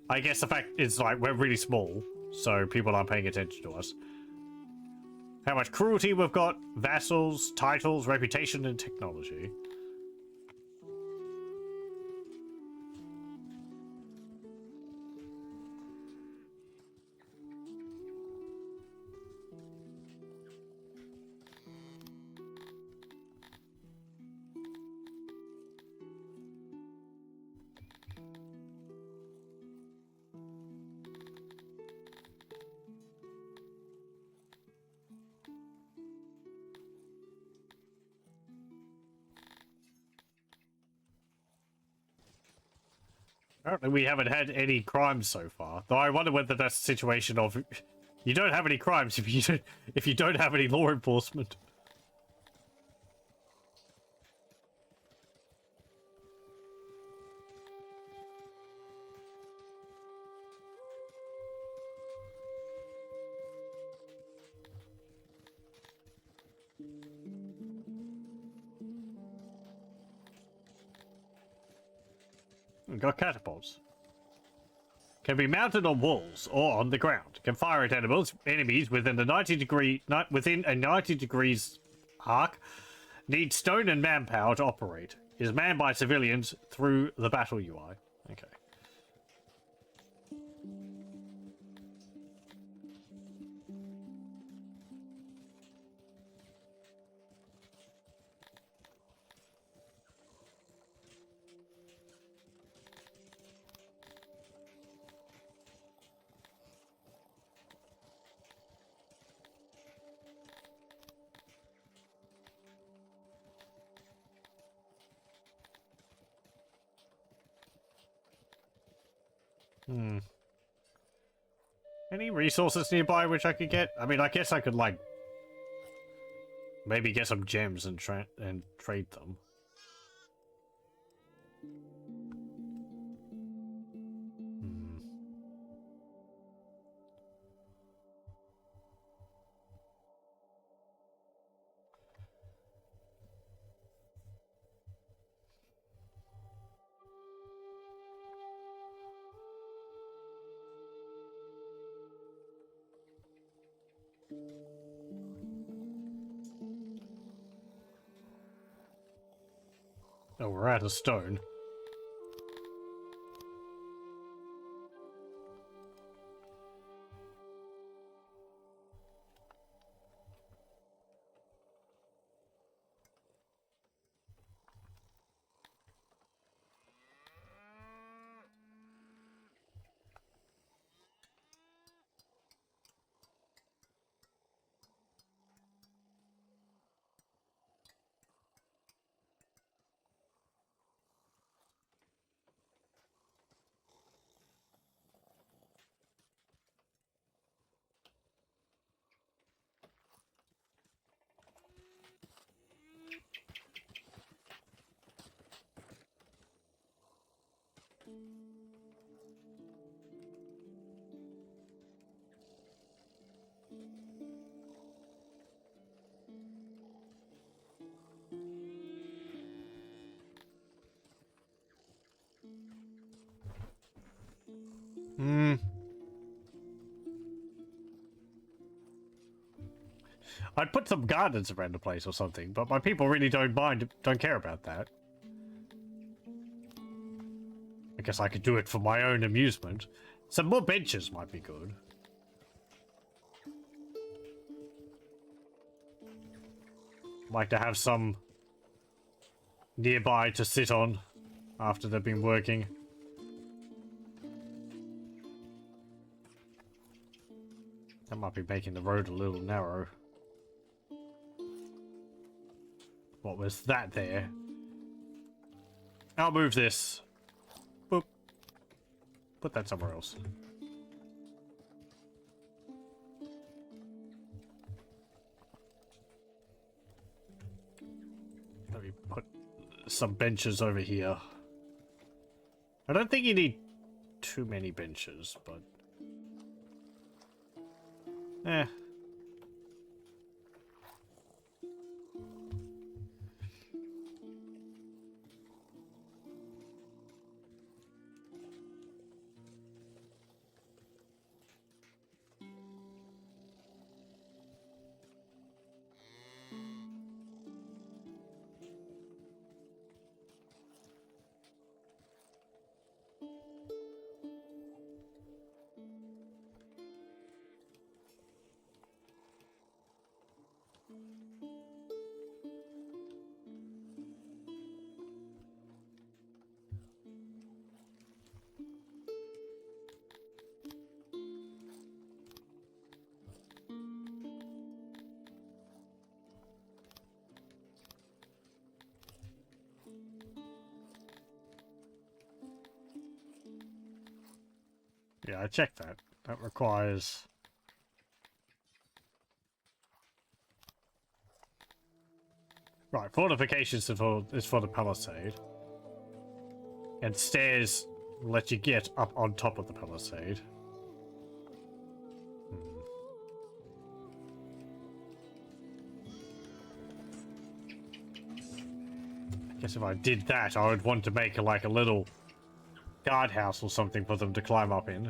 I guess the fact is, like, we're really small, so people aren't paying attention to us. How much cruelty we've got, vassals, titles, reputation, and technology. Apparently we haven't had any crimes so far. Though I wonder whether that's a situation of you don't have any crimes if you don't have any law enforcement. We've got catapults. Can be mounted on walls or on the ground. Can fire at enemies within a 90 degrees arc. Needs stone and manpower to operate. Is manned by civilians through the battle UI. Okay. Any resources nearby which I could get? I mean, I guess I could, like, maybe get some gems and trade them. Oh, we're out of stone. I'd put some gardens around the place or something, but my people really don't care about that. I guess I could do it for my own amusement. Some more benches might be good. Like to have some nearby to sit on after they've been working. That might be making the road a little narrow. What was that there? I'll move this. Boop. Put that somewhere else. Let me put some benches over here. I don't think you need too many benches, but... eh. Yeah, I checked that. That requires... right, fortifications is for the palisade. And stairs let you get up on top of the palisade. I guess if I did that, I would want to make like a little guardhouse or something for them to climb up in.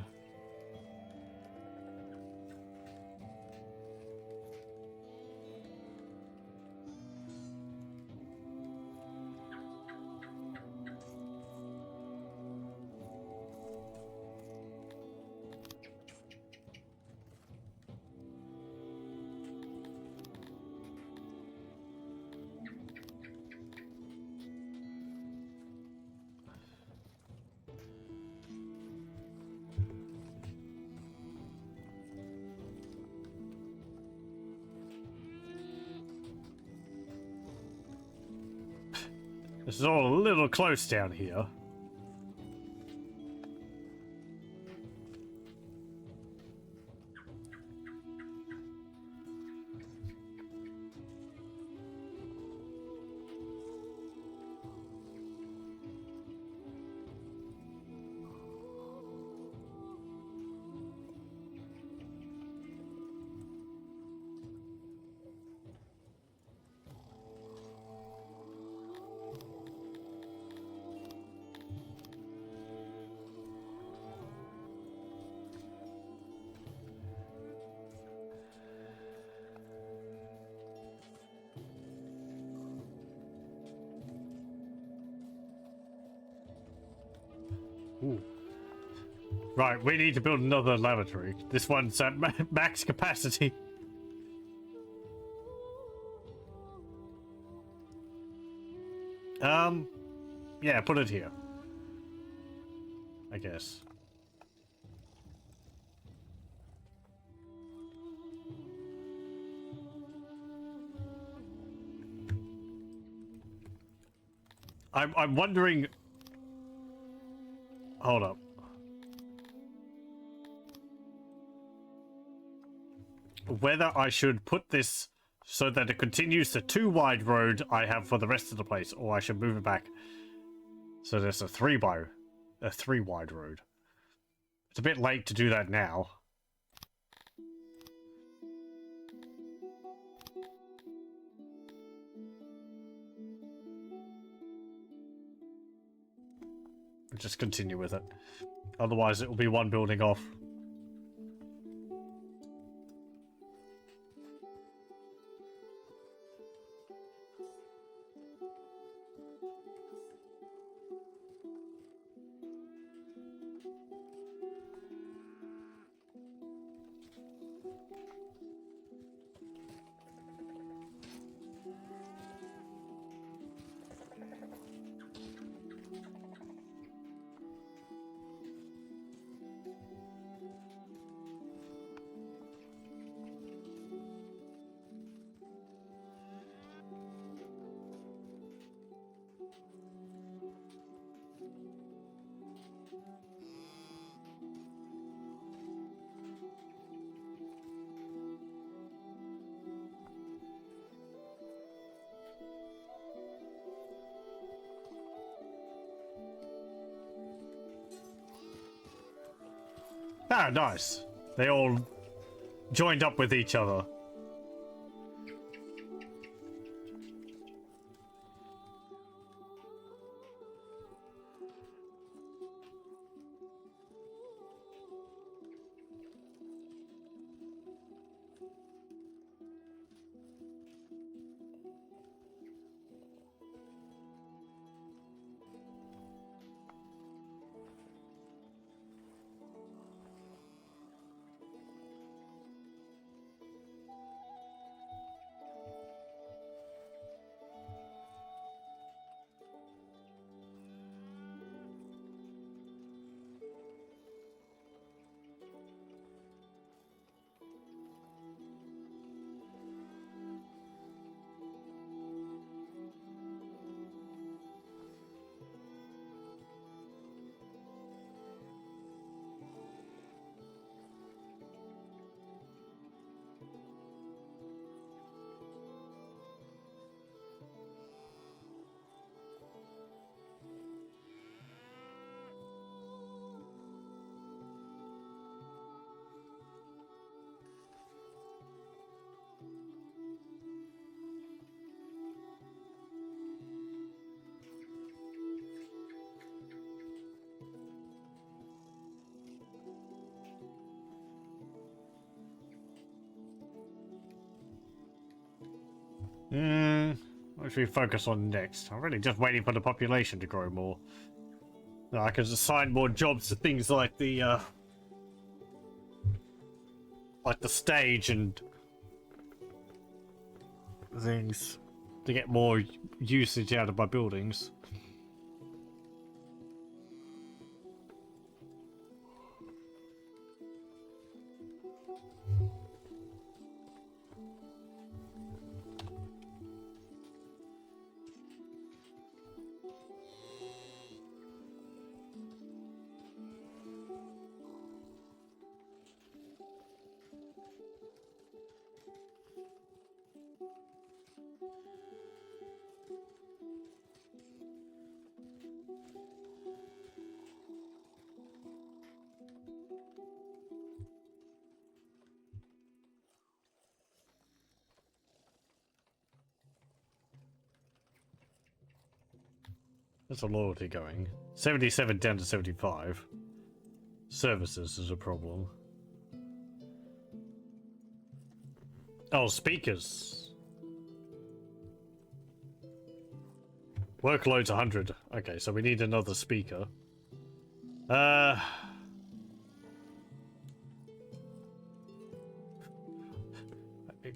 This is all a little close down here. Ooh. Right, we need to build another lavatory. This one's at max capacity. Yeah, put it here. I guess. I'm wondering... hold up. Whether I should put this so that it continues the 2 wide road I have for the rest of the place, or I should move it back so there's a 3 wide road. It's a bit late to do that now. Just continue with it. Otherwise, it will be one building off. Ah, nice. They all joined up with each other. What should we focus on next? I'm really just waiting for the population to grow more. I can assign more jobs to things like the stage and things to get more usage out of my buildings. That's a loyalty going. 77 down to 75. Services is a problem. Oh, speakers. Workload's 100. Okay, so we need another speaker.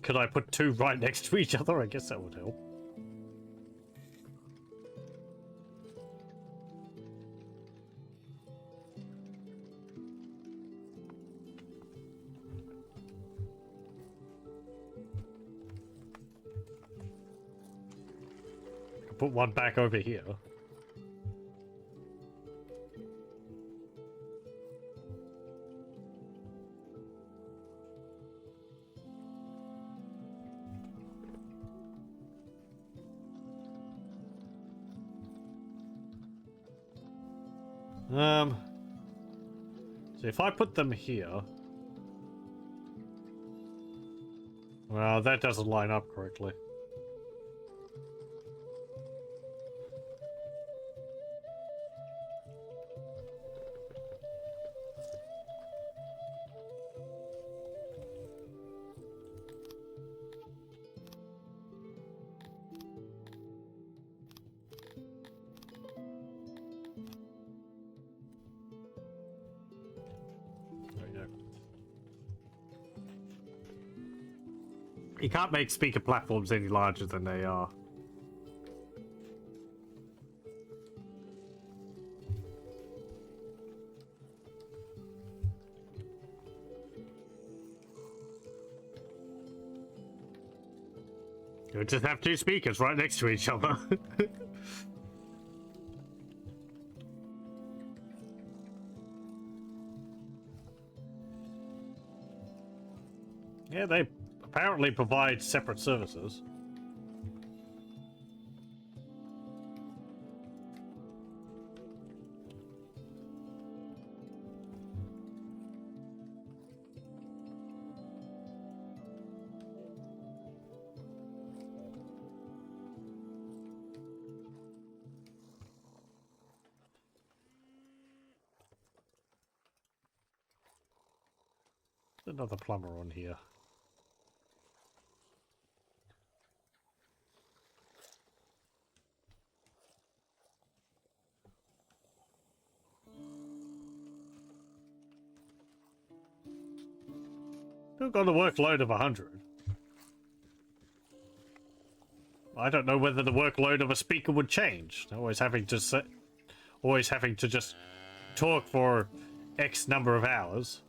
Could I put two right next to each other? I guess that would help. Put one back over here. So if I put them here, well, that doesn't line up correctly. You can't make speaker platforms any larger than they are. You just have two speakers right next to each other. Yeah, they apparently provide separate services. Another plumber on here. Still got a workload of 100. I don't know whether the workload of a speaker would change. Always having to just talk for X number of hours.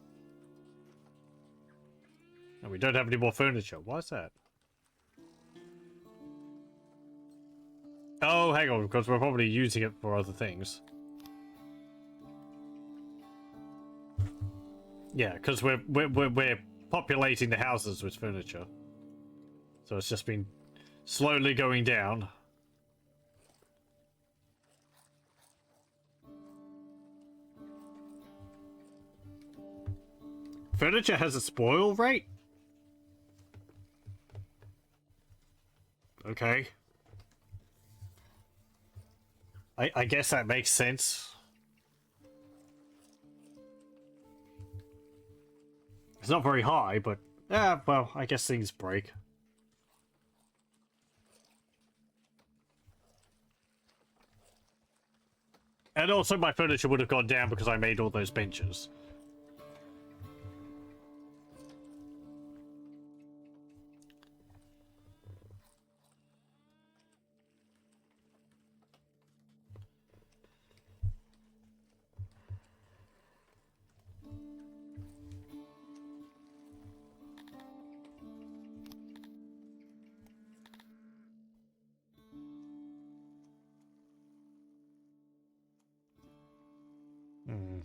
And we don't have any more furniture. Why is that? Oh, hang on, because we're probably using it for other things. Yeah, because we're populating the houses with furniture. So it's just been slowly going down. Furniture has a spoil rate? Okay. I guess that makes sense. It's not very high, but well, I guess things break. And also my furniture would have gone down because I made all those benches. Hmm.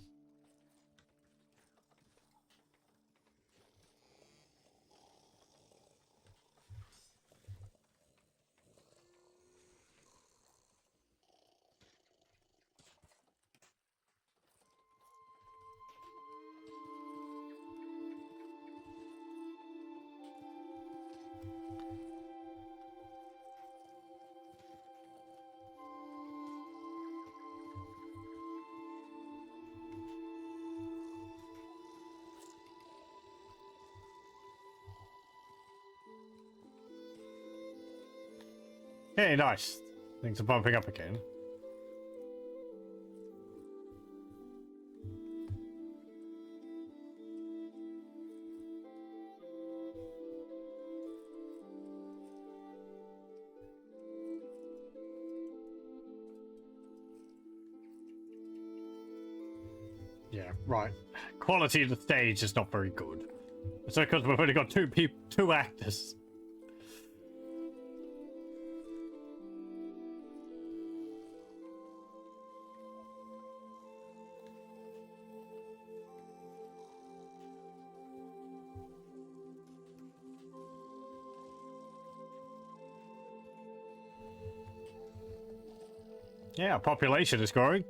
Hey, nice. Things are bumping up again. Yeah, right. Quality of the stage is not very good. It's because we've only got two actors. Yeah, population is growing.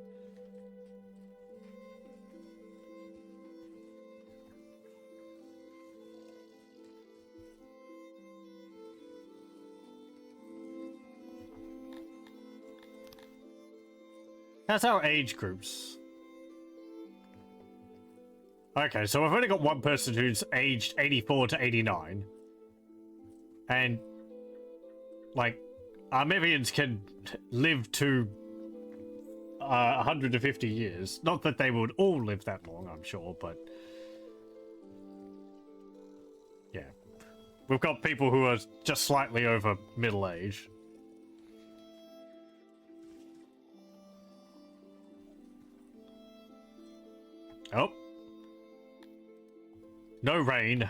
That's our age groups. Okay, so we've only got one person who's aged 84 to 89. And, like, Amevians can live to 150 years. Not that they would all live that long, I'm sure, but... yeah. We've got people who are just slightly over middle age. Oh. No rain.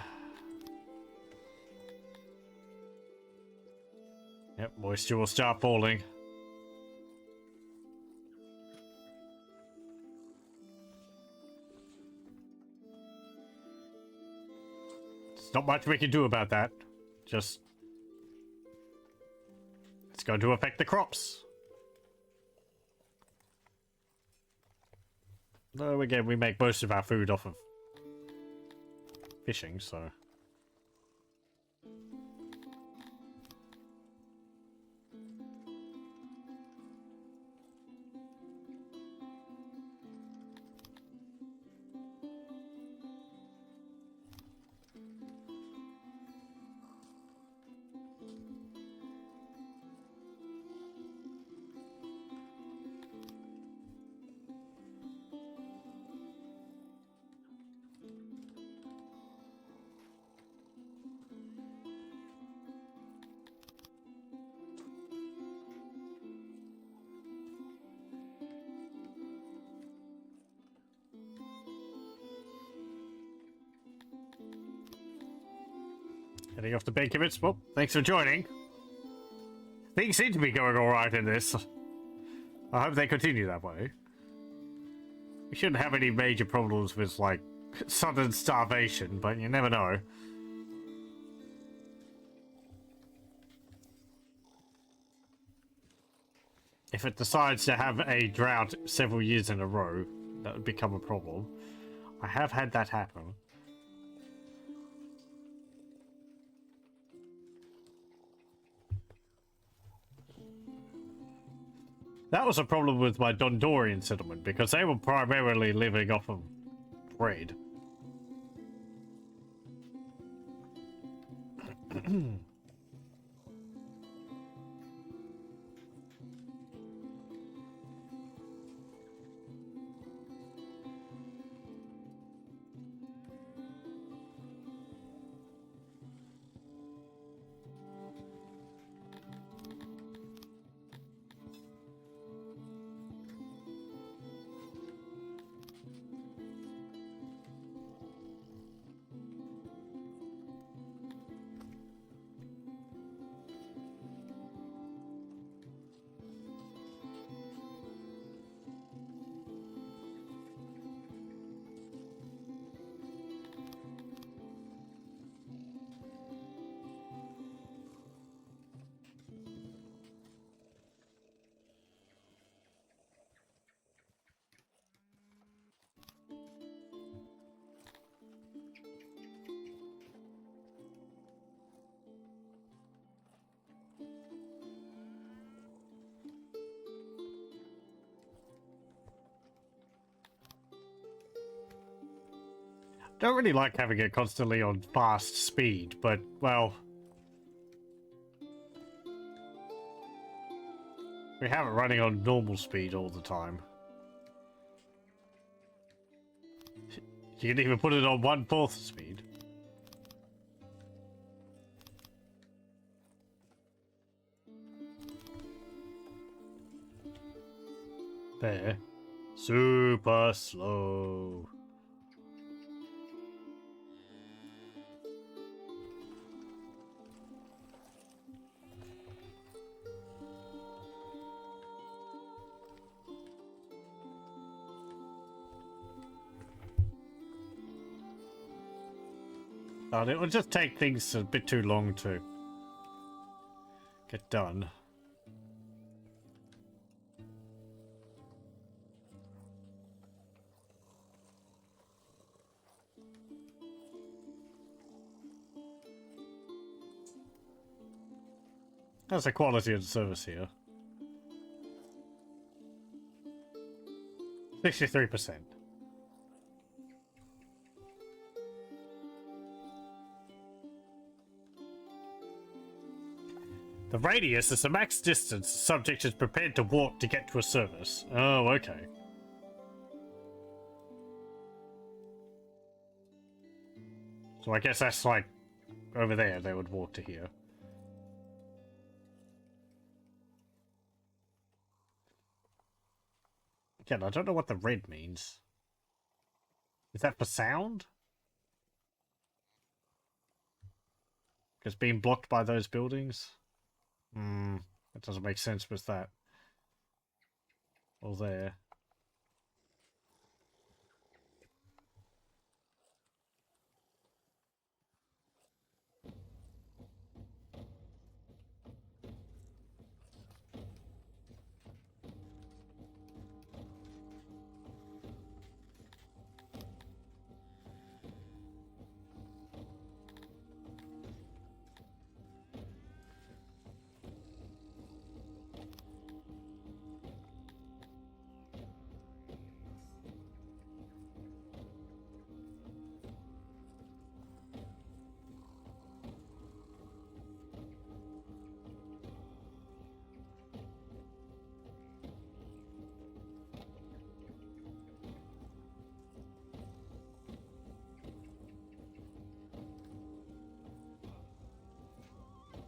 Yep, moisture will start falling. There's not much we can do about that. Just... it's going to affect the crops. Though again, we make most of our food off of fishing, so... Heading off to bed, Kibbitz. Well, thanks for joining. Things seem to be going alright in this. I hope they continue that way. We shouldn't have any major problems with, like, sudden starvation, but you never know. If it decides to have a drought several years in a row, that would become a problem. I have had that happen. That was a problem with my Dondorian settlement, because they were primarily living off of bread. Don't really like having it constantly on fast speed, but, well... we have it running on normal speed all the time. You can even put it on 1/4 speed. There. Super slow. It will just take things a bit too long to get done. That's the quality of the service here. 63%. The radius is the max distance the subject is prepared to walk to get to a service. Oh, okay. So I guess that's like over there they would walk to here. Again, I don't know what the red means. Is that for sound? Because being blocked by those buildings? That doesn't make sense with that. Or there.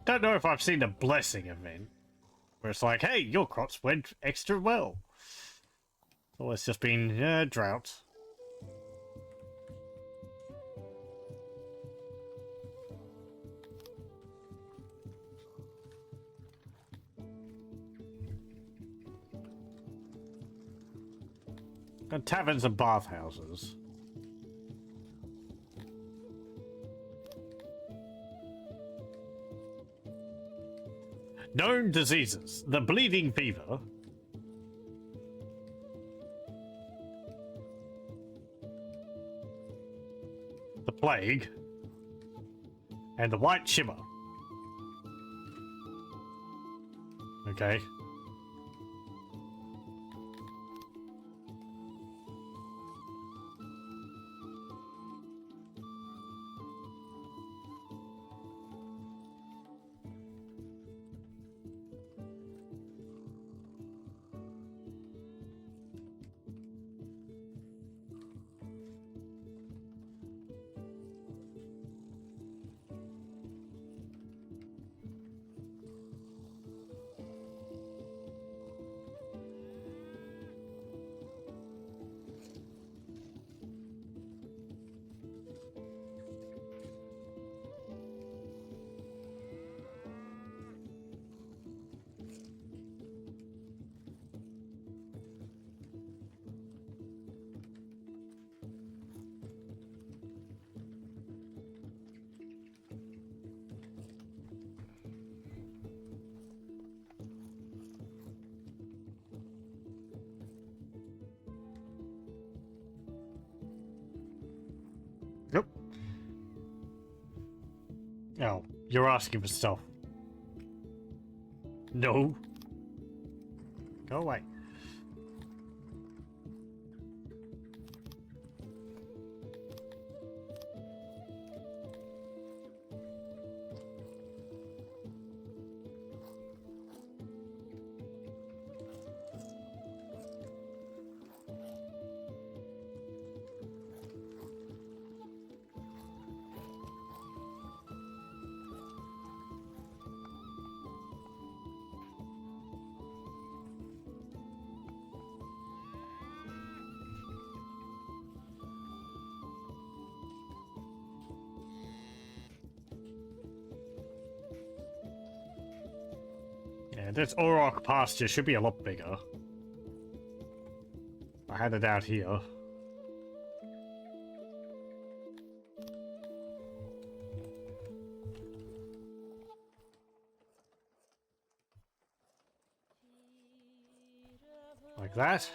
Don't know if I've seen the blessing event where it's like, hey, your crops went extra well. Or it's just been drought. And taverns and bathhouses. Known diseases: the bleeding fever, the plague, and the white shimmer. Okay. Yep. Oh, you're asking for stuff. No. Go away. Yeah, this Auroch pasture should be a lot bigger. I had it out here. Like that.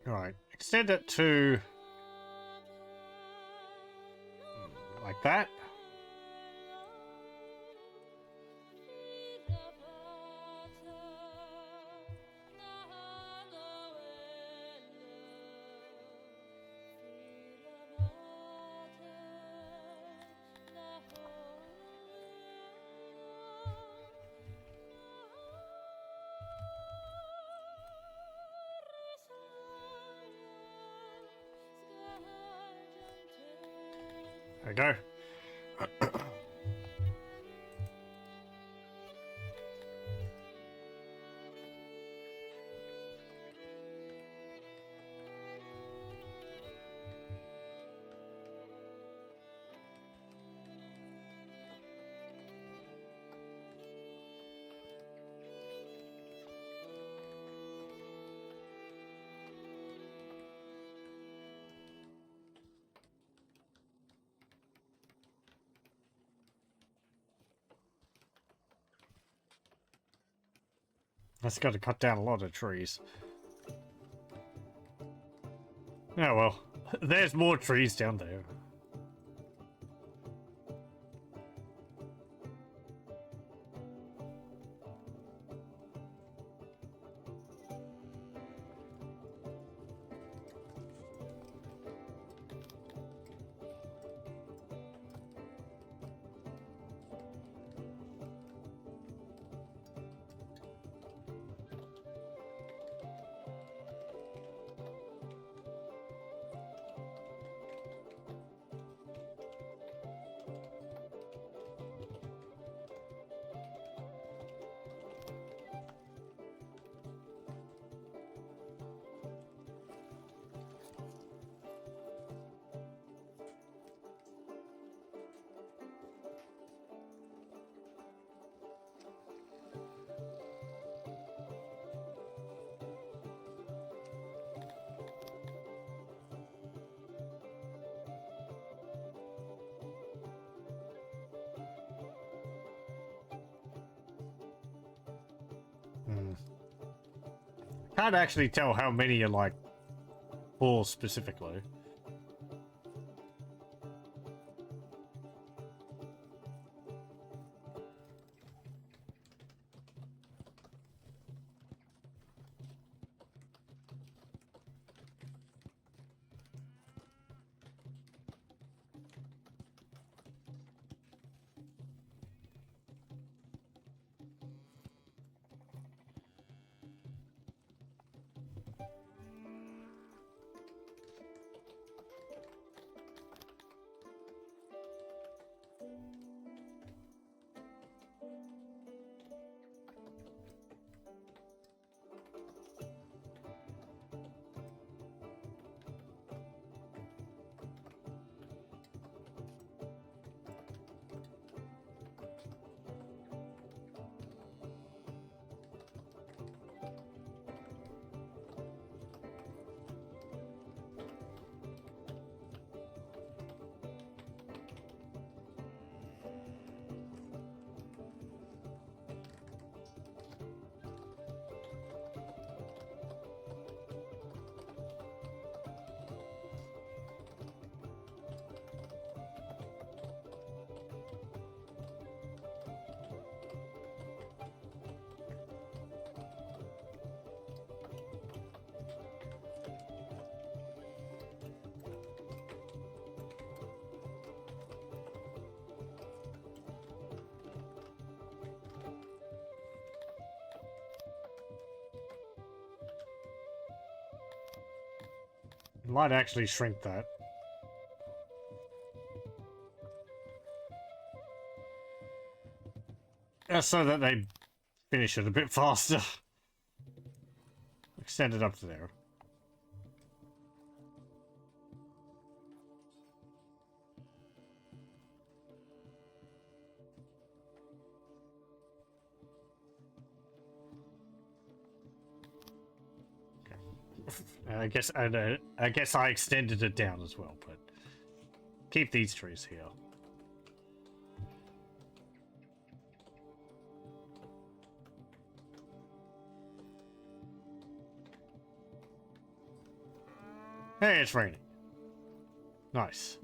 Right, extend it to like that. There we go. That's got to cut down a lot of trees. Yeah, well, there's more trees down there. Can't actually tell how many are like for specifically. Might actually shrink that. So that they finish it a bit faster. Extend it up to there. I guess I extended it down as well, but keep these trees here. Hey, it's raining. Nice.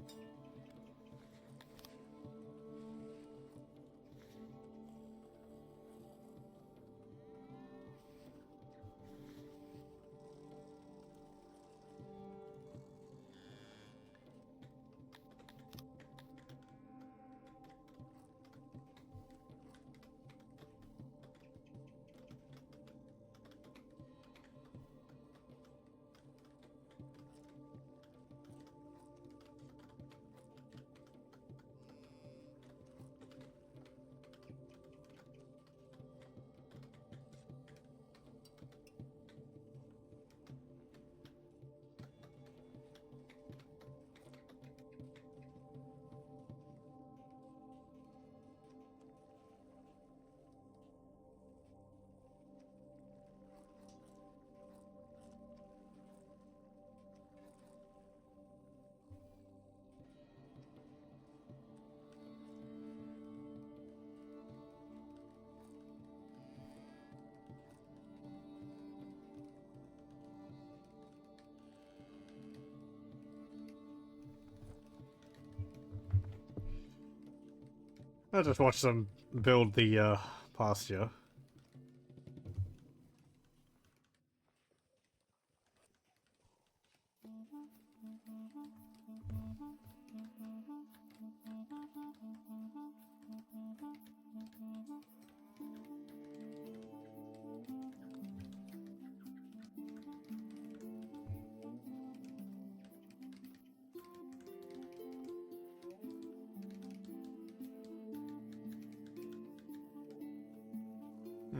I'll just watch them build the pasture.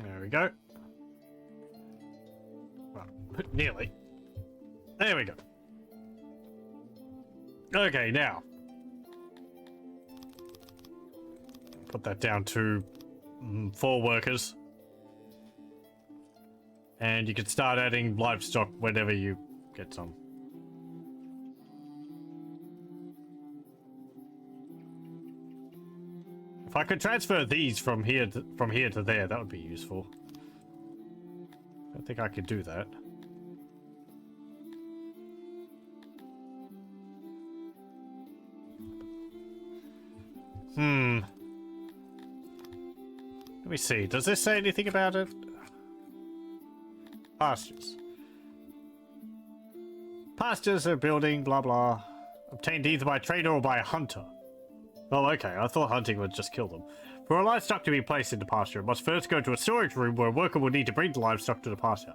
There we go. Well, nearly. There we go. Okay, now. Put that down to 4 workers. And you can start adding livestock whenever you get some. If I could transfer these from here to there, that would be useful. think I could do that. Let me see. Does this say anything about it? Pastures. Pastures are building, blah blah. Obtained either by trader or by a hunter. Oh, okay. I thought hunting would just kill them. For a livestock to be placed in the pasture, it must first go to a storage room where a worker will need to bring the livestock to the pasture.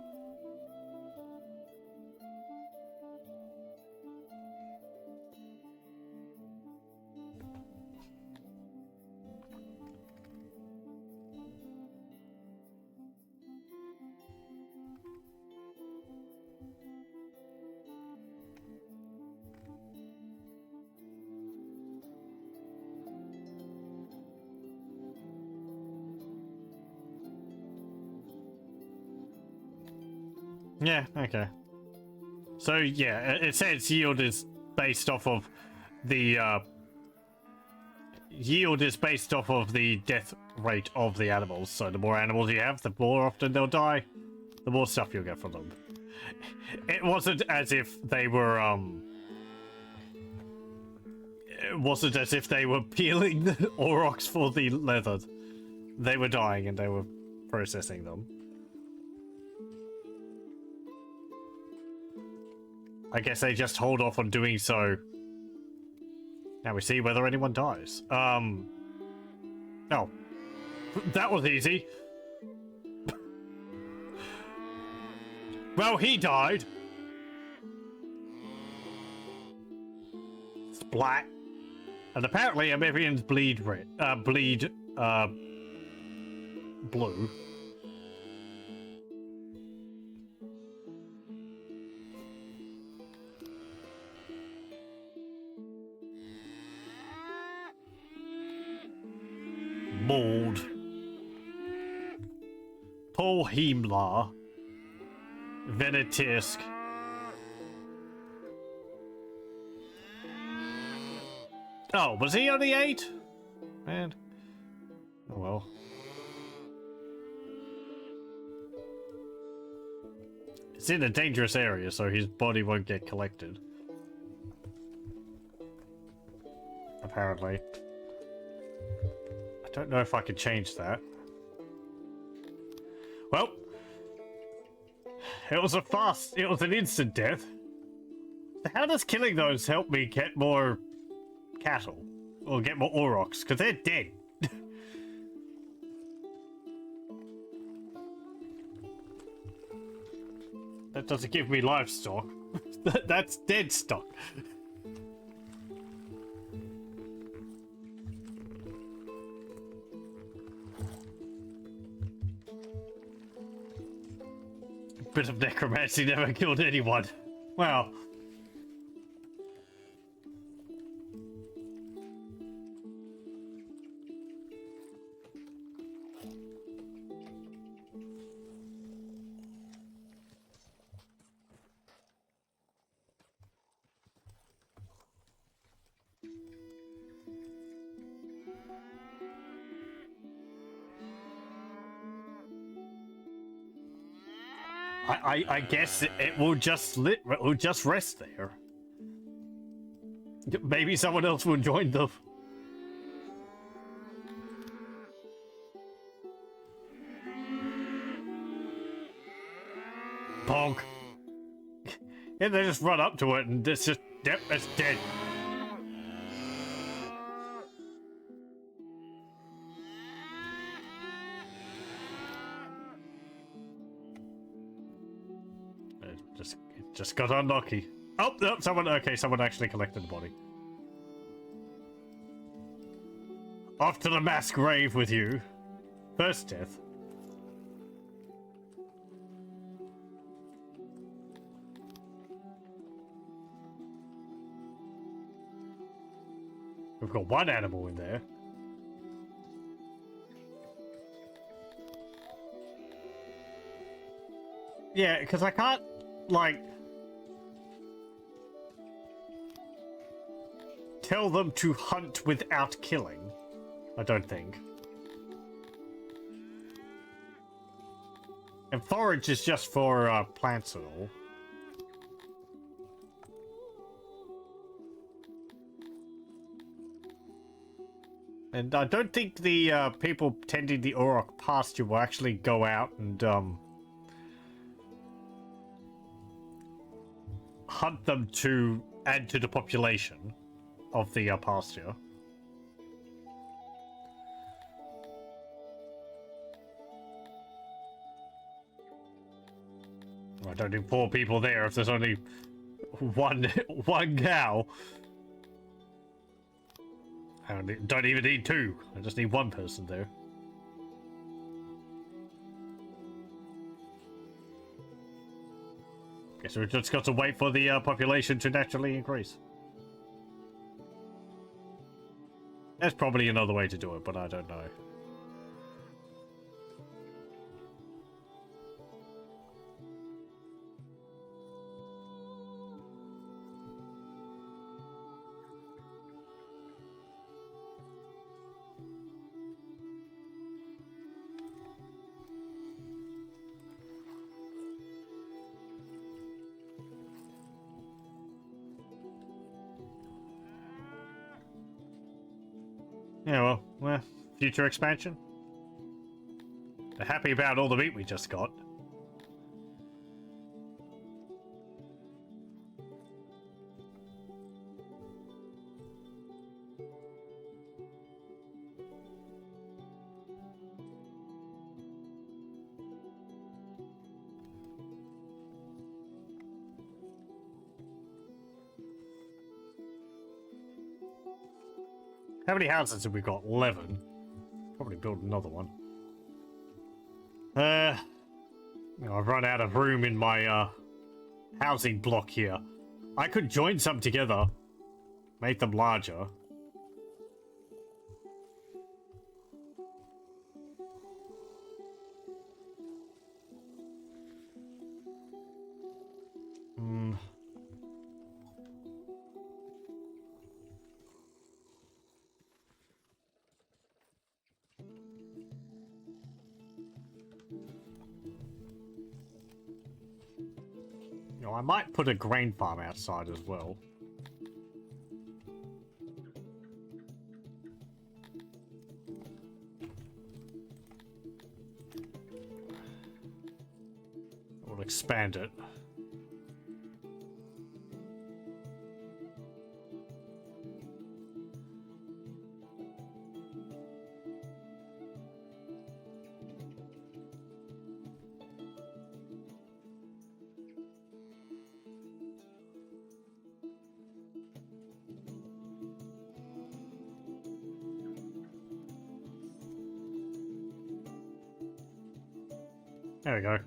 Yeah, okay. So, yeah, it says yield is based off of the, yield is based off of the death rate of the animals. So the more animals you have, the more often they'll die, the more stuff you'll get from them. It wasn't as if they were, it wasn't as if they were peeling the aurochs for the leather. They were dying and they were processing them. I guess they just hold off on doing so. Now we see whether anyone dies. Oh. That was easy. Well, he died. Splat. And apparently Amevians bleed red. Blue. Mold. Polhemla. Venetisk. Oh, was he only 8? Man. Oh well. It's in a dangerous area, so his body won't get collected. Apparently. I don't know if I can change that. Well, it was an instant death. How does killing those help me get more cattle? Or get more aurochs? Because they're dead. That doesn't give me livestock. That's dead stock. Bit of necromancy never killed anyone. Wow. I guess it will just rest there. Maybe someone else will join them. Bonk. Yeah, they just run up to it and it's just, yep, it's dead. Just got unlucky. Oh, no, someone actually collected the body. Off to the mass grave with you. First death. We've got one animal in there. Yeah, because I can't, like, tell them to hunt without killing. I don't think. And forage is just for plants and all. And I don't think the people tending the Auroch pasture will actually go out and hunt them to add to the population of the pasture. I don't need 4 people there if there's only one cow. I don't even need 2. I just need 1 person there. Guess we've just got to wait for the population to naturally increase. There's probably another way to do it, but I don't know. Yeah, well, future expansion. They're happy about all the meat we just got. How many houses have we got? 11. Probably build another one. I've run out of room in my housing block here. I could join some together, make them larger. I might put a grain farm outside as well. We'll expand it. There we go.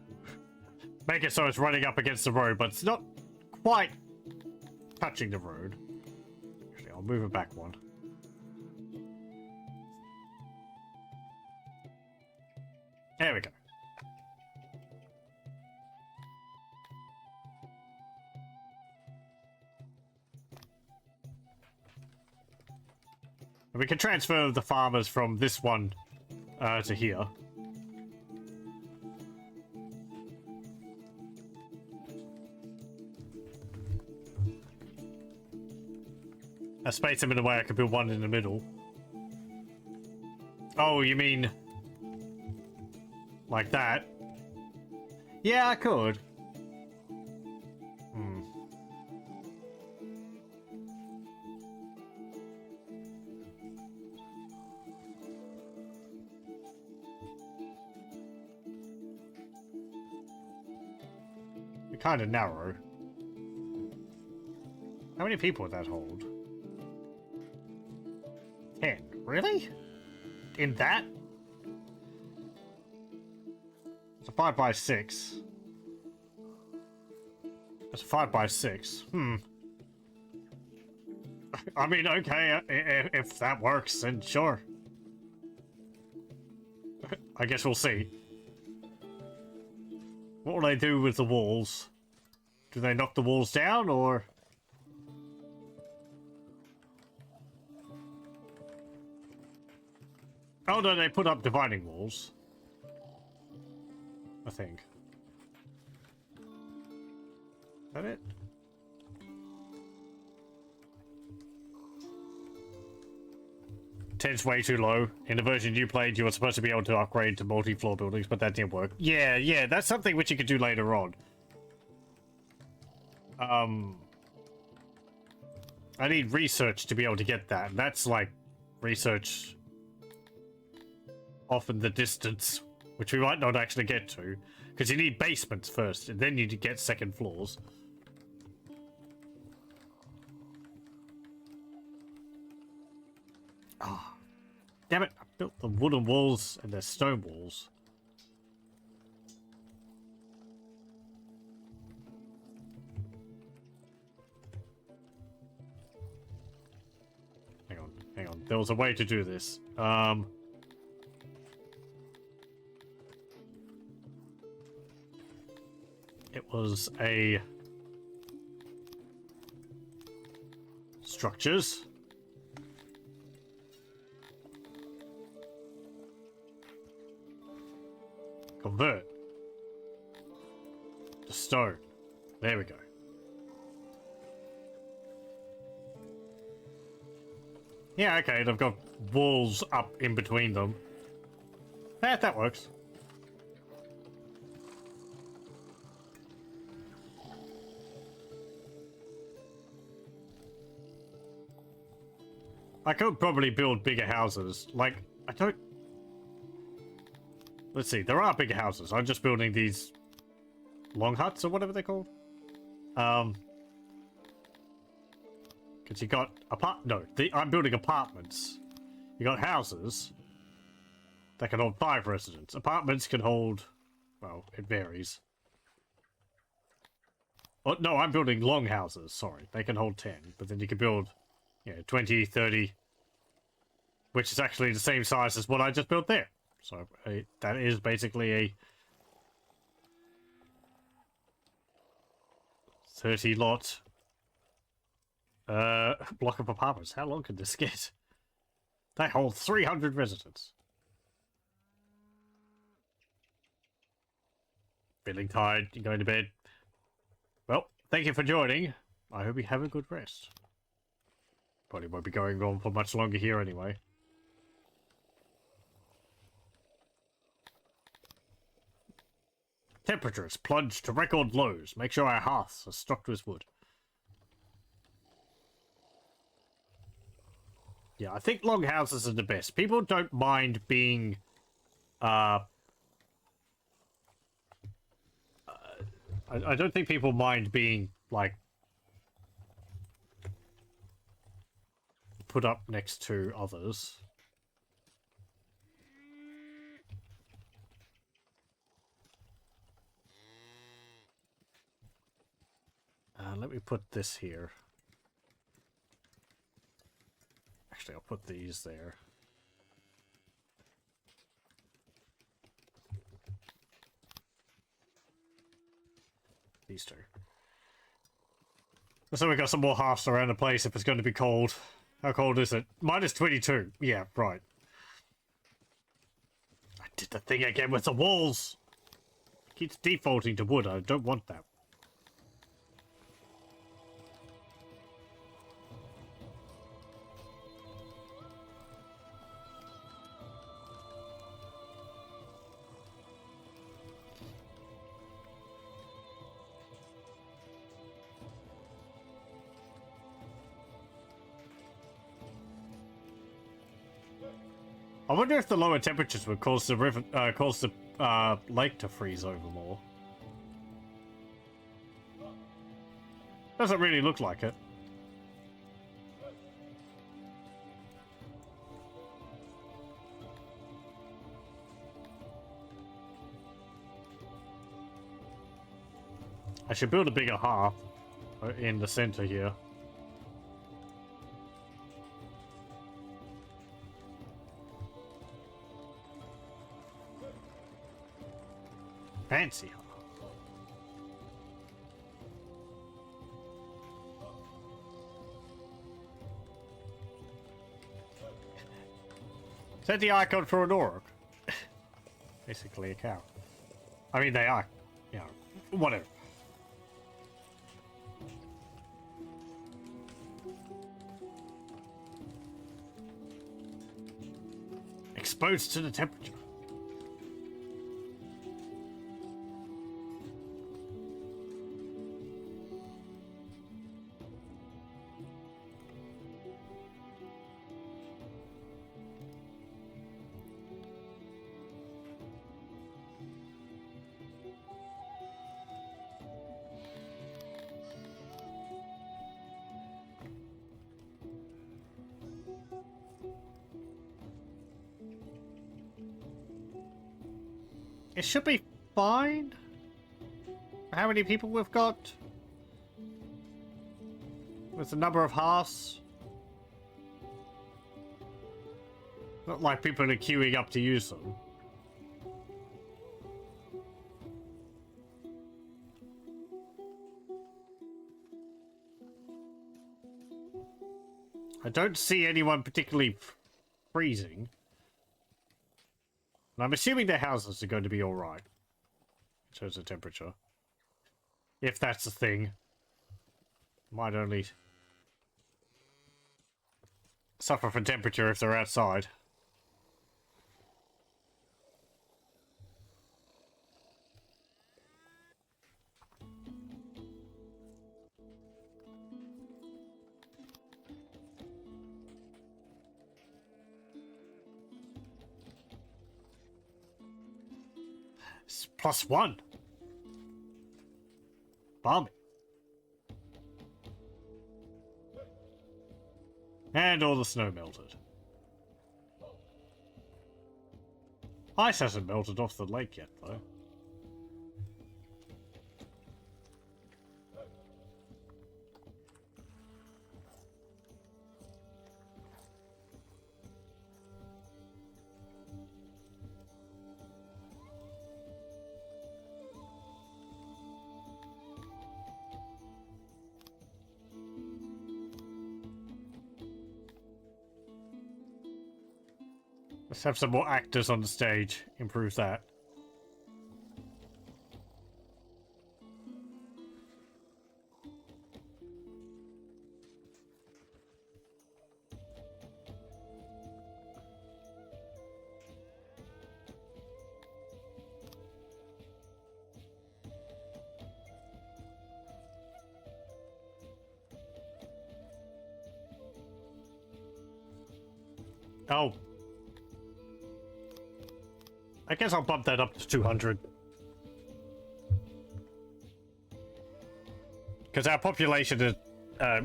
Make it so it's running up against the road, but it's not quite touching the road. Actually, I'll move it back one. There we go. And we can transfer the farmers from this one to here. I space them in a way I could build one in the middle. Oh, you mean like that? Yeah, I could. You're kind of narrow. How many people would that hold? 10. Really? In that? It's a 5x6. That's a 5x6. I mean, okay, if that works, then sure. I guess we'll see. What will they do with the walls? Do they knock the walls down, or...? Oh no, they put up dividing walls. I think. that it? Ten's way too low. In the version you played, you were supposed to be able to upgrade to multi-floor buildings, but that didn't work. Yeah, that's something which you could do later on. I need research to be able to get that. And that's like research off in the distance, which we might not actually get to, because you need basements first, and then you get second floors. Oh, damn it! I built the wooden walls and the stone walls. Hang on. There was a way to do this. It was a structures. Convert to stone. There we go. Yeah, okay, they've got walls up in between them. Yeah, that works. I could probably build bigger houses. Like, I don't... Let's see, there are bigger houses. I'm just building these long huts or whatever they're called. Because you got I'm building apartments. You got houses that can hold 5 residents. Apartments can hold, well, it varies. Oh, no, I'm building long houses, sorry. They can hold 10, but then you can build, 20, 30, which is actually the same size as what I just built there. So that is basically a 30 lot block of apartments. How long can this get? They hold 300 residents. Feeling tired, you're going to bed. Well, thank you for joining. I hope you have a good rest. Probably won't be going on for much longer here anyway. Temperatures plunge to record lows. Make sure our hearths are stocked with wood. Yeah, I think long houses are the best. People don't mind being, I don't think people mind being, like, put up next to others. Let me put this here. Actually, I'll put these there. These two. So we got some more hearths around the place if it's going to be cold. How cold is it? Minus 22. Yeah, right. I did the thing again with the walls. It keeps defaulting to wood. I don't want that. I wonder if the lower temperatures would cause the river, lake to freeze over more. Doesn't really look like it. I should build a bigger hearth in the center here. Fancy. Set the icon for an orc. Basically a cow. I mean, they are. Yeah, whatever. exposed to the temperature. It should be fine. How many people we've got? With the number of hearths. Not like people are queuing up to use them. I don't see anyone particularly freezing. And I'm assuming their houses are going to be alright. In terms of temperature. If that's a thing. Might only suffer from temperature if they're outside. It's +1. Balmy. And all the snow melted. Ice hasn't melted off the lake yet, though. Let's have some more actors on the stage. Improve that. Oh. I guess I'll bump that up to 200. Because our population is,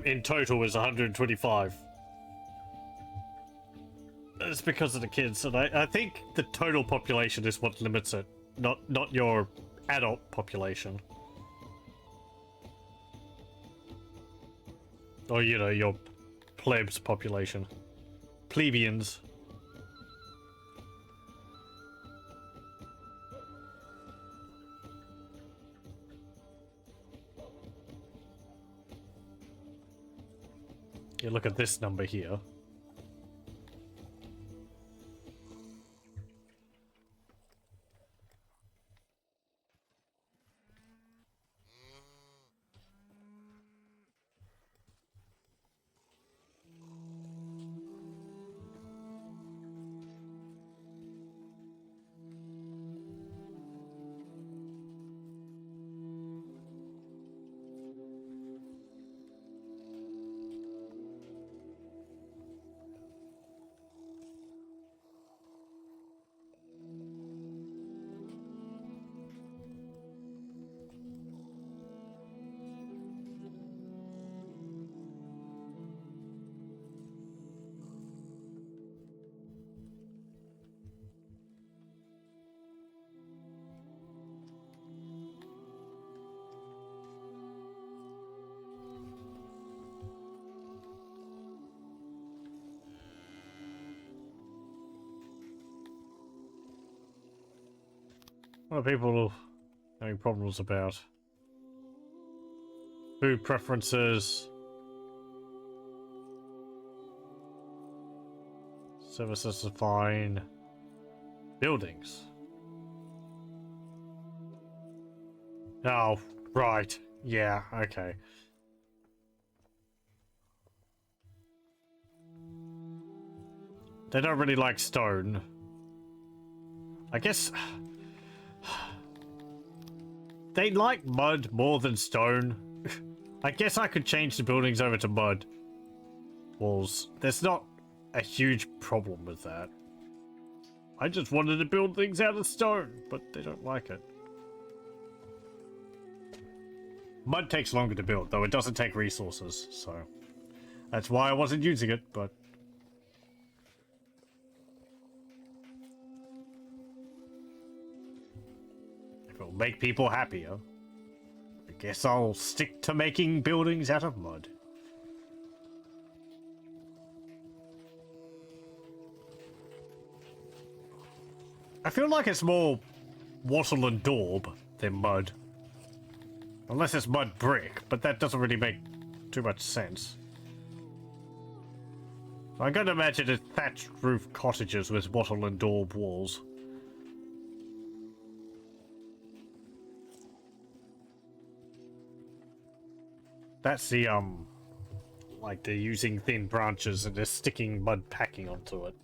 in total is 125. It's because of the kids, and I think the total population is what limits it, not your adult population. Or, you know, your plebs population. Plebeians. You look at this number here. What are people having problems about? Food preferences. Services are fine. Buildings. Oh, right. Yeah, okay. They don't really like stone. I guess they like mud more than stone. I guess I could change the buildings over to mud walls. There's not a huge problem with that. I just wanted to build things out of stone, but they don't like it. Mud takes longer to build, though it doesn't take resources, so that's why I wasn't using it, but if it'll make people happier, I guess I'll stick to making buildings out of mud. I feel like it's more wattle and daub than mud. Unless it's mud brick, but that doesn't really make too much sense. I'm going to imagine it's thatched roof cottages with wattle and daub walls. That's the, like they're using thin branches and they're sticking mud packing onto it.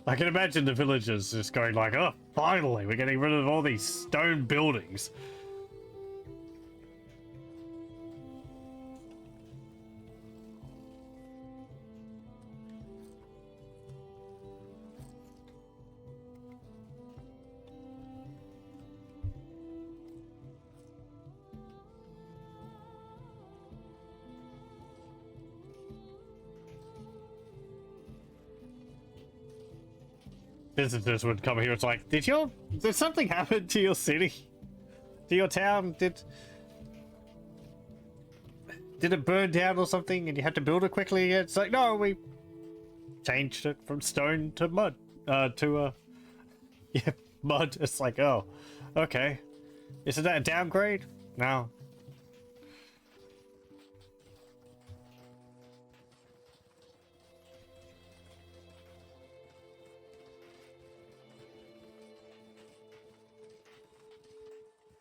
I can imagine the villagers just going like, oh, finally, we're getting rid of all these stone buildings. Visitors would come here. It's like, did something happen to your city? To your town? Did it burn down or something and you had to build it quickly? It's like, no, we changed it from stone to mud. Yeah, mud. It's like, oh, okay. Isn't that a downgrade? No.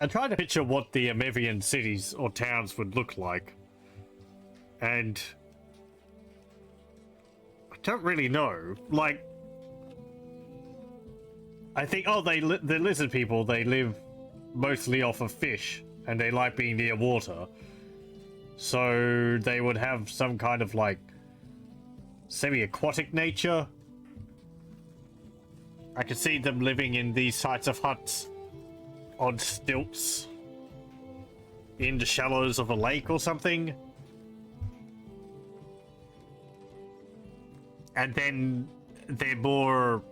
I'm trying to picture what the Amevian cities or towns would look like. And I don't really know. Like, I think, oh, the lizard people, they live mostly off of fish and they like being near water. So they would have some kind of like semi-aquatic nature. I could see them living in these types of huts on stilts in the shallows of a lake or something. And then they're more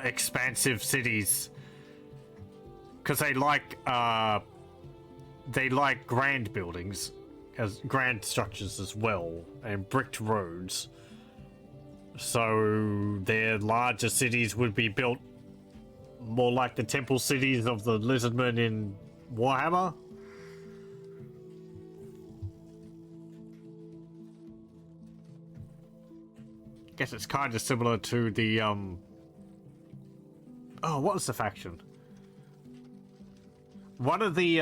expansive cities because they like grand buildings, as grand structures as well, and bricked roads. So their larger cities would be built more like the temple cities of the lizardmen in Warhammer. Guess it's kind of similar to the oh, what was the faction? One of the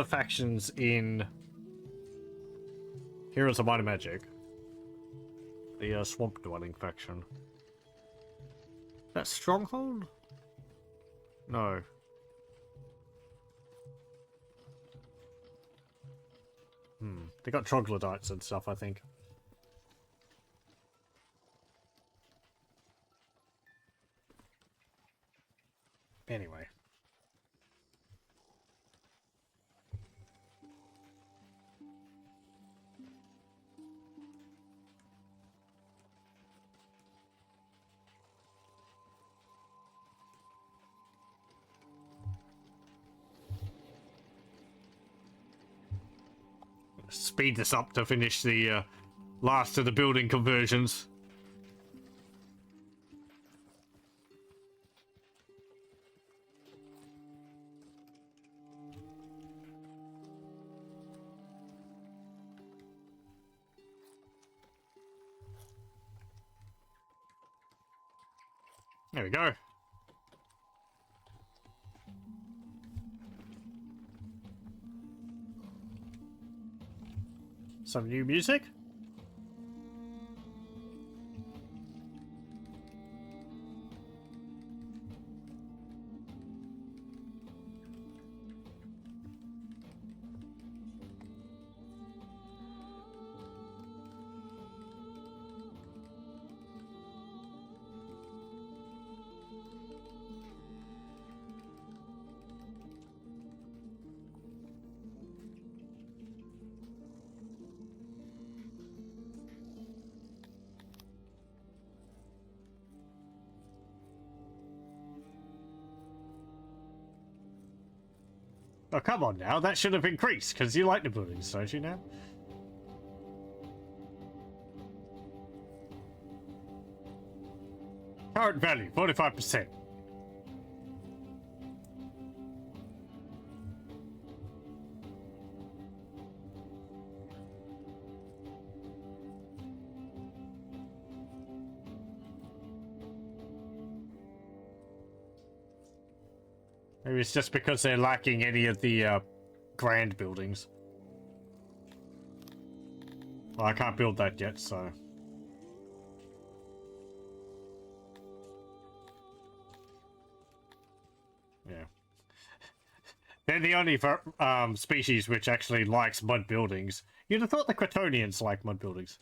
factions in Heroes of Might and Magic, the swamp dwelling faction. That Stronghold? No. They got troglodytes and stuff, I think. Anyway. Speed this up to finish the last of the building conversions. There we go. Some new music. Oh, come on now. That should have increased, because you like the buildings, don't you now? Current value, 45%. Maybe it's just because they're lacking any of the grand buildings. Well, I can't build that yet, so... yeah. They're the only species which actually likes mud buildings. You'd have thought the Quitonians like mud buildings.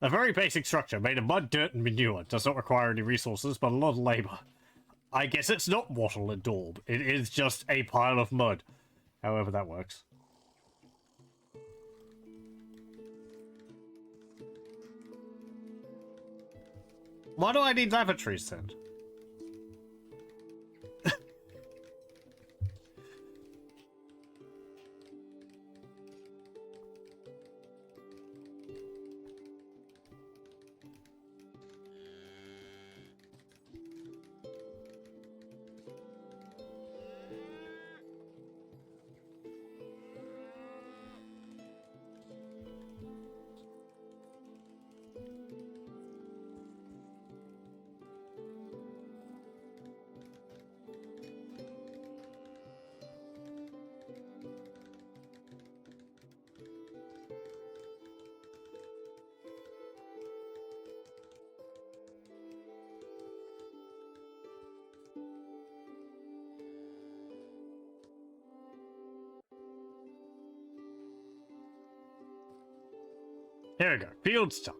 A very basic structure made of mud, dirt, and manure. Does not require any resources, but a lot of labor. I guess it's not wattle and daub. It is just a pile of mud. However that works. Why do I need lavatories then? Here we go. Field's done.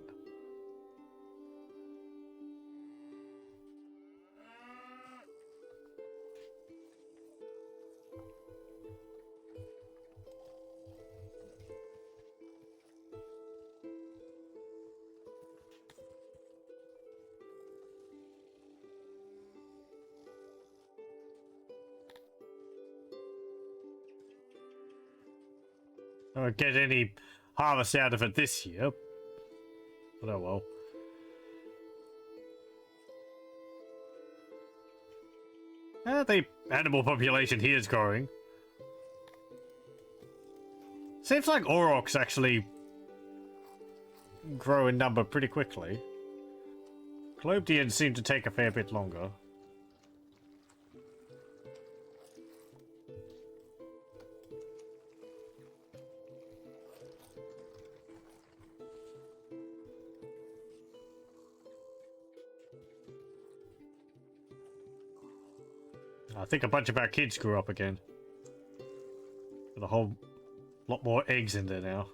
I won't get any harvest out of it this year. But oh well. The animal population here is growing. Seems like aurochs actually grow in number pretty quickly. Globedians seem to take a fair bit longer. I think a bunch of our kids grew up again. With a whole lot more eggs in there now.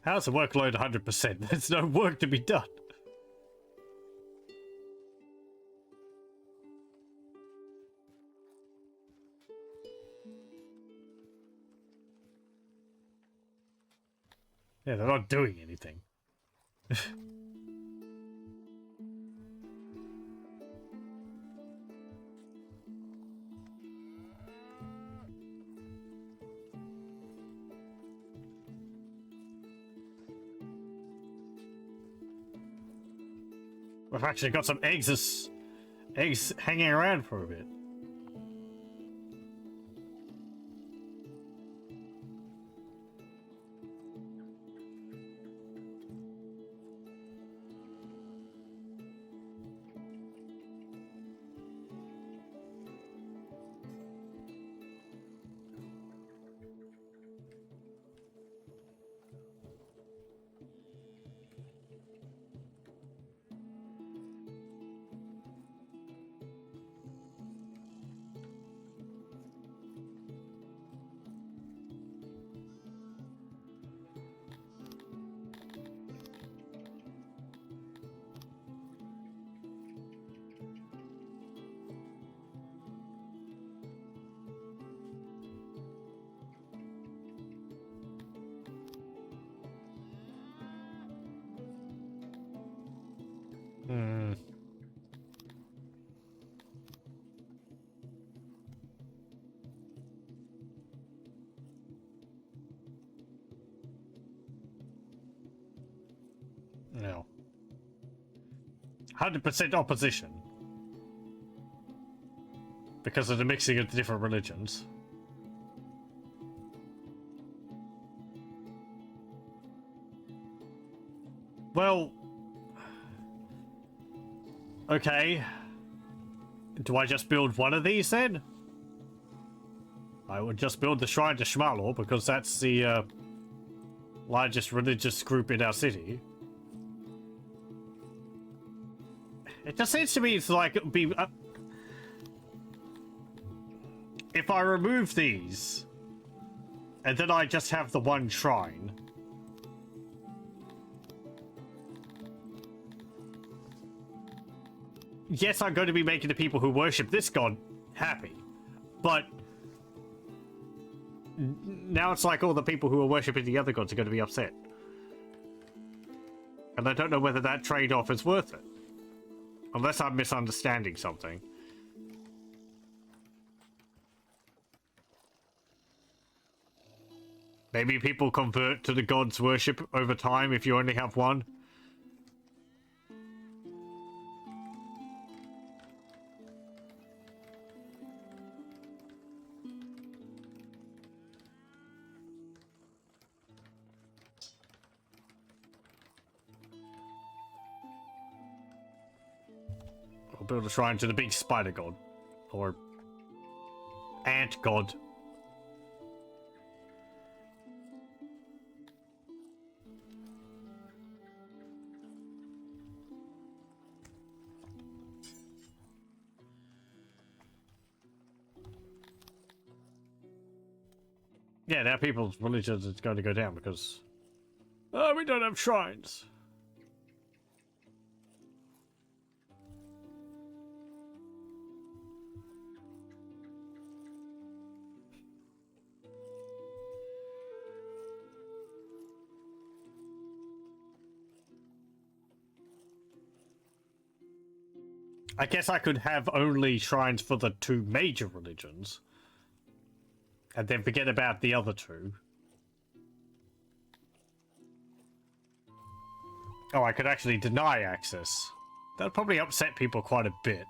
How's the workload 100%? There's no work to be done. Yeah, they're not doing anything. We've actually got some eggs hanging around for a bit. Hmm. No. 100% opposition. Because of the mixing of the different religions. Well... Okay. Do I just build one of these then? I would just build the Shrine to Shmalor because that's the largest religious group in our city. It just seems to me it's like it would be... if I remove these, and then I just have the one shrine... Yes, I'm going to be making the people who worship this god happy, but... now it's like all the people who are worshipping the other gods are going to be upset. And I don't know whether that trade-off is worth it. Unless I'm misunderstanding something. Maybe people convert to the god's worship over time if you only have one. I'll build a shrine to the big spider god. Or ant god. Yeah, now people's religions is going to go down because... oh, we don't have shrines. I guess I could have only shrines for the two major religions. And then forget about the other two. Oh, I could actually deny access. That'd probably upset people quite a bit.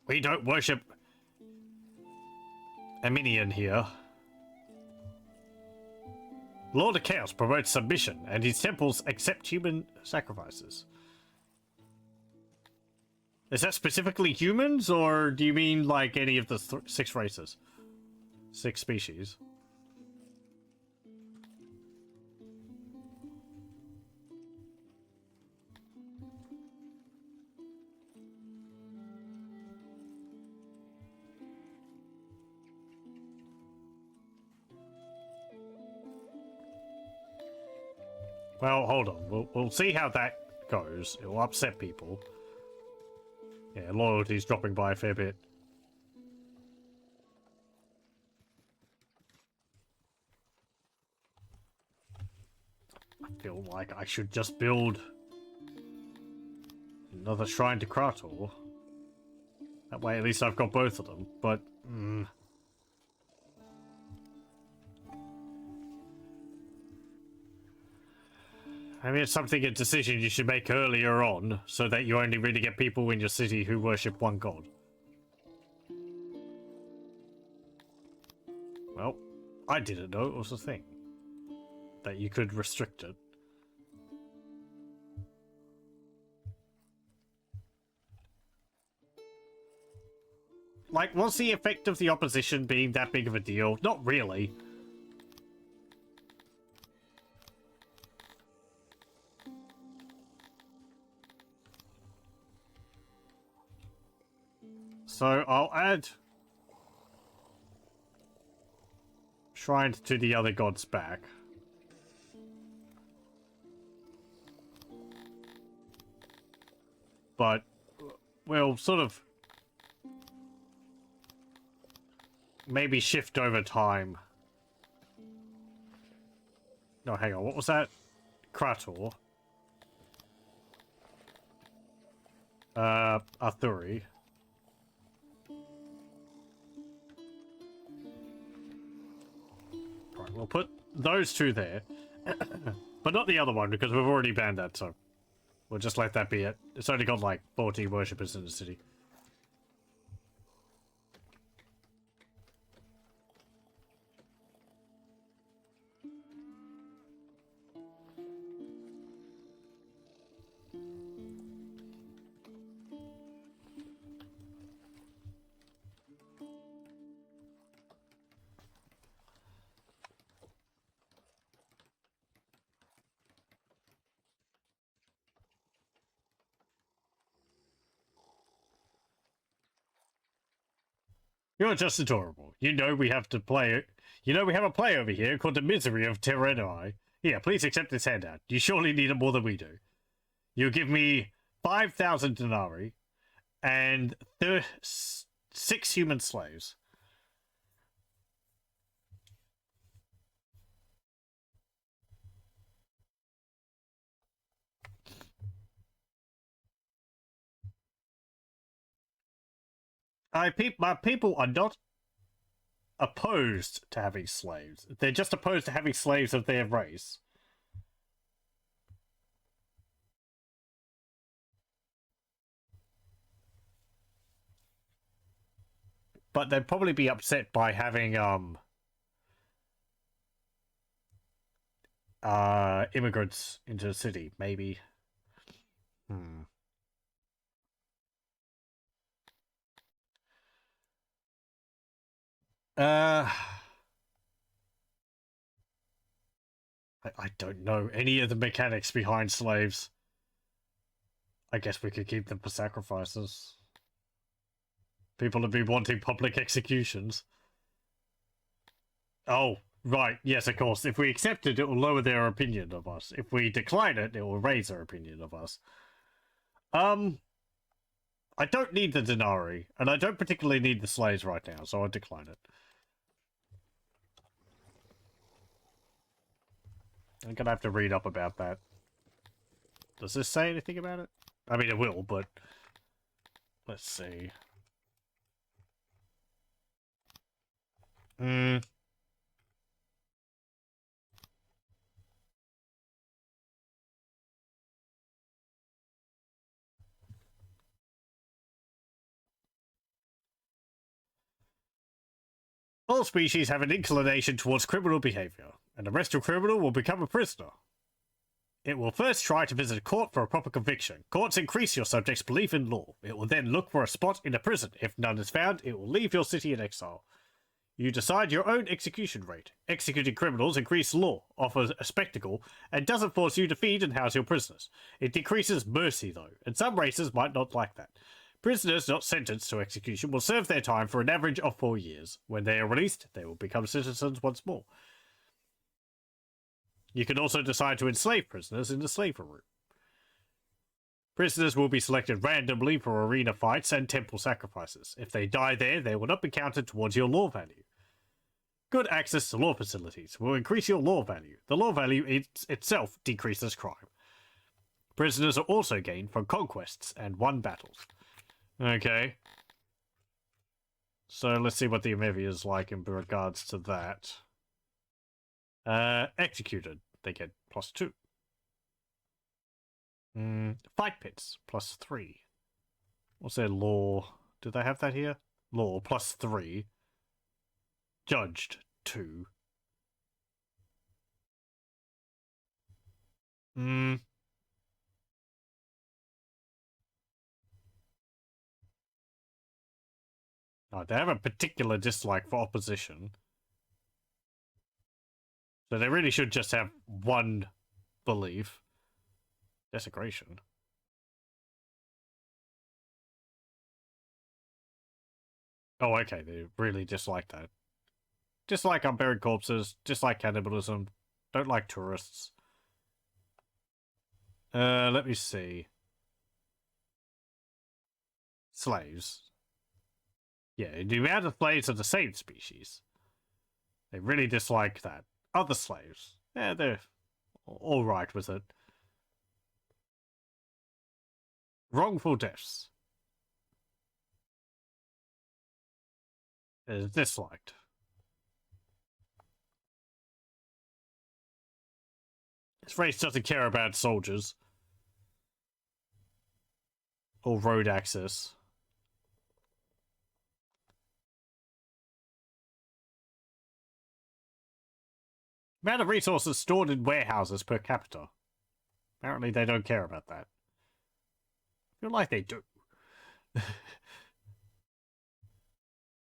We don't worship a minion here. Lord of Chaos promotes submission, and his temples accept human sacrifices. Is that specifically humans, or do you mean like any of the 6 races? 6 species? Well, hold on. We'll see how that goes. It will upset people. Yeah, loyalty's dropping by a fair bit. I feel like I should just build another shrine to Krator. That way at least I've got both of them, but... I mean, it's a decision you should make earlier on, so that you only really get people in your city who worship one god. Well, I didn't know it was a thing. That you could restrict it. Like, was the effect of the opposition being that big of a deal? Not really. So I'll add shrines to the other gods back. But we'll sort of maybe shift over time. No, hang on, what was that? Krator. Arthuri. Right, we'll put those two there. But not the other one, because we've already banned that, so we'll just let that be it. It's only got like 40 worshippers in the city. You're just adorable. You know we have to play. You know we have a play over here called the Misery of Terenoi. Here, please accept this handout. You surely need it more than we do. You give me 5,000 denarii and 6 human slaves. My people are not opposed to having slaves. They're just opposed to having slaves of their race. But they'd probably be upset by having immigrants into the city, maybe. I don't know any of the mechanics behind slaves. I guess we could keep them for sacrifices. People have been wanting public executions. Oh, right. Yes, of course. If we accept it, it will lower their opinion of us. If we decline it, it will raise their opinion of us. I don't need the denarii, and I don't particularly need the slaves right now, so I'll decline it. I'm gonna have to read up about that. Does this say anything about it? I mean, it will, but... Let's see. All species have an inclination towards criminal behavior. An arrested criminal will become a prisoner. It will first try to visit a court for a proper conviction. Courts increase your subject's belief in law. It will then look for a spot in a prison. If none is found, it will leave your city in exile. You decide your own execution rate. Executing criminals increases law, offers a spectacle, and doesn't force you to feed and house your prisoners. It decreases mercy, though, and some races might not like that. Prisoners not sentenced to execution will serve their time for an average of 4 years. When they are released, they will become citizens once more. You can also decide to enslave prisoners in the slaver room. Prisoners will be selected randomly for arena fights and temple sacrifices. If they die there, they will not be counted towards your lore value. Good access to lore facilities will increase your lore value. The lore value itself decreases crime. Prisoners are also gained from conquests and won battles. Okay. So let's see what the Amevias is like in regards to that. Executed, they get +2. Fight pits, +3. What's their law? Do they have that here? Law, +3. Judged, 2. Oh, they have a particular dislike for opposition. So they really should just have one belief. Desecration. Oh, okay, they really dislike that. Dislike unburied corpses, dislike cannibalism, don't like tourists. Let me see. Slaves. Yeah, the amount of slaves of the same species. They really dislike that. Other slaves. Yeah, they're alright with it. Wrongful deaths. Is disliked. This race doesn't care about soldiers. Or road access. Amount of resources stored in warehouses per capita. Apparently they don't care about that. I feel like they do.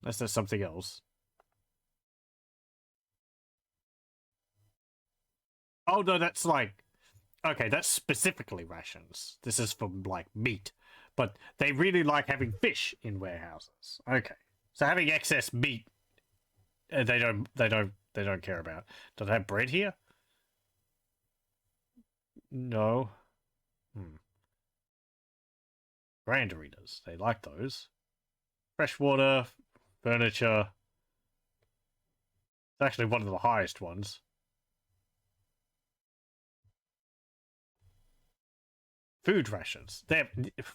Unless there's something else. Oh no, that's like... Okay, that's specifically rations. This is from, like, meat. But they really like having fish in warehouses. Okay. So having excess meat, they don't care about. Do they have bread here? No. Grand arenas. They like those. Freshwater, furniture. It's actually one of the highest ones. Food rations. They're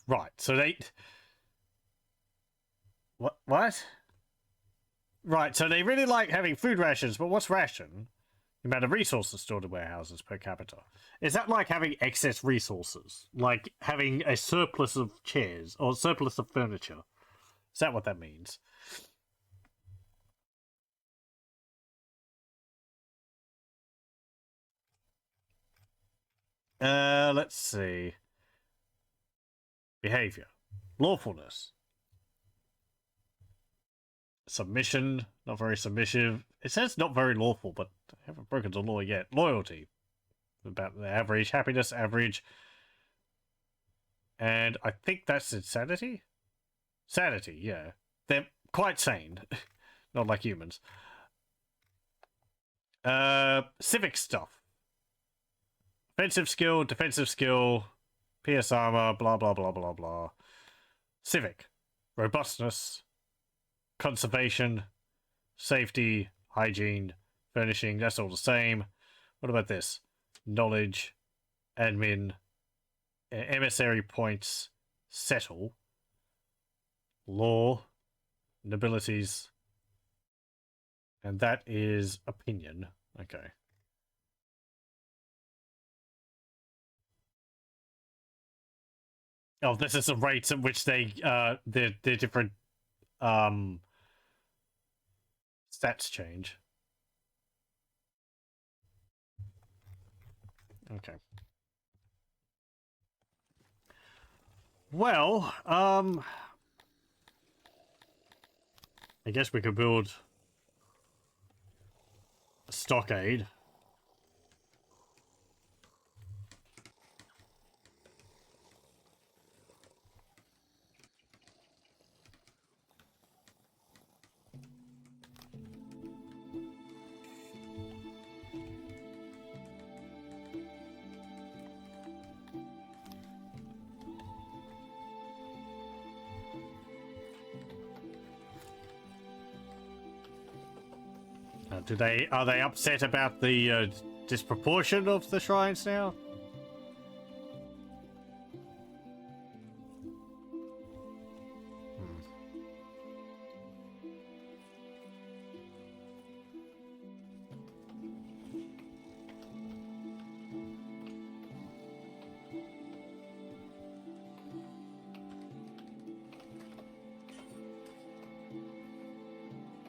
right. So they. What? Right. So they really like having food rations, but what's ration? The amount of resources stored in warehouses per capita. Is that like having excess resources? Like having a surplus of chairs or surplus of furniture? Is that what that means? Let's see. Behavior. Lawfulness. Submission. Not very submissive. It says not very lawful, but I haven't broken the law yet. Loyalty. About the average. Happiness, average. And I think that's insanity? Sanity, yeah. They're quite sane. Not like humans. Civic stuff. Offensive skill, defensive skill, PS armor, blah blah blah blah blah. Civic. Robustness. Conservation. Safety. Hygiene. Furnishing. That's all the same. What about this? Knowledge. Admin. Emissary points. Settle. Law. Nobilities. And that is opinion. Okay. Oh, this is the rates at which they their different stats change. Okay. Well, I guess we could build a stockade. Are they upset about the disproportion of the shrines now?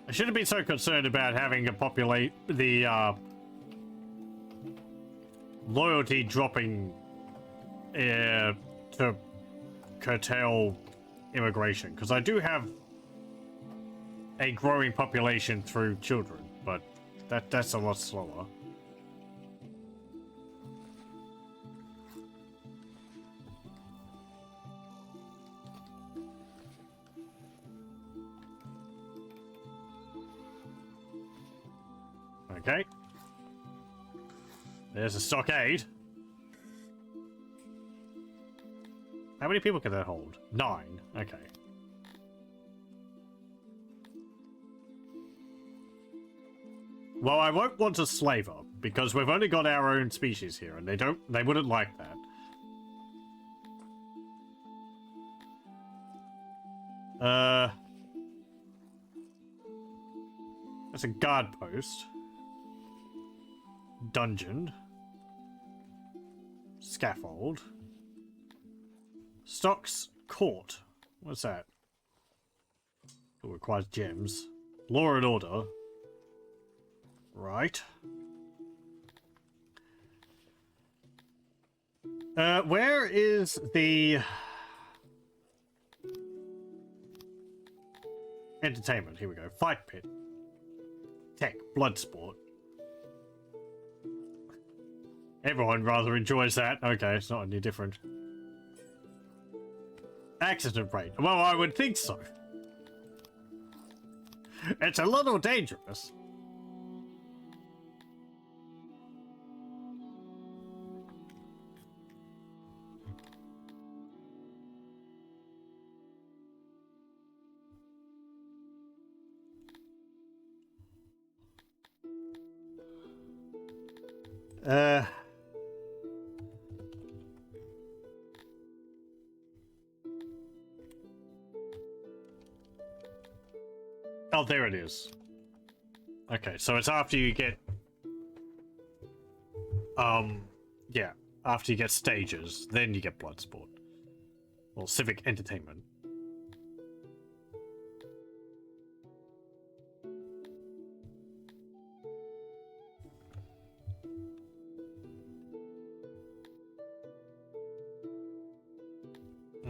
I shouldn't be so concerned about having a loyalty dropping to curtail immigration, because I do have a growing population through children, but that's a lot slower. Okay. There's a stockade. How many people can that hold? 9. Okay. Well, I won't want a slaver, because we've only got our own species here, and they wouldn't like that. That's a guard post. Dungeon. Scaffold. Stocks Court. What's that? It requires gems. Law and order. Right. Where is the entertainment? Here we go. Fight pit. Tech. Blood sport. Everyone rather enjoys that. Okay, it's not any different. Accident rate. Well, I would think so. It's a little dangerous. Oh, there it is. Okay, so it's after you get... yeah. After you get stages, then you get blood sport. Or civic entertainment.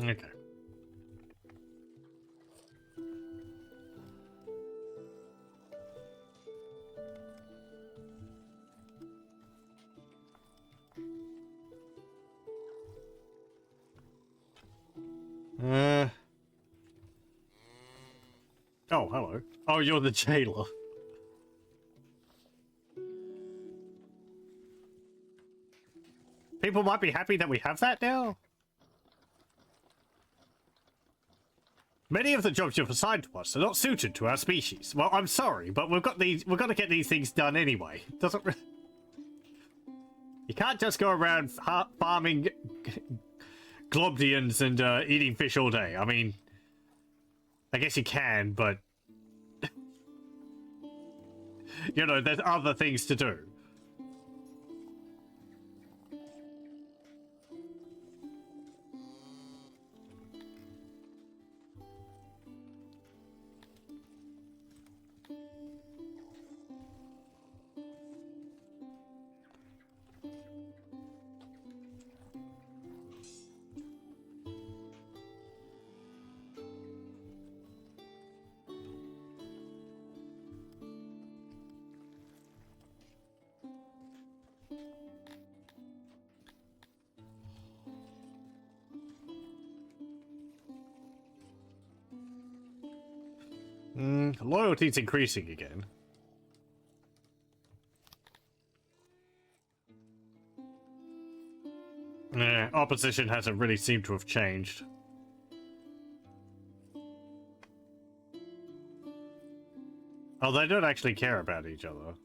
Okay. Oh, hello. Oh, you're the jailer. People might be happy that we have that now. Many of the jobs you've assigned to us are not suited to our species. Well, I'm sorry, but we've got to get these things done anyway. Doesn't you can't just go around farming globdians and eating fish all day. I mean, I guess you can, but you know, there's other things to do. Loyalty's increasing again. Opposition hasn't really seemed to have changed. Oh, they don't actually care about each other.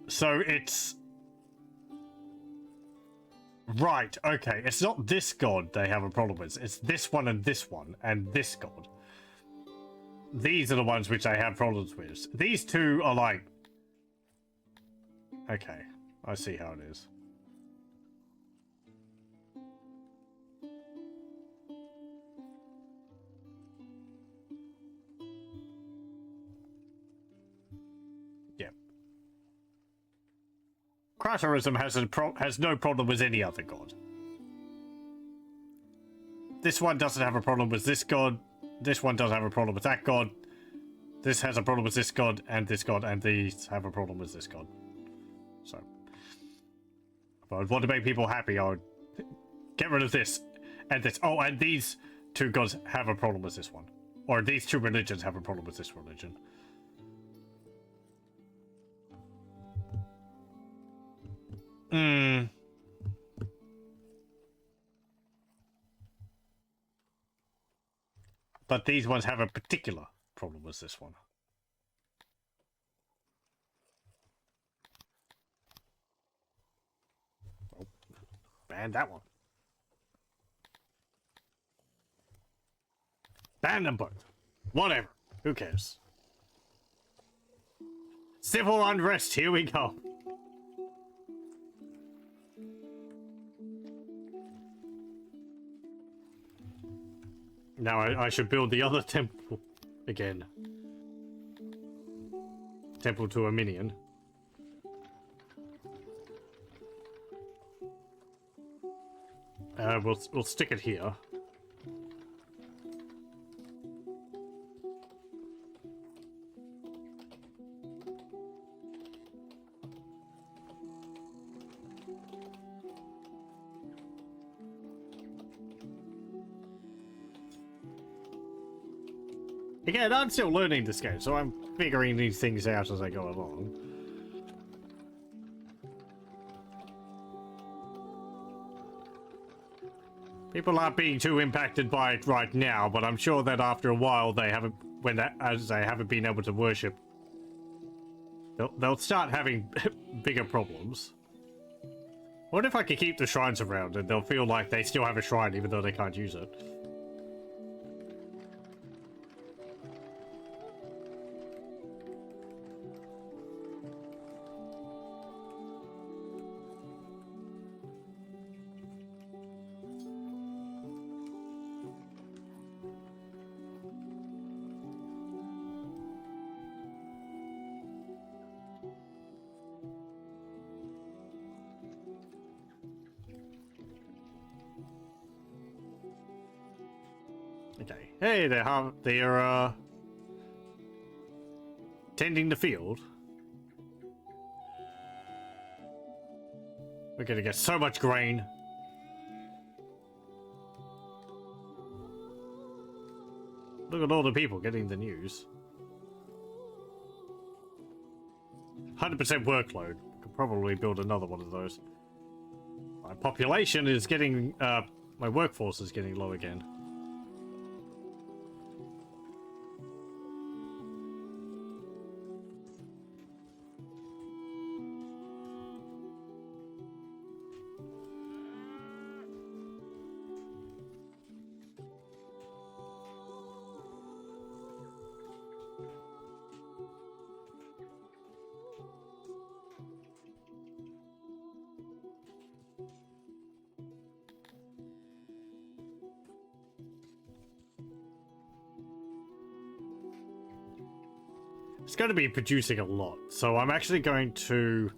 So it's... Right, okay. It's not this god they have a problem with. It's this one and this god. These are the ones which I have problems with. These two are like... Okay, I see how it is. Yep. Crasherism has no problem with any other god. This one doesn't have a problem with this god. This one doesn't have a problem with that god. This has a problem with this god, and these have a problem with this god. So, if I want to make people happy, I would get rid of this and this. Oh, and these two gods have a problem with this one. Or these two religions have a problem with this religion. But these ones have a particular problem with this one. Oh, ban that one. Ban them both. Whatever. Who cares? Civil unrest, here we go. Now I should build the other temple again. Temple to a minion. We'll stick it here. Again, I'm still learning this game, so I'm figuring these things out as I go along. People aren't being too impacted by it right now, but I'm sure that after a while they haven't, as they haven't been able to worship, they'll start having bigger problems. What if I could keep the shrines around and they'll feel like they still have a shrine even though they can't use it? Okay. Hey, they're tending the field. We're gonna get so much grain. Look at all the people getting the news. 100% workload. Could probably build another one of those. My population is getting, my workforce is getting low again. It's going to be producing a lot, so I'm actually going to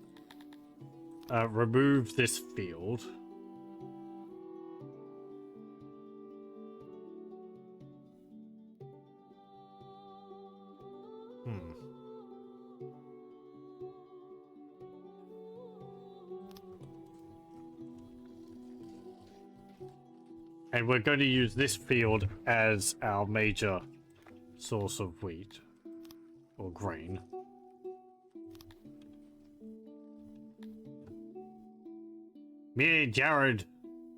remove this field. And we're going to use this field as our major source of wheat. Or grain. Me and Jared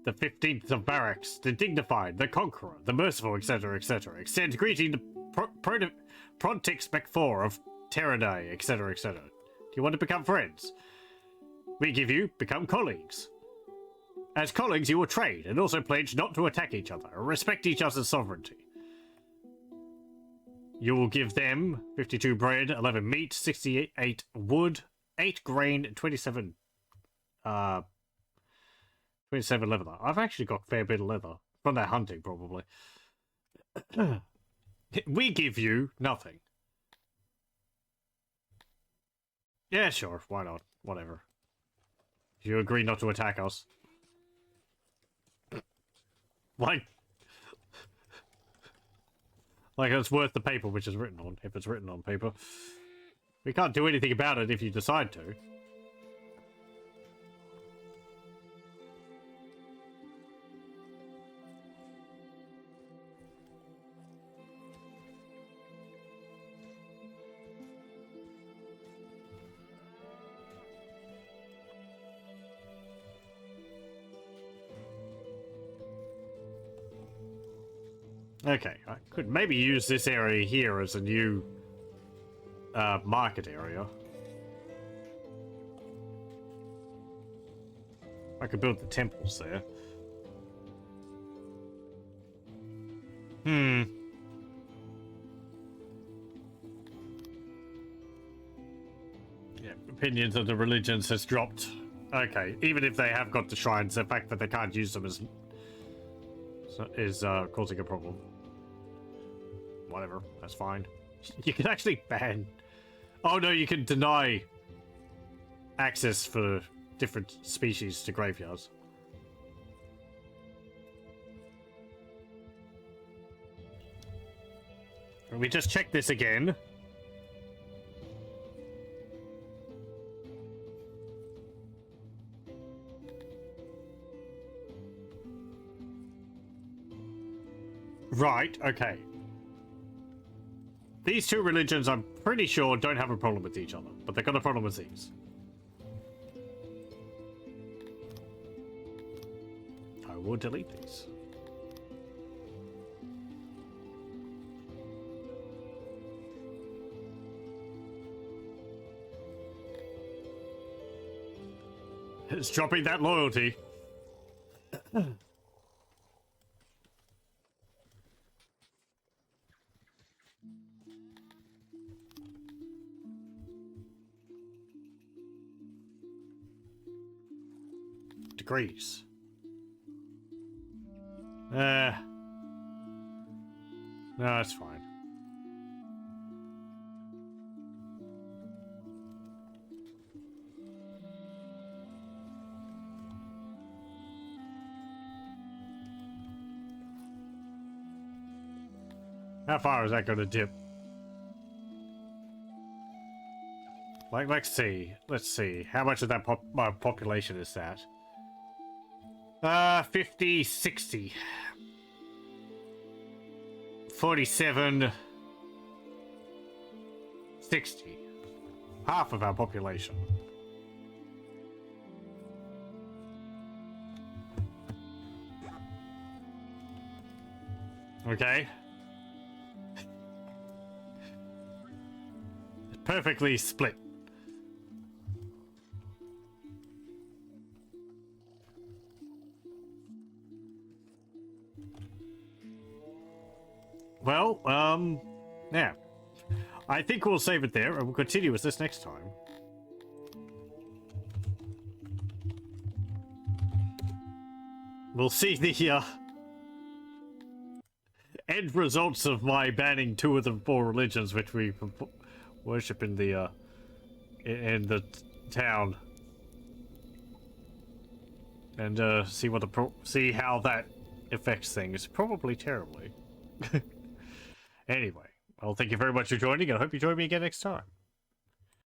the 15th of Barracks, the Dignified, the Conqueror, the Merciful, etc., etc. Extend greeting to Prontix McFor of Terranay, etc., etc. Do you want to become friends? We give you become colleagues. As colleagues, you will trade and also pledge not to attack each other or respect each other's sovereignty. You will give them 52 bread, 11 meat, 68 wood, 8 grain, 27 leather. I've actually got a fair bit of leather from that hunting, probably. We give you nothing. Yeah, sure, why not? Whatever. You agree not to attack us. Like it's worth the paper which is written on, if it's written on paper. We can't do anything about it if you decide to. Okay, I could maybe use this area here as a new market area. I could build the temples there. Yeah, opinions of the religions has dropped. Okay, even if they have got the shrines, the fact that they can't use them is causing a problem. Whatever, that's fine. You can actually ban... Oh no, you can deny access for different species to graveyards. Let me just check this again. Right, okay. These two religions, I'm pretty sure, don't have a problem with each other, but they've got a problem with these. I will delete these. It's dropping that loyalty. Degrees. No, that's fine. How far is that going to dip? Like, let's see. How much of that population is that? 50, 60. 47, 60. Half of our population. Okay. Perfectly split. Well, yeah. I think we'll save it there, and we'll continue with this next time. We'll see the, end results of my banning 2 of the 4 religions which we worship in the town. And, see how that affects things. Probably terribly. Anyway, well, thank you very much for joining, and I hope you join me again next time.